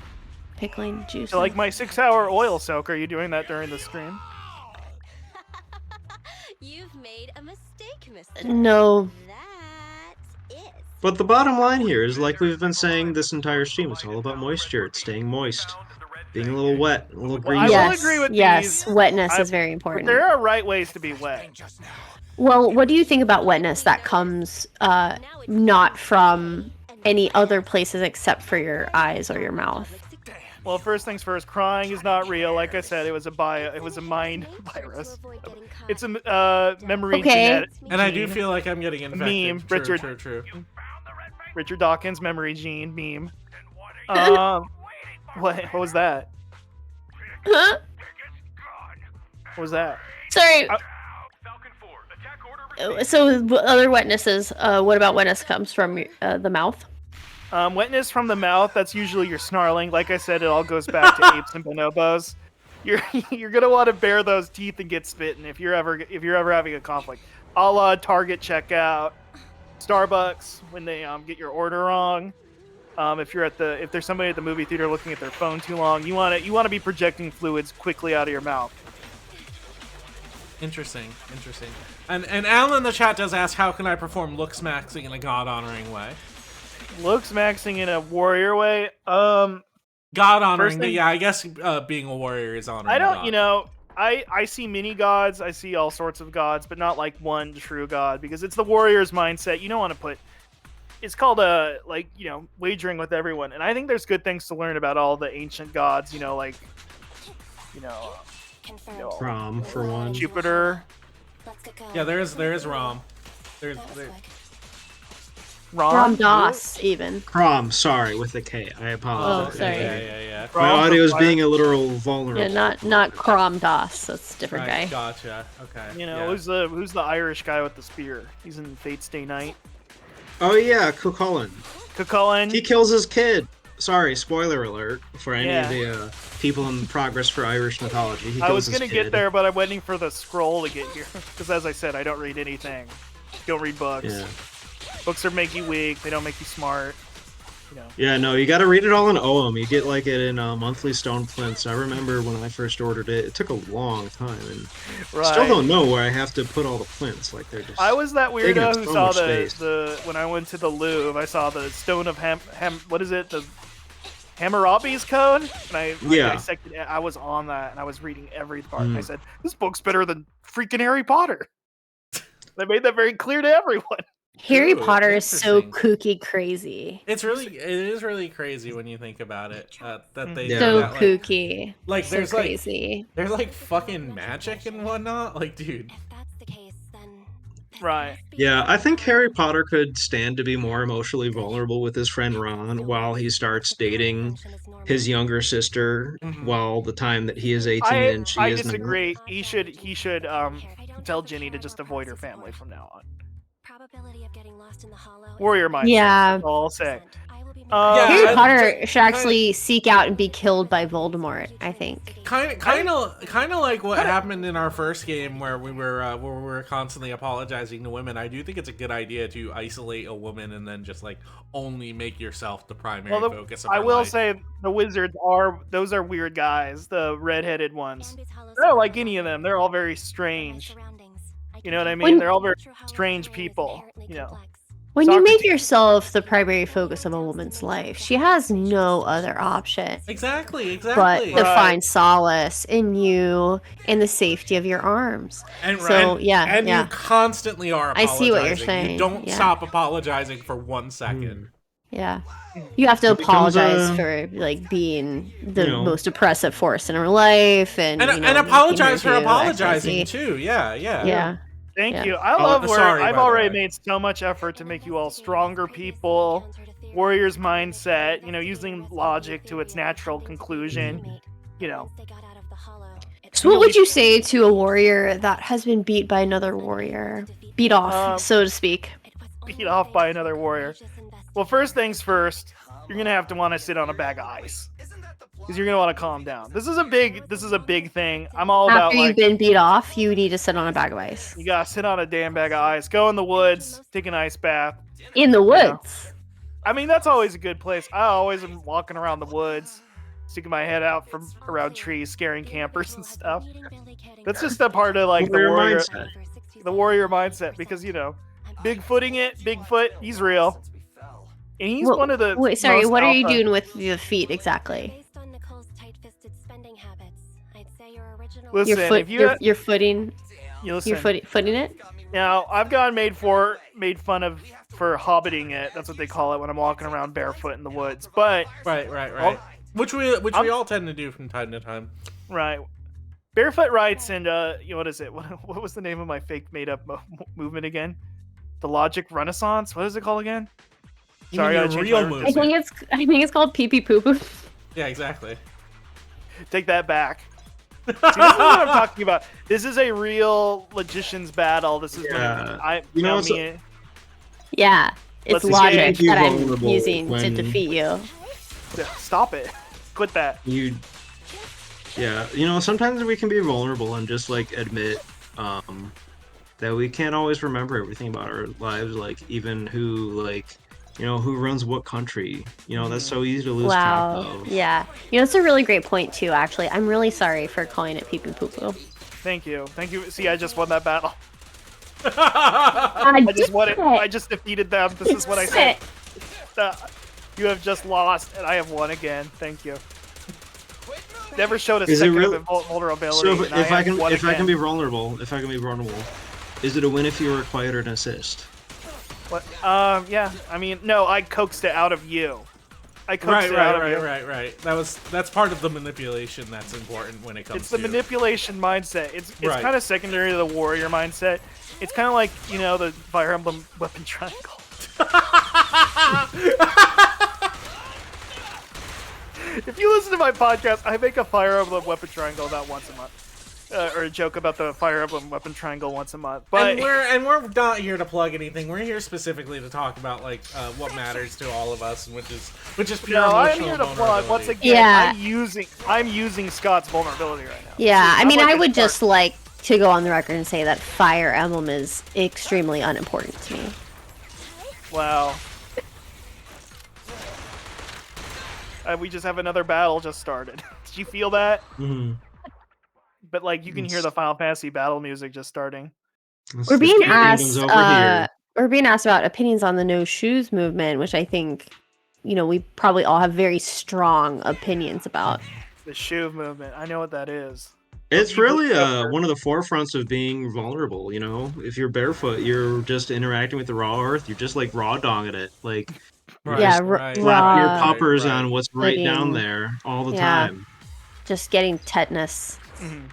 S2: pickling juice.
S7: So like my 6-hour oil soak. Are you doing that during the stream?
S5: You've made a mistake, Mr.
S2: No.
S5: That is.
S3: But the bottom line here is, like we've been saying this entire stream, it's all about moisture. It's staying moist. Being a little wet, a little greasy.
S7: I will agree with
S2: these. Wetness is very important.
S7: But there are right ways to be wet.
S2: Well, what do you think about wetness that comes not from any other places except for your eyes or your mouth?
S7: Well, first things first, crying is not real. Like I said, it was a mind virus. It's a memory genetic.
S1: And I do feel like I'm getting infected.
S7: Meme,
S1: True.
S7: Richard Dawkins, memory gene, meme. What was that?
S2: Huh?
S7: What was that?
S2: Sorry. So other wetnesses. What about wetness comes from the mouth?
S7: Wetness from the mouth. That's usually your snarling. Like I said, it all goes back to apes and bonobos. You're gonna want to bare those teeth and get spitting if you're ever having a conflict. A la Target checkout, Starbucks when they get your order wrong. If there's somebody at the movie theater looking at their phone too long, you want to be projecting fluids quickly out of your mouth.
S1: Interesting. And Alan in the chat does ask, how can I perform looks maxing in a god-honoring way?
S7: Looks maxing in a warrior way?
S1: God-honoring, yeah, I guess being a warrior is honoring.
S7: I don't, I see mini gods, I see all sorts of gods, but not like one true god, because it's the warrior's mindset. You don't want to put it's called wagering with everyone, and I think there's good things to learn about all the ancient gods.
S3: Rom for one.
S7: Jupiter.
S1: Yeah, there is Rom. There's
S2: Ram Dass, even.
S3: Crom, sorry, with a K. I apologize.
S2: Oh, sorry.
S1: Yeah.
S3: My audio is being a literal vulnerable.
S2: Yeah, not Crom Dass. That's a different guy.
S1: Gotcha. Okay.
S7: Who's the Irish guy with the spear? He's in Fate's Day Night.
S3: Oh yeah, Cuchulainn.
S7: Cuchulainn.
S3: He kills his kid. Sorry, spoiler alert for any of the people in progress for Irish mythology.
S7: I was gonna get there, but I'm waiting for the scroll to get here. Because as I said, I don't read anything. Don't read books.
S3: Yeah.
S7: Books are make you weak. They don't make you smart.
S3: Yeah, no, you gotta read it all in OM. You get like it in monthly stone plinths. I remember when I first ordered it, it took a long time, and still don't know where I have to put all the plinths. Like they're just.
S7: I was that weirdo who
S3: so
S7: saw
S3: much
S7: the when I went to the Louvre, I saw the Stone of what is it? The Hammurabi's Code, and I dissected it. I was on that, and I was reading every part. And I said, "This book's better than freaking Harry Potter." They made that very clear to everyone.
S2: Harry Potter is so kooky crazy.
S1: It is really crazy when you think about it. That they
S2: so
S1: that,
S2: kooky.
S1: Like
S2: so
S1: there's
S2: crazy.
S1: There's like fucking magic and whatnot. Like, dude.
S7: Right.
S3: Yeah, I think Harry Potter could stand to be more emotionally vulnerable with his friend Ron while he starts dating his younger sister while the time that he is 18 and she is 9.
S7: I disagree. He should tell Ginny to just avoid her family from now on. Warrior mindset.
S2: Yeah.
S7: That's all I'll say.
S2: Harry Potter should actually seek out and be killed by Voldemort, I think.
S1: Kind of like what happened in our first game where we were constantly apologizing to women. I do think it's a good idea to isolate a woman and then just like only make yourself the primary focus of her
S7: I will
S1: life.
S7: say the wizards are weird guys, the redheaded ones. They're not like any of them. They're all very strange. You know what I mean? They're all very strange people.
S2: When you make yourself the primary focus of a woman's life, she has no other option.
S1: Exactly.
S2: But to find solace in you and the safety of your arms.
S1: And
S2: you
S1: constantly are apologizing.
S2: I see what you're saying.
S1: You don't stop apologizing for 1 second.
S2: Yeah. You have to apologize for like being the most oppressive force in her life and
S1: apologize for apologizing too. Yeah.
S7: Thank you. I love where I've already made so much effort to make you all stronger people, warrior's mindset, using logic to its natural conclusion,
S2: So what would you say to a warrior that has been beat by another warrior? Beat off, so to speak.
S7: Beat off by another warrior. Well, first things first, you're going to have to want to sit on a bag of ice. Because you're gonna want to calm down. This is a big thing. I'm all about
S2: after you've been beat off, you need to sit on a bag of ice.
S7: You gotta sit on a damn bag of ice. Go in the woods, take an ice bath.
S2: In the woods.
S7: I mean, that's always a good place. I always am walking around the woods, sticking my head out from around trees, scaring campers and stuff. That's just a part of like the warrior mindset, because Bigfoot, he's real, and he's one of the.
S2: Wait, sorry, what are you doing with the feet exactly?
S7: Listen,
S2: you're footing. You're footing it.
S7: Now, I've gotten made fun of for hobbiting it. That's what they call it when I'm walking around barefoot in the woods. But
S1: right. Which we all tend to do from time to time.
S7: Right. Barefoot rights and what is it? What was the name of my fake made up movement again? The Logic Renaissance. What is it called again?
S1: Sorry, I gotta real movement.
S2: I think it's called pee pee poo poo.
S1: Yeah, exactly.
S7: Take that back. See, this is what I'm talking about. This is a real logician's battle. This is
S2: yeah, it's logic that I'm using to defeat you.
S7: Stop it. Quit that.
S3: Sometimes we can be vulnerable and just like admit that we can't always remember everything about our lives, like even who runs what country. That's so easy to lose track of.
S2: Yeah. It's a really great point too, actually. I'm really sorry for calling it pee pee poo poo.
S7: Thank you. See, I just won that battle. I just won it. I just defeated them. This is what I said. You have just lost, and I have won again. Thank you. Never showed a second of vulnerability.
S3: So if I can be vulnerable, is it a win if you required an assist?
S7: What? Yeah. I mean, no, I coaxed it out of you. I coaxed it out of you.
S1: Right. That's part of the manipulation that's important when it comes to...
S7: It's the manipulation mindset. It's kind of secondary to the warrior mindset. It's kind of like, the Fire Emblem weapon triangle. If you listen to my podcast, I make a Fire Emblem weapon triangle about once a month. Or a joke about the Fire Emblem weapon triangle once a month. But
S1: we're not here to plug anything. We're here specifically to talk about what matters to all of us, which is pure emotional
S7: I'm here to plug once again.
S2: Yeah.
S7: I'm using Scott's vulnerability right now.
S2: Yeah, I mean, I would just like to go on the record and say that Fire Emblem is extremely unimportant to me.
S7: Wow. We just have another battle just started. Did you feel that?
S3: Mm-hmm.
S7: But you can hear the Final Fantasy battle music just starting.
S2: We're being asked about opinions on the no shoes movement, which I think, we probably all have very strong opinions about.
S7: The shoe movement. I know what that is.
S3: It's really one of the forefronts of being vulnerable, If you're barefoot, you're just interacting with the raw earth. You're just raw dogging it. Slap your poppers on what's right down there all the time.
S2: Just getting tetanus.
S7: Mm-hmm.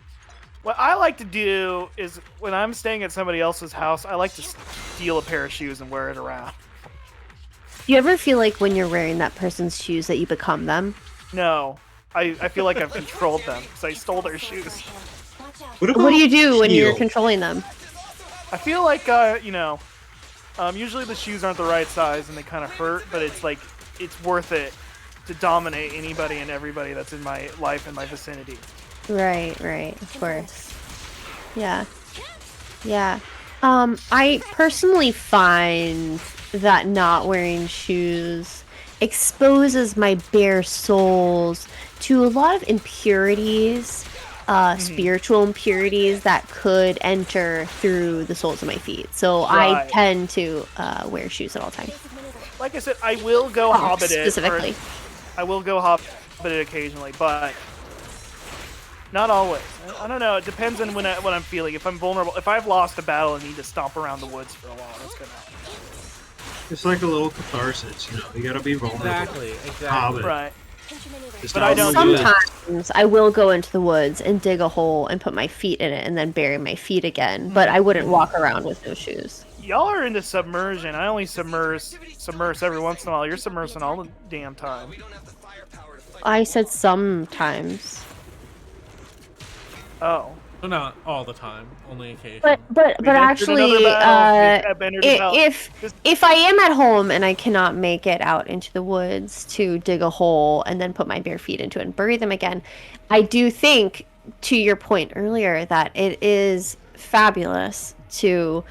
S7: What I like to do is, when I'm staying at somebody else's house, I like to steal a pair of shoes and wear it around.
S2: Do you ever feel like when you're wearing that person's shoes that you become them?
S7: No. I feel like I've controlled them because I stole their shoes.
S2: What do you do when you're controlling them?
S7: I feel like, usually the shoes aren't the right size and they kind of hurt, but it's it's worth it to dominate anybody and everybody that's in my life and my vicinity.
S2: Right, of course. Yeah. I personally find that not wearing shoes exposes my bare soles to a lot of impurities, spiritual impurities that could enter through the soles of my feet. So I tend to wear shoes at all times.
S7: Like I said, I will go hobbit it.
S2: Specifically.
S7: I will go hobbit it occasionally, but not always. I don't know. It depends on what I'm feeling. If I'm vulnerable, if I've lost a battle and need to stomp around the woods for a while, that's gonna happen.
S3: It's like a little catharsis, You gotta be vulnerable.
S1: Exactly.
S7: Right.
S3: But I don't.
S2: Sometimes I will go into the woods and dig a hole and put my feet in it and then bury my feet again. But I wouldn't walk around with no shoes.
S7: Y'all are into submersion. I only submerse every once in a while. You're submersing all the damn time.
S2: I said sometimes.
S7: Oh.
S1: Well, not all the time, only occasionally.
S2: But actually, if I am at home and I cannot make it out into the woods to dig a hole and then put my bare feet into it and bury them again, I do think, to your point earlier, that it is fabulous to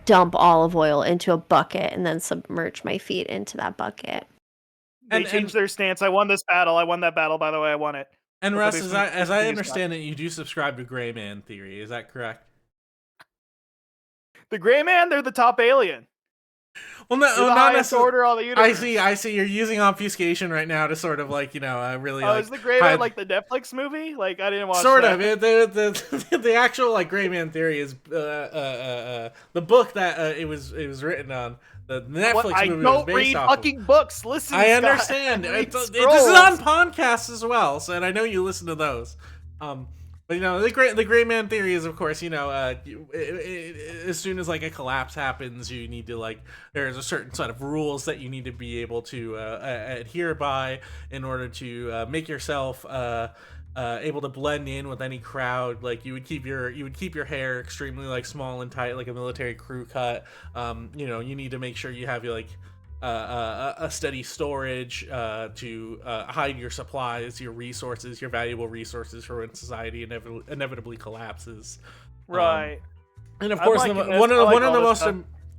S2: dump olive oil into a bucket and then submerge my feet into that bucket.
S7: They changed their stance. I won this battle. I won that battle, by the way. I won it.
S1: And Russ, as I understand it, you do subscribe to Gray Man theory. Is that correct?
S7: The Gray Man, they're the top alien.
S1: Well, no, not necessarily.
S7: Order all the universe.
S1: I see. You're using obfuscation right now to sort of really.
S7: Oh, is the Gray Man like the Netflix movie? I didn't watch.
S1: Sort
S7: that.
S1: of. The actual Gray Man theory is the book that it was written on. The Netflix movie was based off. I don't read
S7: fucking books. Listen,
S1: I understand. This is on podcasts as well, and I know you listen to those. But the Gray Man theory is, of course, as soon as a collapse happens, you need to there's a certain set of rules that you need to be able to adhere by in order to make yourself able to blend in with any crowd. You would keep your hair extremely small and tight, like a military crew cut. You need to make sure you have a steady storage to hide your supplies, your resources, your valuable resources for when society inevitably collapses.
S7: Right.
S1: And of course,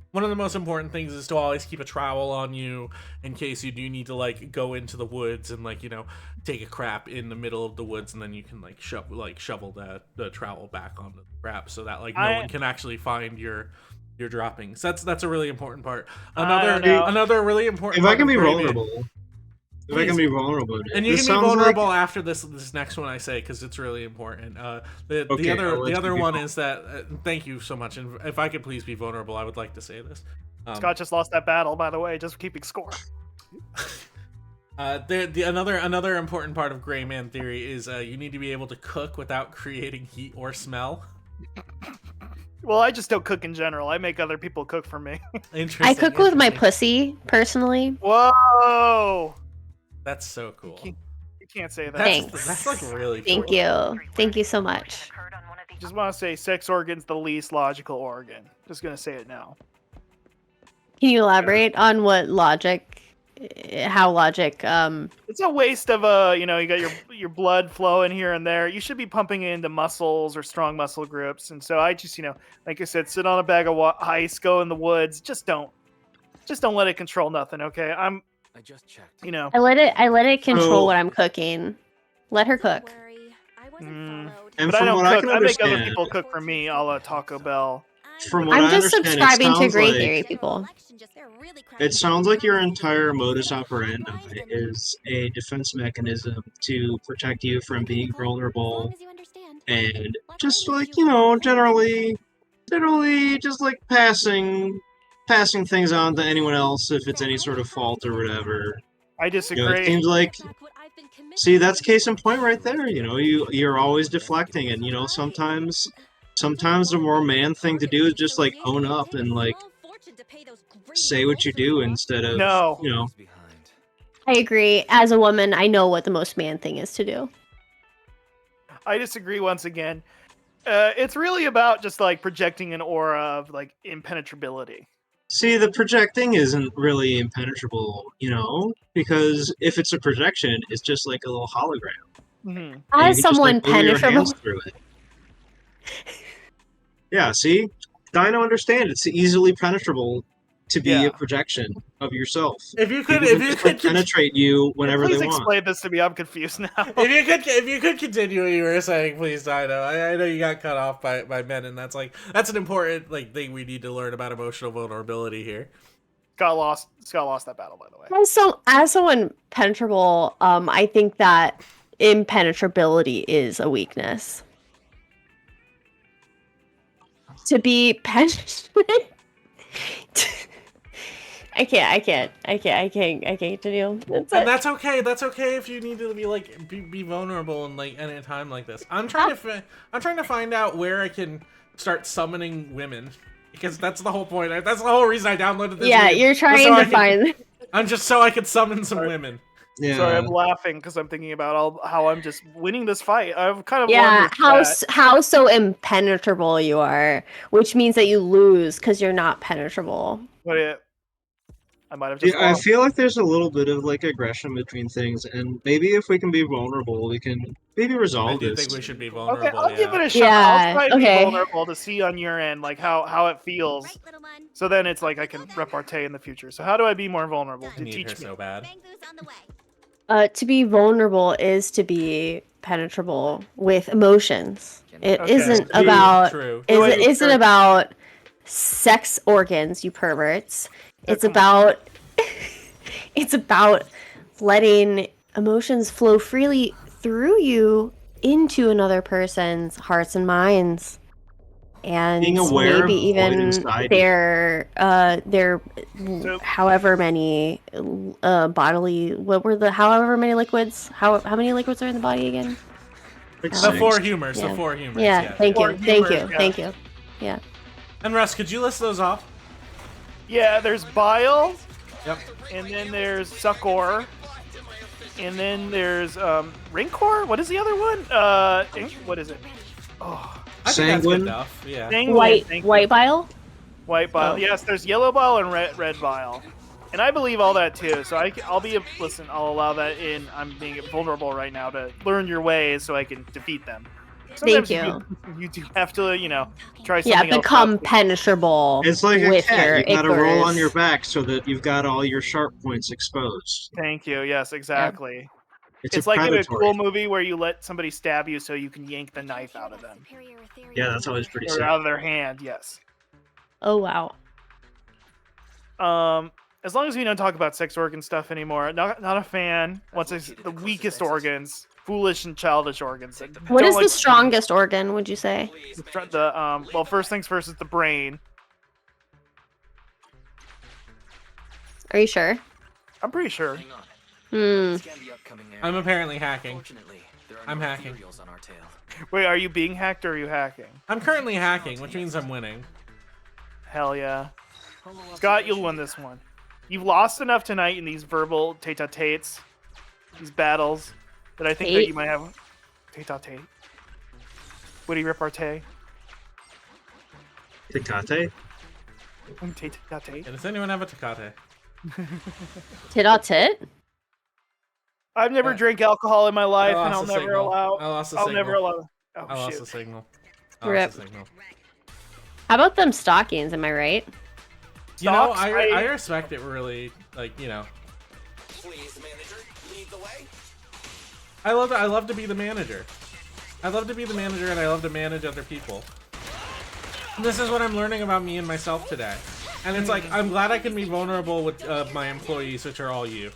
S1: one of the most important things is to always keep a trowel on you in case you do need to go into the woods and take a crap in the middle of the woods, and then you can shovel the trowel back onto the crap so that no one can actually find your droppings. That's a really important part. Another really important.
S3: If I can be vulnerable. If I can be vulnerable,
S1: and you can be vulnerable after this next one I say, because it's really important. The other one is that thank you so much, and if I could please be vulnerable, I would like to say this.
S7: Scott just lost that battle, by the way, just for keeping score.
S1: Another important part of gray man theory is you need to be able to cook without creating heat or smell.
S7: Well, I just don't cook in general. I make other people cook for me.
S2: I cook with my pussy, personally.
S7: Whoa!
S1: That's so cool.
S7: You can't say that.
S2: Thanks.
S1: That's like really cool.
S2: Thank you. Thank you so much.
S7: Just want to say sex organ's the least logical organ. Just gonna say it now.
S2: Can you elaborate on what logic, how logic,
S7: It's a waste of you got your blood flowing here and there. You should be pumping it into muscles or strong muscle groups. And so I just, like I said, sit on a bag of ice, go in the woods. Just don't let it control nothing, okay?
S8: I just checked.
S2: I let it control what I'm cooking. Let her cook.
S3: And
S7: but
S3: from
S7: I don't
S3: what
S7: cook.
S3: I can
S7: I make other
S3: understand,
S7: people cook for me, a la Taco Bell.
S3: from what
S2: I'm
S3: I
S2: just
S3: understand,
S2: subscribing to
S3: sounds
S2: Gray
S3: like-
S2: Theory, people.
S3: It sounds like your entire modus operandi is a defense mechanism to protect you from being vulnerable and just like, generally just like passing things on to anyone else if it's any sort of fault or whatever.
S7: I disagree.
S3: It seems like, see, that's case in point right there. You're always deflecting, and sometimes the more man thing to do is just like own up and like say what you do instead of
S7: No.
S2: I agree. As a woman, I know what the most man thing is to do.
S7: I disagree once again. It's really about just like projecting an aura of like impenetrability.
S3: See, the projecting isn't really impenetrable, because if it's a projection, it's just like a little hologram.
S7: Mm-hmm.
S2: As someone penetrable.
S3: Through it. Yeah, see? Dino understand it's easily penetrable to be a projection of yourself.
S1: If you could
S3: penetrate you whenever they want.
S7: Please explain this to me. I'm confused now.
S1: If you could continue what you were saying, please, Dino. I know you got cut off by men, and that's an important thing we need to learn about emotional vulnerability here.
S7: Scott lost that battle, by the way.
S2: As someone penetrable, I think that impenetrability is a weakness. To be penetrated. I can't continue.
S1: And that's okay. That's okay if you need to be vulnerable in in a time like this. I'm trying to find out where I can start summoning women, because that's the whole point. That's the whole reason I downloaded this.
S2: Yeah, you're trying to find.
S1: I'm just so I could summon some women.
S3: Yeah.
S7: Sorry, I'm laughing because I'm thinking about how I'm just winning this fight. I've kind of
S2: how so impenetrable you are, which means that you lose because you're not penetrable.
S7: But I might have just.
S3: I feel like there's a little bit of aggression between things, and maybe if we can be vulnerable, we can maybe resolve this.
S1: I do think we should be vulnerable.
S7: Okay, I'll give it a shot.
S2: Yeah,
S7: I'll try to be vulnerable to see on your end how it feels. So then it's like I can repartee in the future. So how do I be more vulnerable?
S1: I need her so bad.
S2: To be vulnerable is to be penetrable with emotions. It isn't about isn't about sex organs, you perverts. It's about letting emotions flow freely through you into another person's hearts and minds. And
S3: being aware
S2: maybe even their however many bodily however many liquids, how many liquids are in the body again?
S1: The four humors.
S2: Yeah, thank you. Yeah.
S1: And Russ, could you list those off?
S7: Yeah, there's bile.
S1: Yep.
S7: And then there's succor. And then there's Rincor. What is the other one? What is it? Oh,
S1: I think that's good enough. Yeah.
S2: White bile.
S7: White bile. Oh. Yes, there's yellow bile and red bile. And I believe all that too. So I'll allow that in. I'm being vulnerable right now to learn your ways so I can defeat them. Sometimes
S2: Thank you.
S7: You do have to, try something else.
S2: Yeah, become penetrable.
S3: It's like a cat. You gotta
S2: ichors.
S3: roll on your back so that you've got all your sharp points exposed.
S7: Thank you. Yes, exactly.
S3: Yeah.
S7: It's like in a cool movie where you let somebody stab you so you can yank the knife out of them.
S3: Yeah, that's always pretty sick.
S7: Or out of their hand, yes.
S2: Oh, wow.
S7: As long as we don't talk about sex organ stuff anymore, not a fan. Once it's the weakest organs, foolish and childish organs.
S2: What is the strongest organ, would you say?
S7: Well, first things first is the brain.
S2: Are you sure?
S7: I'm pretty sure.
S1: I'm apparently hacking. I'm hacking.
S7: Wait, are you being hacked or are you hacking?
S1: I'm currently hacking, which means I'm winning.
S7: Hell yeah. Scott, you'll win this one. You've lost enough tonight in these verbal tete-a-tetes, these battles, that I think that you might have... Tete-a-tete. Witty repartee.
S3: Tecate?
S7: Tete-a-tete.
S1: Does anyone have a tecate?
S2: Tit-a-tit?
S7: I've never drank alcohol in my life, and
S1: I'll never allow...
S7: I'll never allow... Oh,
S1: I lost the signal.
S2: Rip. How about them stockings, am I right?
S1: You know, I respect it really, like, you know.
S9: Please, manager, lead the way.
S1: I love to be the manager. I love to be the manager, and I love to manage other people. And this is what I'm learning about me and myself today. And it's like, I'm glad I can be vulnerable with my employees, which are all you.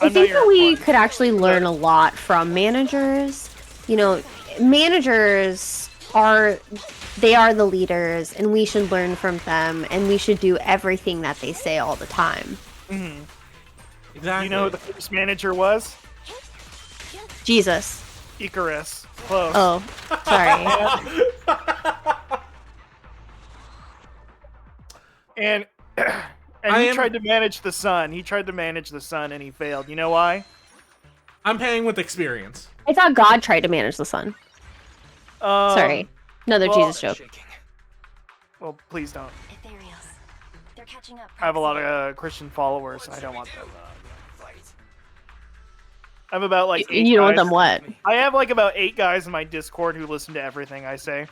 S2: I think that we could actually learn a lot from managers. You know, managers are the leaders, and we should learn from them, and we should do everything that they say all the time.
S7: Mm-hmm.
S1: Exactly.
S7: You know who the first manager was?
S2: Jesus.
S7: Icarus. Close.
S2: Oh, sorry.
S7: and he tried to manage the sun. He tried to manage the sun, and he failed. You know why?
S1: I'm paying with experience.
S2: I thought God tried to manage the sun. Sorry. Another Jesus joke.
S7: Well, please don't.
S6: They're catching up.
S7: I have a lot of Christian followers, and I don't want them. I have about like 8
S2: You don't
S7: guys.
S2: want them what?
S7: I have like about 8 guys in my Discord who listen to everything I say.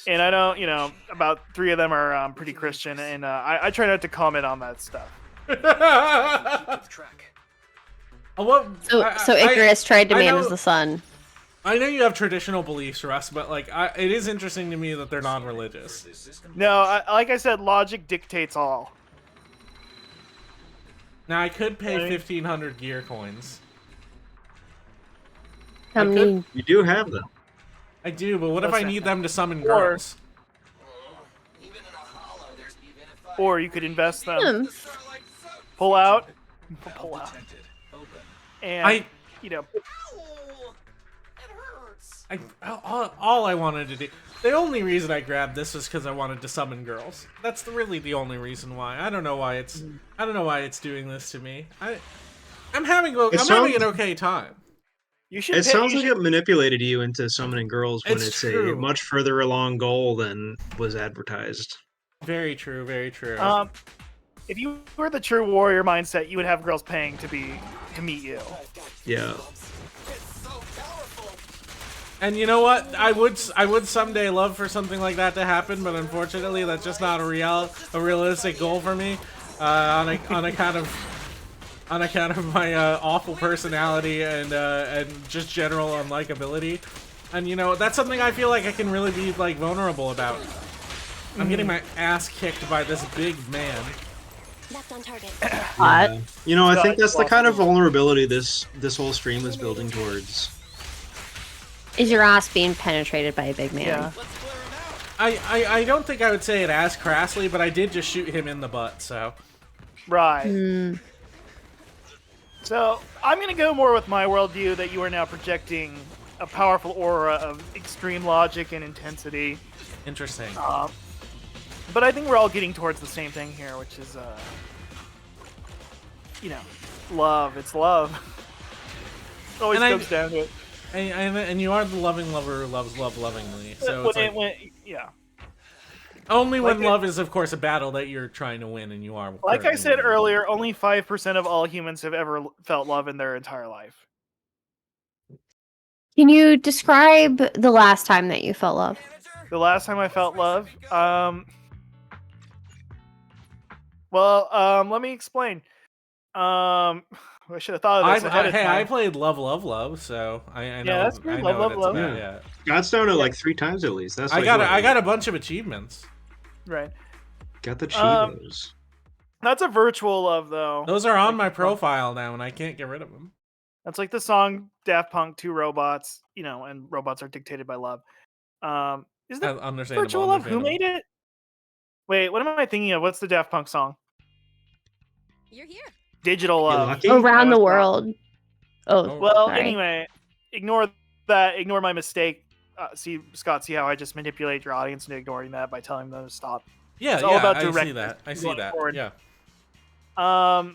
S7: And I don't, you know, about 3 of them are pretty Christian, and I try not to comment on that stuff.
S2: So Icarus tried to manage the sun.
S1: I know you have traditional beliefs, Russ, but like, it is interesting to me that they're non-religious.
S7: No, like I said, logic dictates all.
S1: Now I could pay 1,500 gear coins.
S2: How many?
S3: You do have them.
S1: I do, but what if I need them to summon girls?
S7: Or you could invest them. Pull out. And, you know...
S1: All I wanted to do... The only reason I grabbed this was because I wanted to summon girls. That's really the only reason why. I don't know why it's doing this to me. I'm having an okay time.
S3: It sounds like it manipulated you into summoning girls when it's a much further along goal than was advertised.
S1: Very true, very true.
S7: If you were the true warrior mindset, you would have girls paying to meet you.
S3: Yeah.
S1: And you know what? I would someday love for something like that to happen, but unfortunately, that's just not a realistic goal for me. On account of my awful personality and just general unlikability. And you know, that's something I feel like I can really be like vulnerable about. I'm getting my ass kicked by this big man.
S6: Left on target.
S3: Yeah. You know, I think that's the kind of vulnerability this whole stream is building towards.
S2: Is your ass being penetrated by a big man?
S7: Yeah.
S1: I don't think I would say it as crassly, but I did just shoot him in the butt, so.
S7: Right. So, I'm going to go more with my worldview that you are now projecting a powerful aura of extreme logic and intensity.
S1: Interesting.
S7: But I think we're all getting towards the same thing here, which is, you know, love. It's love. It always comes down to it.
S1: And you are the loving lover who loves love lovingly. So
S7: yeah.
S1: Only when love is, of course, a battle that you're trying to win, and you are.
S7: Like I said earlier, only 5% of all humans have ever felt love in their entire life.
S2: Can you describe the last time that you felt love?
S7: The last time I felt love? Well, let me explain. I should have thought of this ahead of time.
S1: I played Love, so I know.
S7: Yeah, that's good. Love.
S3: Yeah. God's done it like 3 times at least. That's
S1: I got a bunch of achievements.
S7: Right.
S3: Got the Cheetos.
S7: That's a virtual love, though.
S1: Those are on my profile now, and I can't get rid of them.
S7: That's like the song Daft Punk, 2 Robots, you know, and robots are dictated by love. Is that virtual love? Who made it? Wait, what am I thinking of? What's the Daft Punk song?
S6: You're here.
S7: Digital love.
S2: Around the world. Oh,
S7: well.
S2: sorry.
S7: Anyway, ignore that. Ignore my mistake. See, Scott, see how I just manipulate your audience into ignoring that by telling them to stop.
S1: Yeah,
S7: it's all about
S1: I see that.
S7: forward.
S1: Yeah.
S7: All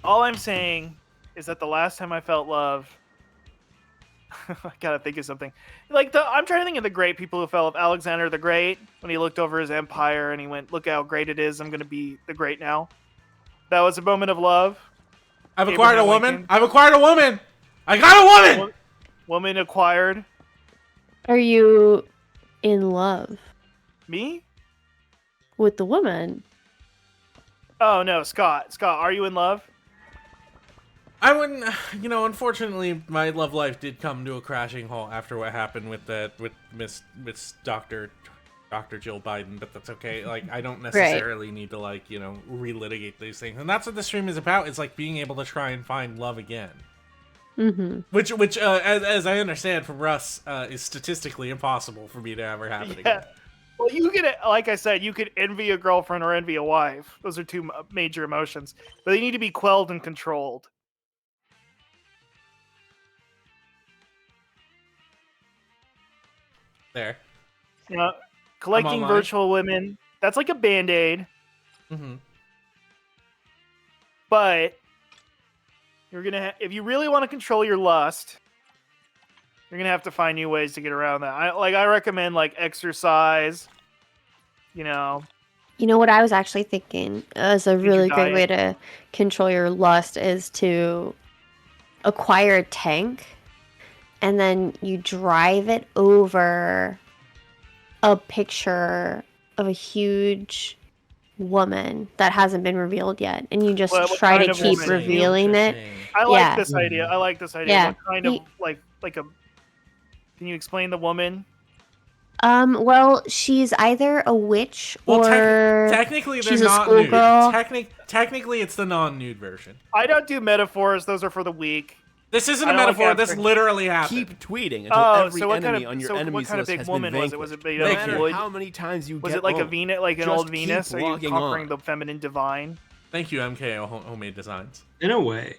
S7: I'm saying is that the last time I felt love, I gotta think of something. I'm trying to think of the great people who fell. Alexander the Great, when he looked over his empire and he went, "Look how great it is! I'm gonna be the great now." That was a moment of love.
S1: I've acquired a woman. I've acquired a woman. I got a woman.
S7: Woman acquired.
S2: Are you in love?
S7: Me?
S2: With the woman?
S7: Oh no, Scott. Scott, are you in love?
S1: I wouldn't. Unfortunately, my love life did come to a crashing halt after what happened with Miss Dr. Jill Biden, but that's okay. Like, I don't necessarily need to relitigate these things, and that's what the stream is about. It's like being able to try and find love again.
S2: Mm-hmm.
S1: Which, as I understand from Russ, is statistically impossible for me to ever happen again.
S7: Well, you could, like I said, you could envy a girlfriend or envy a wife. Those are two major emotions, but they need to be quelled and controlled.
S1: There.
S7: Collecting virtual women, that's like a band-aid.
S1: Mm-hmm.
S7: But you're gonna if you really want to control your lust, you're gonna have to find new ways to get around that. I recommend exercise.
S2: You know what I was actually thinking as a really great way to control your lust is to acquire a tank, and then you drive it over a picture of a huge woman that hasn't been revealed yet, and you just try to keep revealing it.
S7: I like this idea.
S2: Yeah.
S7: What kind of can you explain the woman?
S2: Well, she's either a witch or
S1: technically
S2: she's
S1: they're
S2: a
S1: not nude.
S2: schoolgirl.
S1: Technically, it's the non-nude version.
S7: I don't do metaphors; those are for the weak.
S1: This isn't a metaphor. This literally happened.
S4: Keep tweeting until every enemy on your enemy's
S7: what kind of
S4: list
S7: big
S4: has
S7: woman
S4: been
S7: was it? Was it made of
S4: no
S7: wood?
S4: how many times you
S7: was
S4: get
S7: it like a
S4: owned.
S7: Venus, like an
S4: Just
S7: old Venus? Are you
S4: logging
S7: conquering
S4: on.
S7: the feminine divine?
S1: Thank you, MKO Homemade Designs.
S3: In a way.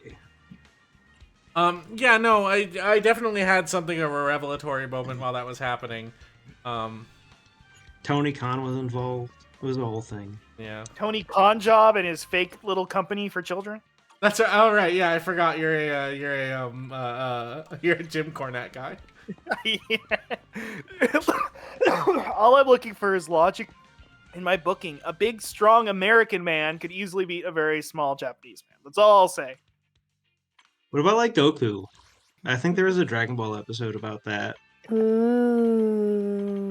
S1: Yeah, no, I definitely had something of a revelatory moment while that was happening.
S3: Tony Khan was involved. It was a whole thing.
S1: Yeah.
S7: Tony Khan job and his fake little company for children.
S1: That's right. Yeah, I forgot you're a Jim Cornette guy.
S7: All I'm looking for is logic in my booking. A big, strong American man could easily beat a very small Japanese man. That's all I'll say.
S3: What about Goku? I think there was a Dragon Ball episode about that.
S2: Ooh.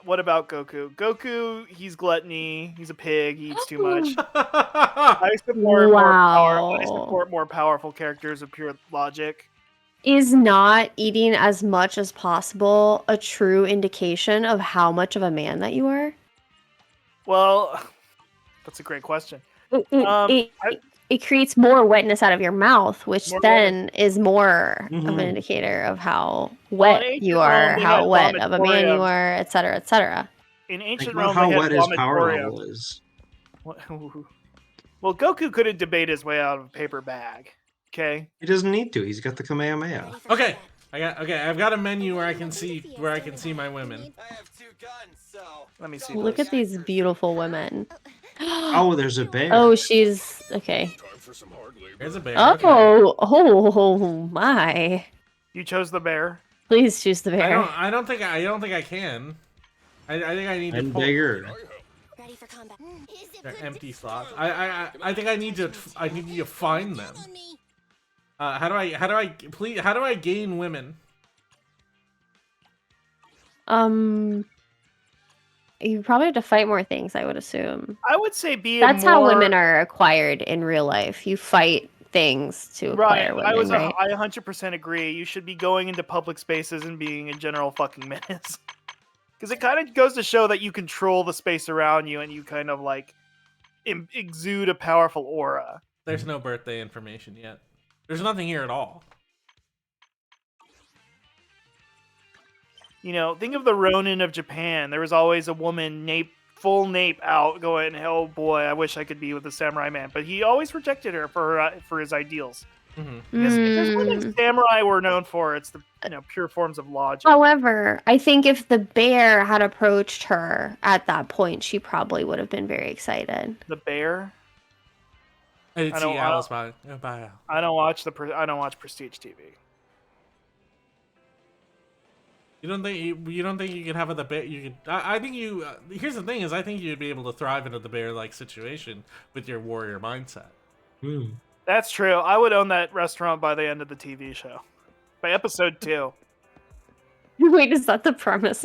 S7: What about Goku? Goku, he's gluttony. He's a pig. He eats too much. I support more powerful characters with pure logic.
S2: Is not eating as much as possible a true indication of how much of a man that you are?
S7: Well, that's a great question.
S2: It creates more wetness out of your mouth, which then is more of an indicator of how wet you are, how wet of a man you are, etc., etc.
S7: In ancient Rome,
S3: how
S7: they had
S3: wet his power level is.
S7: Well, Goku couldn't debate his way out of a paper bag. Okay.
S3: He doesn't need to. He's got the Kamehameha.
S1: Okay. I've got a menu where I can see my women.
S9: I have 2 guns, so
S7: let me see.
S2: Look at these beautiful women.
S3: Oh, there's a bear.
S2: Oh, she's okay.
S1: There's a bear.
S2: Oh my!
S7: You chose the bear.
S2: Please choose the bear.
S1: I don't think I can. I think I need to pull.
S3: Bigger.
S5: Ready for combat.
S1: They're empty slots. I think I need to find them. How do I gain women?
S2: You probably have to fight more things, I would assume.
S7: I would say
S2: That's how women are acquired in real life. You fight things to acquire women, right?
S7: I 100% agree. You should be going into public spaces and being a general fucking menace. Because it kind of goes to show that you control the space around you and you kind of exude a powerful aura.
S1: There's no birthday information yet. There's nothing here at all.
S7: Think of the Ronin of Japan. There was always a woman full nape out, going, "Oh boy, I wish I could be with the samurai man." But he always rejected her for his ideals. Because if there's one thing samurai were known for, it's the pure forms of logic.
S2: However, I think if the bear had approached her at that point, she probably would have been very excited.
S7: The bear?
S1: I don't
S7: watch Prestige TV.
S1: You don't think you could have the bear? You could. I think you. Here's the thing: is I think you'd be able to thrive into the bear-like situation with your warrior mindset.
S7: That's true. I would own that restaurant by the end of the TV show. By episode 2.
S2: Wait, is that the premise?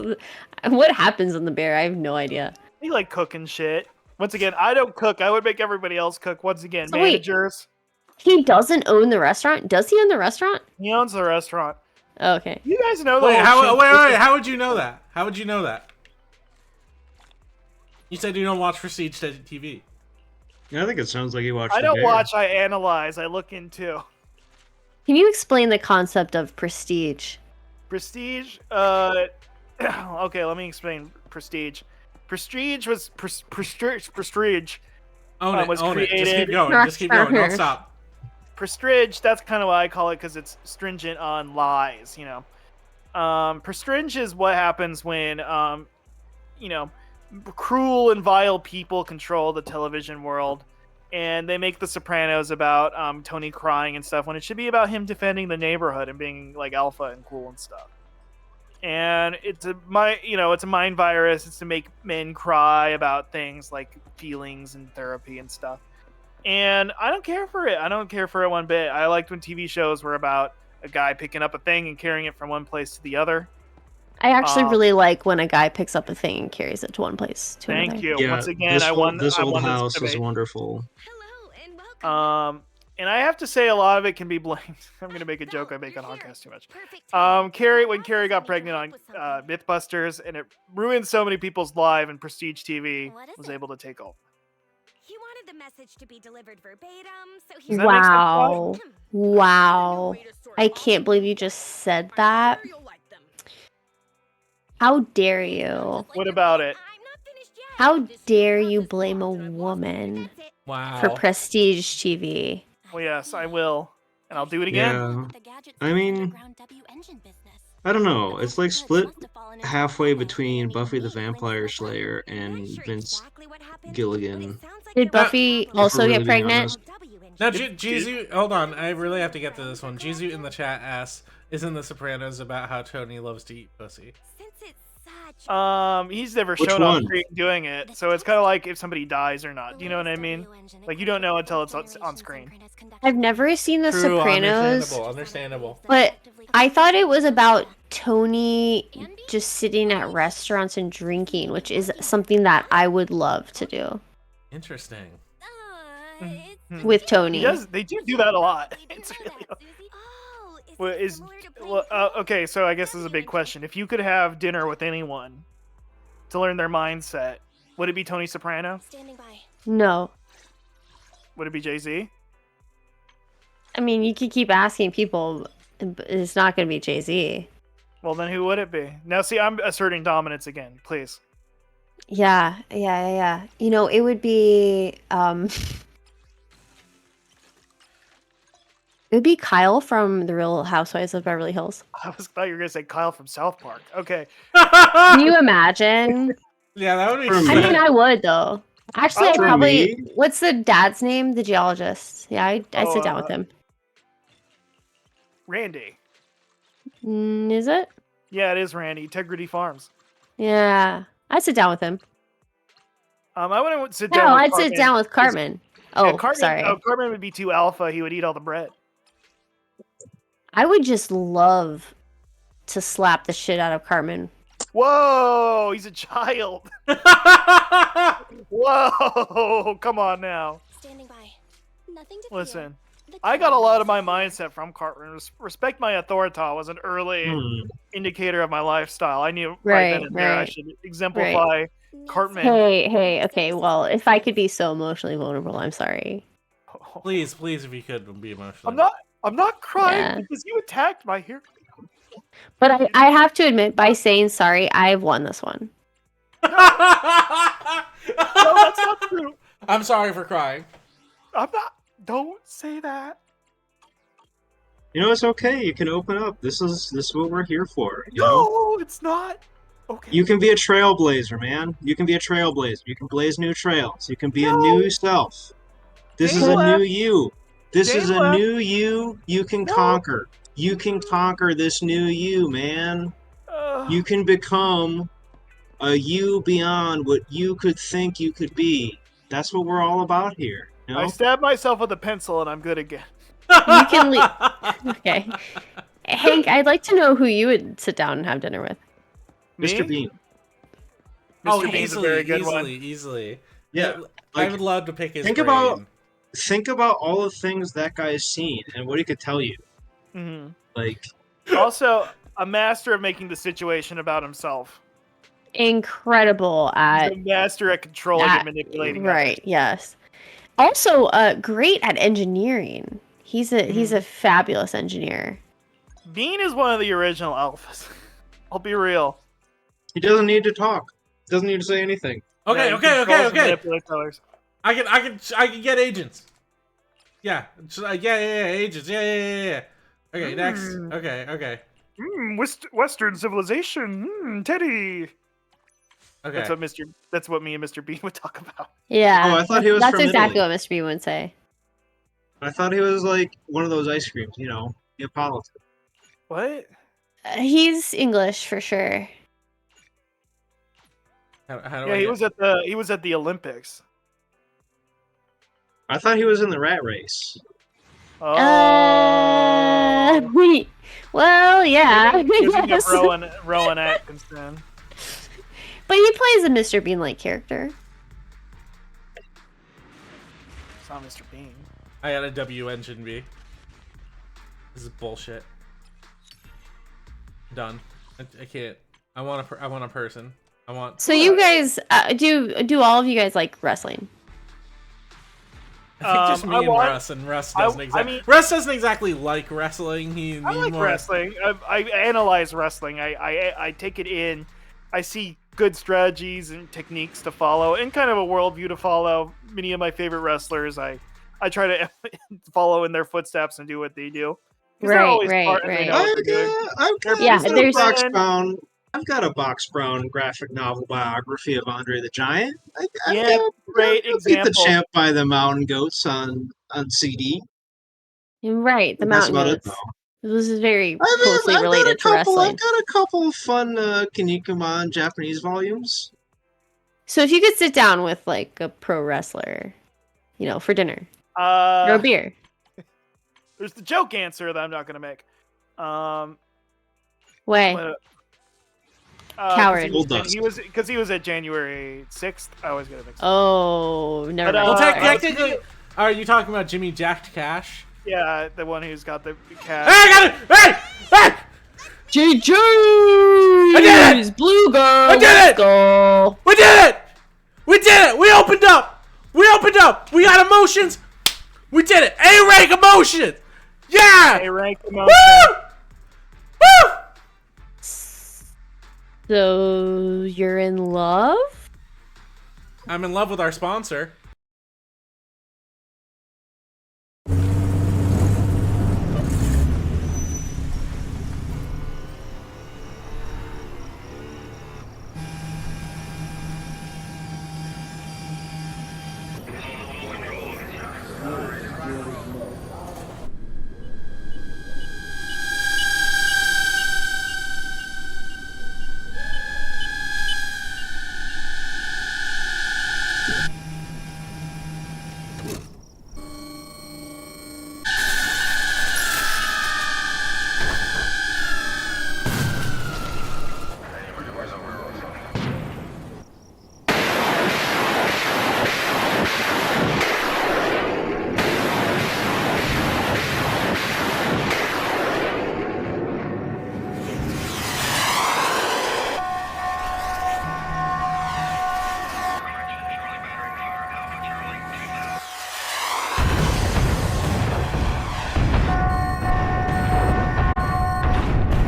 S2: What happens in the bear? I have no idea.
S7: He like cooking shit. Once again, I don't cook. I would make everybody else cook. Once again, so managers.
S2: Wait, he doesn't own the restaurant? Does he own the restaurant?
S7: He owns the restaurant.
S2: Oh, okay.
S7: You guys know
S1: wait, how would you know that? How would you know that? You said you don't watch Prestige TV.
S3: Yeah, I think it sounds like you watch.
S7: I don't watch. I analyze. I look into.
S2: Can you explain the concept of prestige?
S7: Prestige. Okay, let me explain. Prestige. Prestige was prestige.
S1: Own it.
S7: Was
S1: own
S7: created.
S1: It. Just keep going. Just keep going. Don't stop.
S7: Prestige. That's kind of why I call it, because it's stringent on lies. Prestige is what happens when cruel and vile people control the television world, and they make The Sopranos about Tony crying and stuff when it should be about him defending the neighborhood and being like alpha and cool and stuff. And it's a mind virus. It's to make men cry about things like feelings and therapy and stuff. And I don't care for it. I don't care for it one bit. I liked when TV shows were about a guy picking up a thing and carrying it from one place to the other.
S2: I actually really like when a guy picks up a thing and carries it to one place to another.
S7: Thank you.
S3: Yeah,
S7: Once again,
S3: this old house is wonderful.
S5: Hello and welcome.
S7: And I have to say, a lot of it can be blamed. I'm going to make a joke I make on Hardcast too much. When Carrie got pregnant on Mythbusters, and it ruined so many people's lives, and Prestige TV was able to take over.
S5: He wanted the message to be delivered verbatim, so
S7: he.
S2: Wow. I can't believe you just said that. How dare you?
S7: What about it?
S2: How dare you blame a woman for Prestige TV?
S7: Well, yes, I will. And I'll do it again.
S3: Yeah. I mean, I don't know. It's like split halfway between Buffy the Vampire Slayer and Vince Gilligan.
S2: Did Buffy also get pregnant?
S1: Now, Jizu, hold on. I really have to get to this one. Jizu in the chat asks, isn't The Sopranos about how Tony loves to eat pussy?
S7: He's never shown on screen doing it, so it's kind of like if somebody dies or not. Do you know what I mean? Like, you don't know until it's on screen.
S2: I've never seen The Sopranos.
S1: Understandable.
S2: But I thought it was about Tony just sitting at restaurants and drinking, which is something that I would love to do.
S1: Interesting.
S2: With Tony.
S7: They do that a lot. It's really... okay, so I guess this is a big question. If you could have dinner with anyone to learn their mindset, would it be Tony Soprano?
S2: No.
S7: Would it be Jay-Z?
S2: I mean, you could keep asking people. It's not going to be Jay-Z.
S7: Well, then who would it be? Now, see, I'm asserting dominance again. Please.
S2: Yeah. You know, it would be... It would be Kyle from The Real Housewives of Beverly Hills.
S7: I thought you were going to say Kyle from South Park. Okay.
S2: Can you imagine?
S1: Yeah, that would be
S2: I mean, I would, though. Actually, I'd probably... What's the dad's name? The geologist. Yeah, I'd sit down with him.
S7: Randy.
S2: Is it?
S7: Yeah, it is Randy. Integrity Farms.
S2: Yeah. I'd sit down with him.
S7: I wouldn't sit down with
S2: I'd sit down with Cartman. Oh, sorry.
S7: Cartman would be too alpha. He would eat all the bread.
S2: I would just love to slap the shit out of Cartman.
S7: Whoa, he's a child. Whoa, come on now.
S5: Standing by. Nothing to
S7: Listen, I got a lot of my mindset from Cartman. Respect my authority was an early indicator of my lifestyle. I knew right then and there I should exemplify Cartman.
S2: Hey, okay, well, if I could be so emotionally vulnerable, I'm sorry.
S1: Please, if you could be emotional.
S7: I'm not crying because you attacked my hero.
S2: But I have to admit, by saying sorry, I've won this one.
S7: No, that's not true.
S1: I'm sorry for crying.
S7: I'm not. Don't say that.
S3: You know, it's okay. You can open up. This is what we're here for. You
S7: No,
S3: know?
S7: it's not. Okay.
S3: You can be a trailblazer, man. You can be a trailblazer. You can blaze new trails. You can be a
S7: No.
S3: new self. This
S7: Game
S3: is a
S7: left.
S3: new you. This
S7: Game
S3: is a
S7: left.
S3: new you. You can
S7: No.
S3: conquer. You can conquer this new you, man. You can become a you beyond what you could think you could be. That's what we're all about here. You know?
S7: I stabbed myself with a pencil and I'm good again.
S2: You can leave. Okay. Hank, I'd like to know who you would sit down and have dinner with.
S3: Mr. Bean.
S1: Oh,
S7: Mr. Bean's a very good one.
S1: Easily.
S3: Yeah.
S1: I
S3: Like,
S1: would love to pick his
S3: think
S1: brain.
S3: about all the things that guy has seen and what he could tell you.
S7: Mm-hmm.
S3: Like,
S7: Also, a master of making the situation about himself.
S2: Incredible at
S7: He's a master at controlling and manipulating.
S2: Right. Yes. Also, great at engineering. He's a fabulous engineer.
S7: Bean is one of the original alphas. I'll be real.
S3: he doesn't need to talk. Doesn't need to say anything.
S1: Okay,
S7: Yeah,
S1: okay,
S7: he
S1: okay,
S7: controls and
S1: okay.
S7: manipulates others.
S1: I can get agents. Yeah, agents. Yeah. Okay, next. Okay.
S7: Western civilization, Teddy.
S1: Okay.
S7: That's what me and Mr. Bean would talk about.
S2: Yeah.
S3: Oh, I thought he was
S2: That's
S3: from
S2: exactly
S3: Italy.
S2: what Mr. Bean would say.
S3: I thought he was like one of those ice creams, you know, Neapolitan.
S7: What?
S2: He's English for sure.
S1: How do
S7: Yeah,
S1: I
S7: he was at the Olympics.
S3: I thought he was in the rat race.
S7: Oh.
S2: Well, yeah.
S7: Yes.
S2: Yes.
S7: Rowan Atkinson.
S2: But he plays a Mr. Bean-like character.
S7: It's not Mr. Bean.
S1: I got a W engine B. This is bullshit. Done. I can't. I want a person. I want.
S2: So you guys do all of you guys like wrestling?
S1: I think just me and Russ, and Russ doesn't exactly like wrestling.
S7: I like wrestling. I analyze wrestling. I take it in. I see good strategies and techniques to follow, and kind of a worldview to follow. Many of my favorite wrestlers, I try to follow in their footsteps and do what they do.
S2: Right.
S3: I've got a box bound graphic novel biography of Andre the Giant.
S7: Great example.
S3: The Champ by the Mountain Goats on CD.
S2: Right, the Mountain Goats. This is very closely related to wrestling.
S3: I've got a couple of fun Can You Come On Japanese volumes.
S2: So if you could sit down with like a pro wrestler, for dinner, or a beer.
S7: There's the joke answer that I'm not going to make.
S2: Coward.
S7: Because he was at January 6th. I always get it mixed up.
S2: Oh, never mind.
S1: Well, technically, are you talking about Jimmy Jacked Cash?
S7: Yeah, the one who's got the cash.
S1: Hey, I got it! Hey!
S2: JJ!
S1: I did it!
S2: Blue girl!
S1: I did it!
S2: Go.
S1: We did it! We did it! We opened up! We got emotions! We did it! A-rank emotion! Yeah!
S7: A-rank emotion.
S1: Woo! Woo!
S2: So you're in love?
S1: I'm in love with our sponsor.